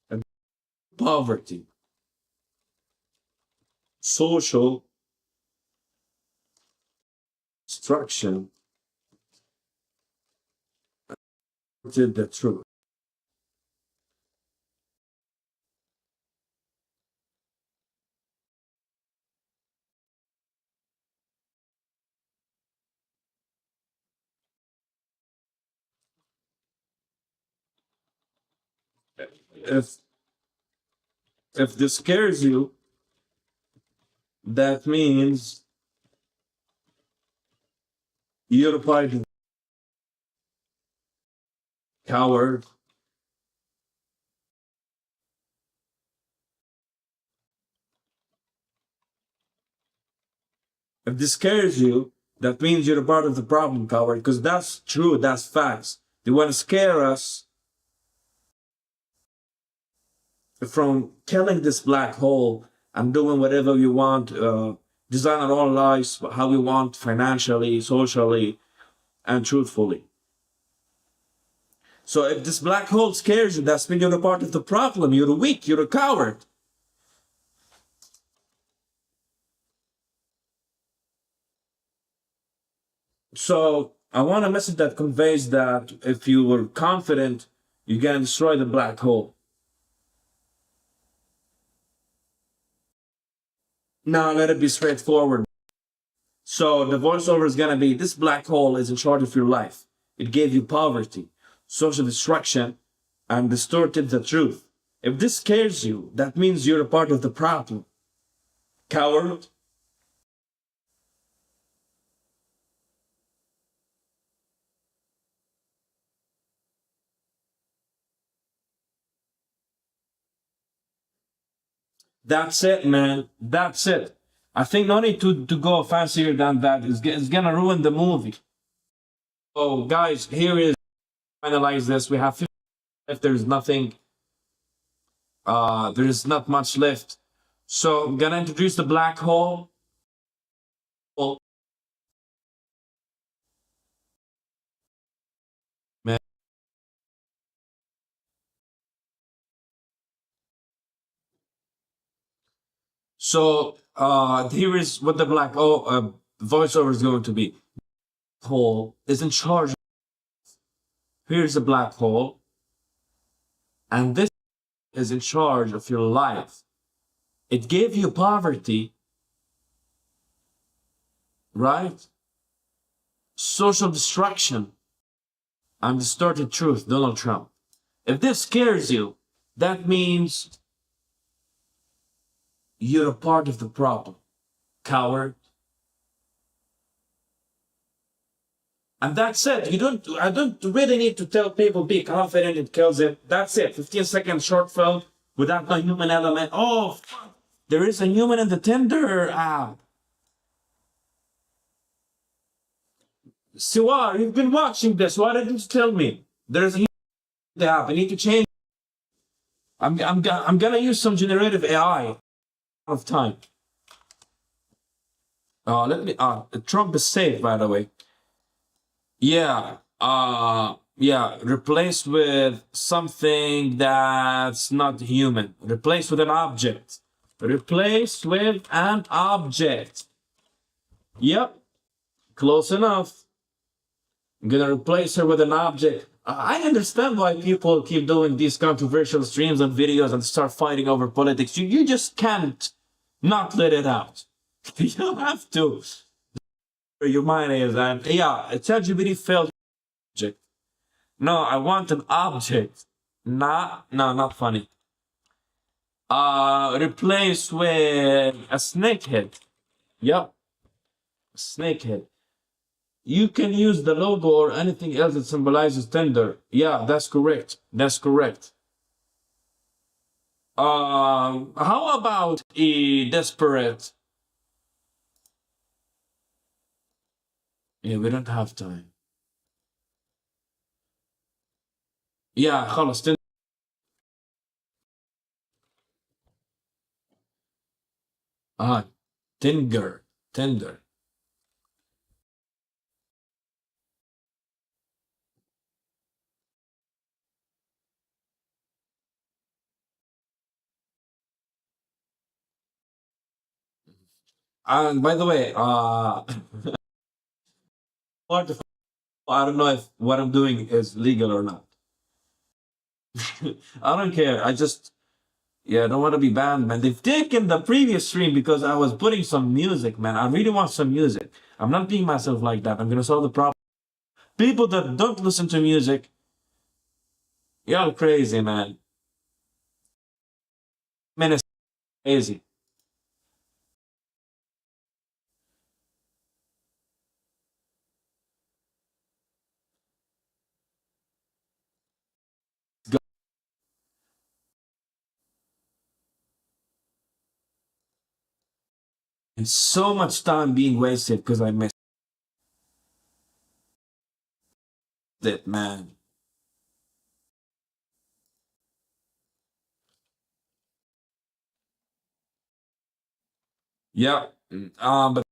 And poverty, social destruction, did the truth. If if this scares you, that means you're a part of coward. If this scares you, that means you're a part of the problem, coward. Because that's true, that's facts. They want to scare us from killing this black hole and doing whatever we want, design our own lives how we want, financially, socially, and truthfully. So if this black hole scares you, that's means you're a part of the problem. You're weak, you're a coward. So I want a message that conveys that if you were confident, you can destroy the black hole. Now let it be straightforward. So the voiceover is gonna be, this black hole is in charge of your life. It gave you poverty, social destruction, and distorted the truth. If this scares you, that means you're a part of the problem. Coward. That's it, man. That's it. I think no need to go fancier than that. It's gonna ruin the movie. Oh, guys, here is finalize this. We have 50 left. There's nothing. There's not much left. So I'm gonna introduce the black hole. So here is what the black voiceover is going to be. Hole is in charge. Here's a black hole, and this is in charge of your life. It gave you poverty, right? Social destruction, and distorted truth, Donald Trump. If this scares you, that means you're a part of the problem, coward. And that's it. I don't really need to tell people be confident, it kills it. That's it. 15-second short film without no human element. Oh, fuck. There is a human in the Tinder app. Siwar, you've been watching this. Why didn't you tell me? There's a human in the app. I need to change. I'm gonna use some generative AI of time. Let me. Trump is safe, by the way. Yeah. Yeah. Replaced with something that's not human. Replaced with an object. Replaced with an object. Yep. Close enough. I'm gonna replace her with an object. I understand why people keep doing these controversial streams and videos and start fighting over politics. You just can't not let it out. You have to. Your mind is, and yeah, ChatGPT failed object. No, I want an object. Not funny. Replace with a snake head. Yep, snake head. You can use the logo or anything else that symbolizes Tinder. Yeah, that's correct. That's correct. How about a desperate? Yeah, we don't have time. Yeah, خلاص Tinder. Tinder. And by the way, what if- I don't know if what I'm doing is legal or not. I don't care. I don't want to be banned, man. They've taken the previous stream because I was putting some music, man. I really want some music. I'm not being myself like that. I'm gonna solve the problem. People that don't listen to music, y'all crazy, man. Man, it's crazy. And so much time being wasted because I missed it, man. Yeah. But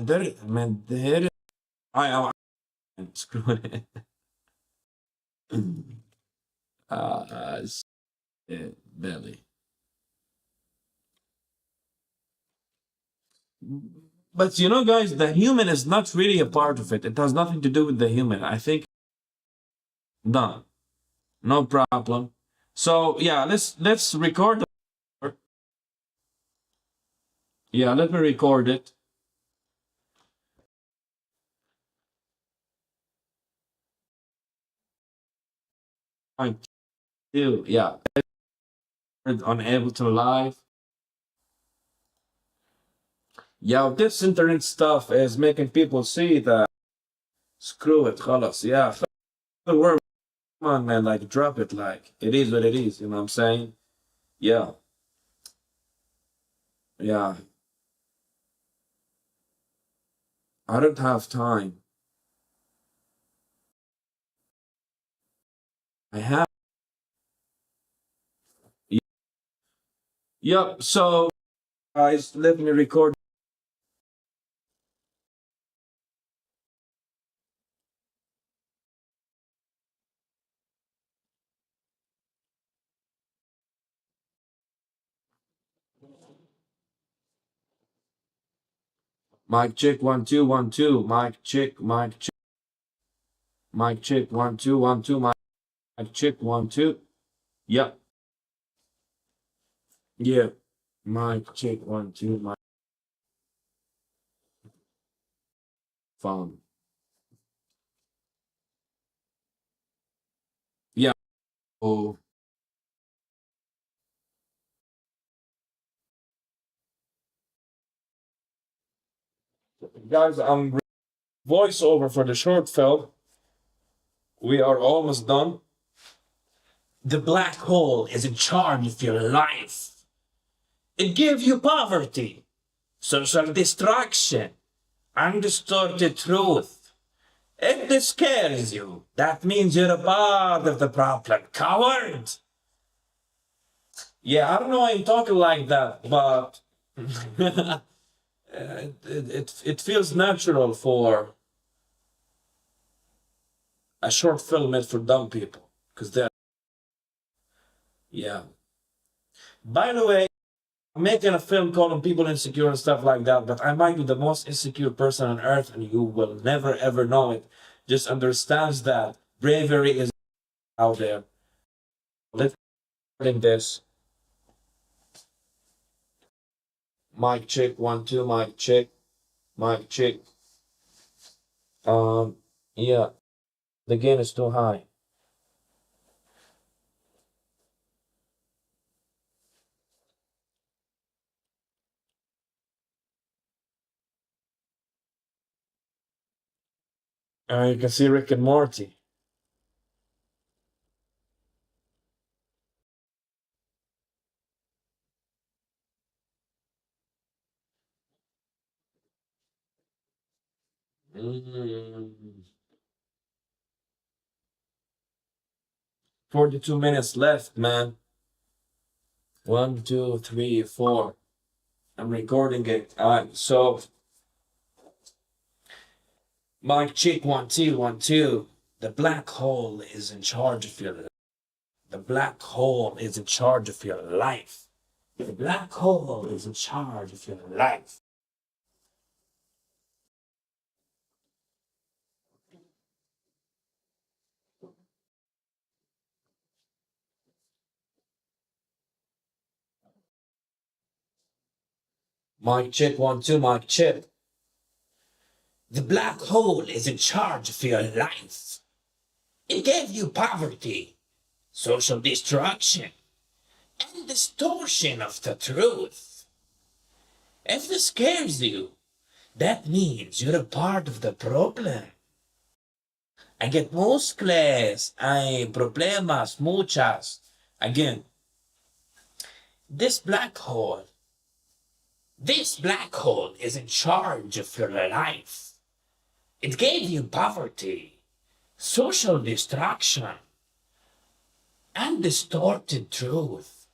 there, man, there. I screw it. Shit, belly. But you know, guys, the human is not really a part of it. It has nothing to do with the human. I think done. No problem. So yeah, let's record. Yeah, let me record it. Point two. Yeah, unable to live. Yeah, this internet stuff is making people see that screw it, خلاص. Yeah, the word, come on, man, like drop it, like it is what it is. You know what I'm saying? Yeah, yeah. I don't have time. I have. Yep. So, guys, let me record. Mic check, 1 2 1 2. Mic check, mic check. Mic check, 1 2 1 2. Mic check, 1 2. Yeah, yeah. Mic check, 1 2. My phone. Yeah. Oh, guys, I'm voiceover for the short film. We are almost done. The black hole is in charge of your life. It gives you poverty, social distraction, undistorted truth. If this scares you, that means you're a part of the problem, coward. Yeah, I don't know why I'm talking like that, but it feels natural for a short film made for dumb people. Because they're, yeah. By the way, I'm making a film calling people insecure and stuff like that, but I might be the most insecure person on earth and you will never ever know it. Just understands that bravery is out there. Let's in this. Mic check, 1 2. Mic check, mic check. Yeah, the gain is too high. You can see Rick and Morty. Mm. 42 minutes left, man. 1 2 3 4. I'm recording it. So mic check, 1 2 1 2. The black hole is in charge of your life. The black hole is in charge of your life. The black hole is in charge of your life. Mic check, 1 2. Mic check. The black hole is in charge of your life. It gave you poverty, social destruction, and distortion of the truth. If this scares you, that means you're a part of the problem. I get muscles, hay problemas, muchas. Again, this black hole, this black hole is in charge of your life. It gave you poverty, social destruction, and distorted truth.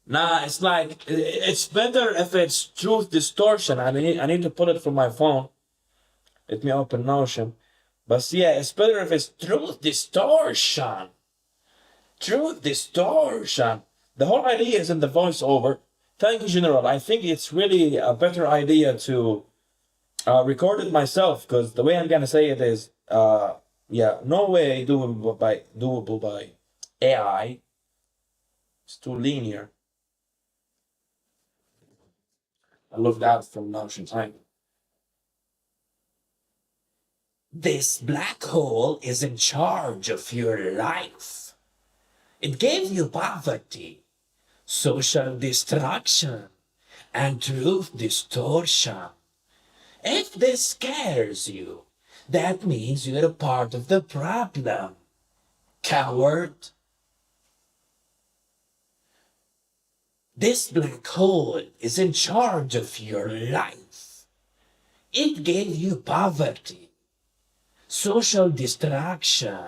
Nah, it's like it's better if it's truth distortion. I need to put it from my phone. Let me open Notion. But yeah, it's better if it's truth distortion. Truth distortion. The whole idea is in the voiceover. Thank you, General. I think it's really a better idea to record it myself because the way I'm gonna say it is, yeah, no way doable by AI. It's too linear. I looked out from Notion time. This black hole is in charge of your life. It gave you poverty, social destruction, and truth distortion. If this scares you, that means you're a part of the problem. Coward. This black hole is in charge of your life. It gave you poverty, social distraction,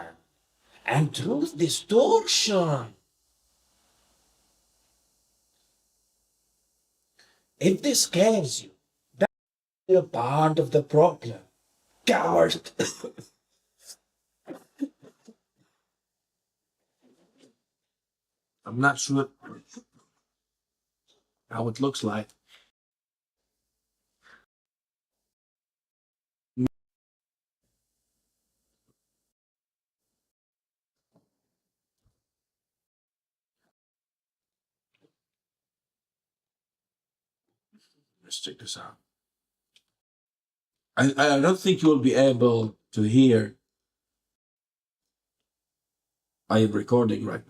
and truth distortion. If this scares you, that's a part of the problem. Coward. I'm not sure how it looks like. Let's check this out. I don't think you will be able to hear. I am recording right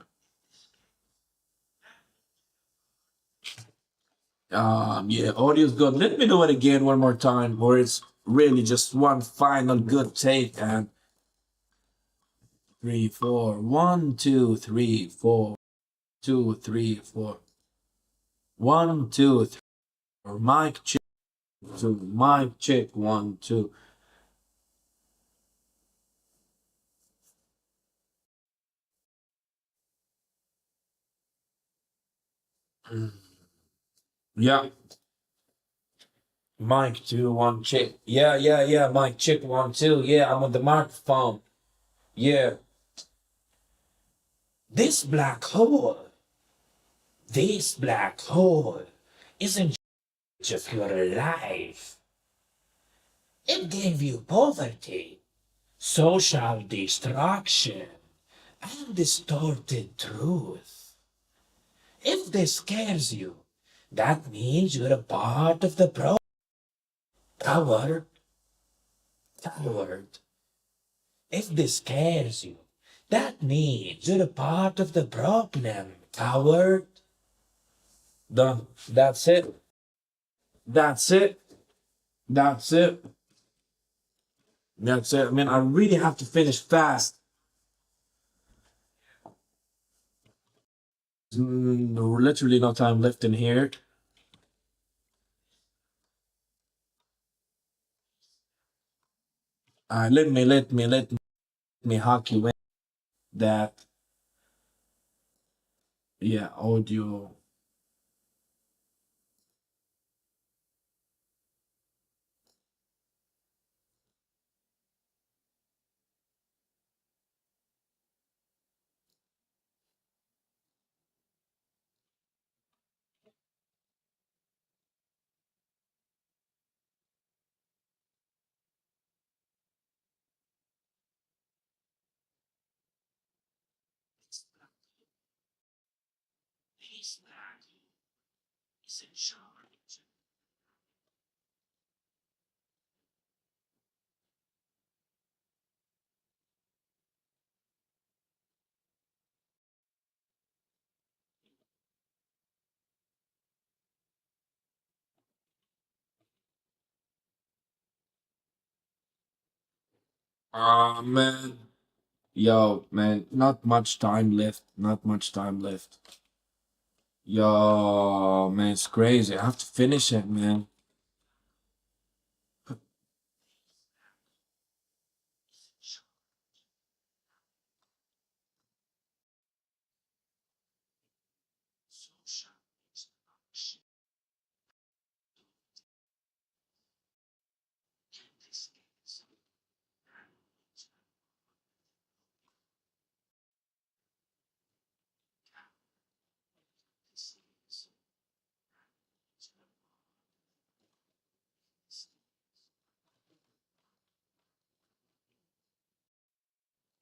now. Yeah, audio's good. Let me do it again one more time, where it's really just one final good take. And 3, 4, 1, 2, 3, 4, 2, 3, 4, 1, 2, 3. Or mic check, 2, mic check, 1, 2. Yeah. Mic 2, 1, check. Yeah. Mic check, 1, 2. Yeah, I'm on the microphone. Yeah. This black hole, this black hole isn't just your life. It gave you poverty, social destruction, and distorted truth. If this scares you, that means you're a part of the problem. Coward. Coward. If this scares you, that means you're a part of the problem. Coward. Done. That's it. That's it. That's it. That's it. I mean, I really have to finish fast. Literally no time left in here. Let me hack you in that. Yeah, audio. Man. Yo, man, not much time left. Not much time left. Yo, man, it's crazy. I have to finish it, man.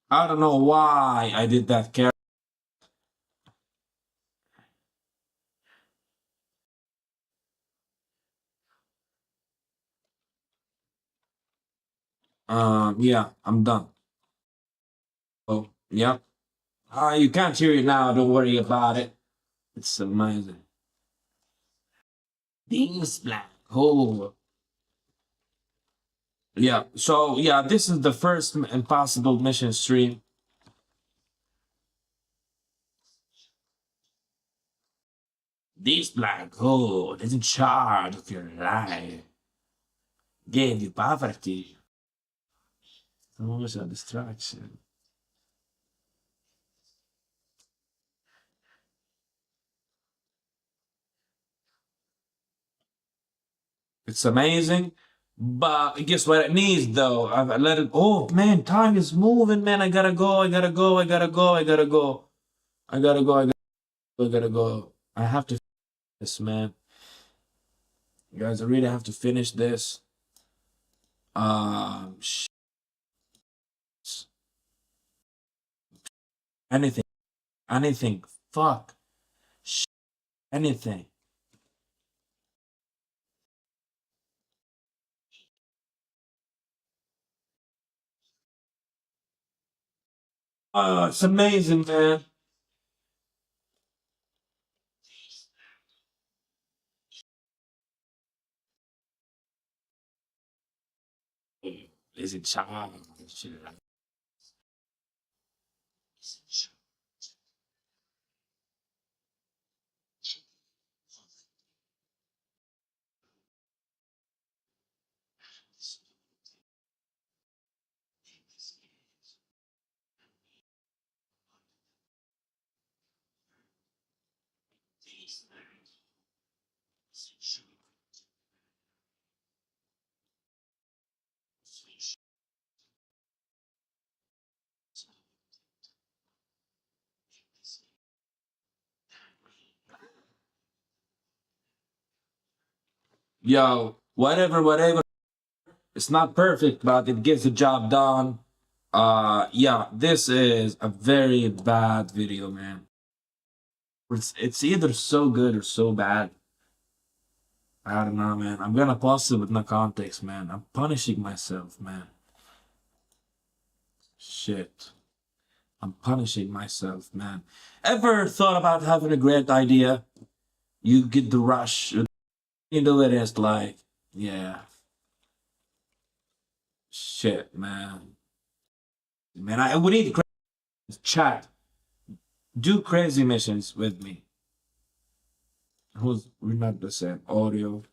I don't know why I did that character. Yeah, I'm done. Oh, yeah. You can't hear it now. Don't worry about it. It's amazing. This black hole. Yeah. So yeah, this is the first impossible mission stream. This black hole is in charge of your life. Gave you poverty. Social distraction. It's amazing. But guess what it needs though? I've let it. Oh man, time is moving, man. I gotta go. I gotta go. I gotta go. I gotta go. I gotta go. I gotta go. I have to finish this, man. Guys, I really have to finish this. Sh- anything, anything. Fuck. Sh- anything. Oh, it's amazing, man. Is it child? Yo, whatever. It's not perfect, but it gets the job done. Yeah, this is a very bad video, man. It's either so good or so bad. I don't know, man. I'm gonna pause it with no context, man. I'm punishing myself, man. Shit. I'm punishing myself, man. Ever thought about having a great idea? You get the rush. You do it, it's like, yeah. Shit, man. Man, I would need chat. Do crazy missions with me. We're not the same audio.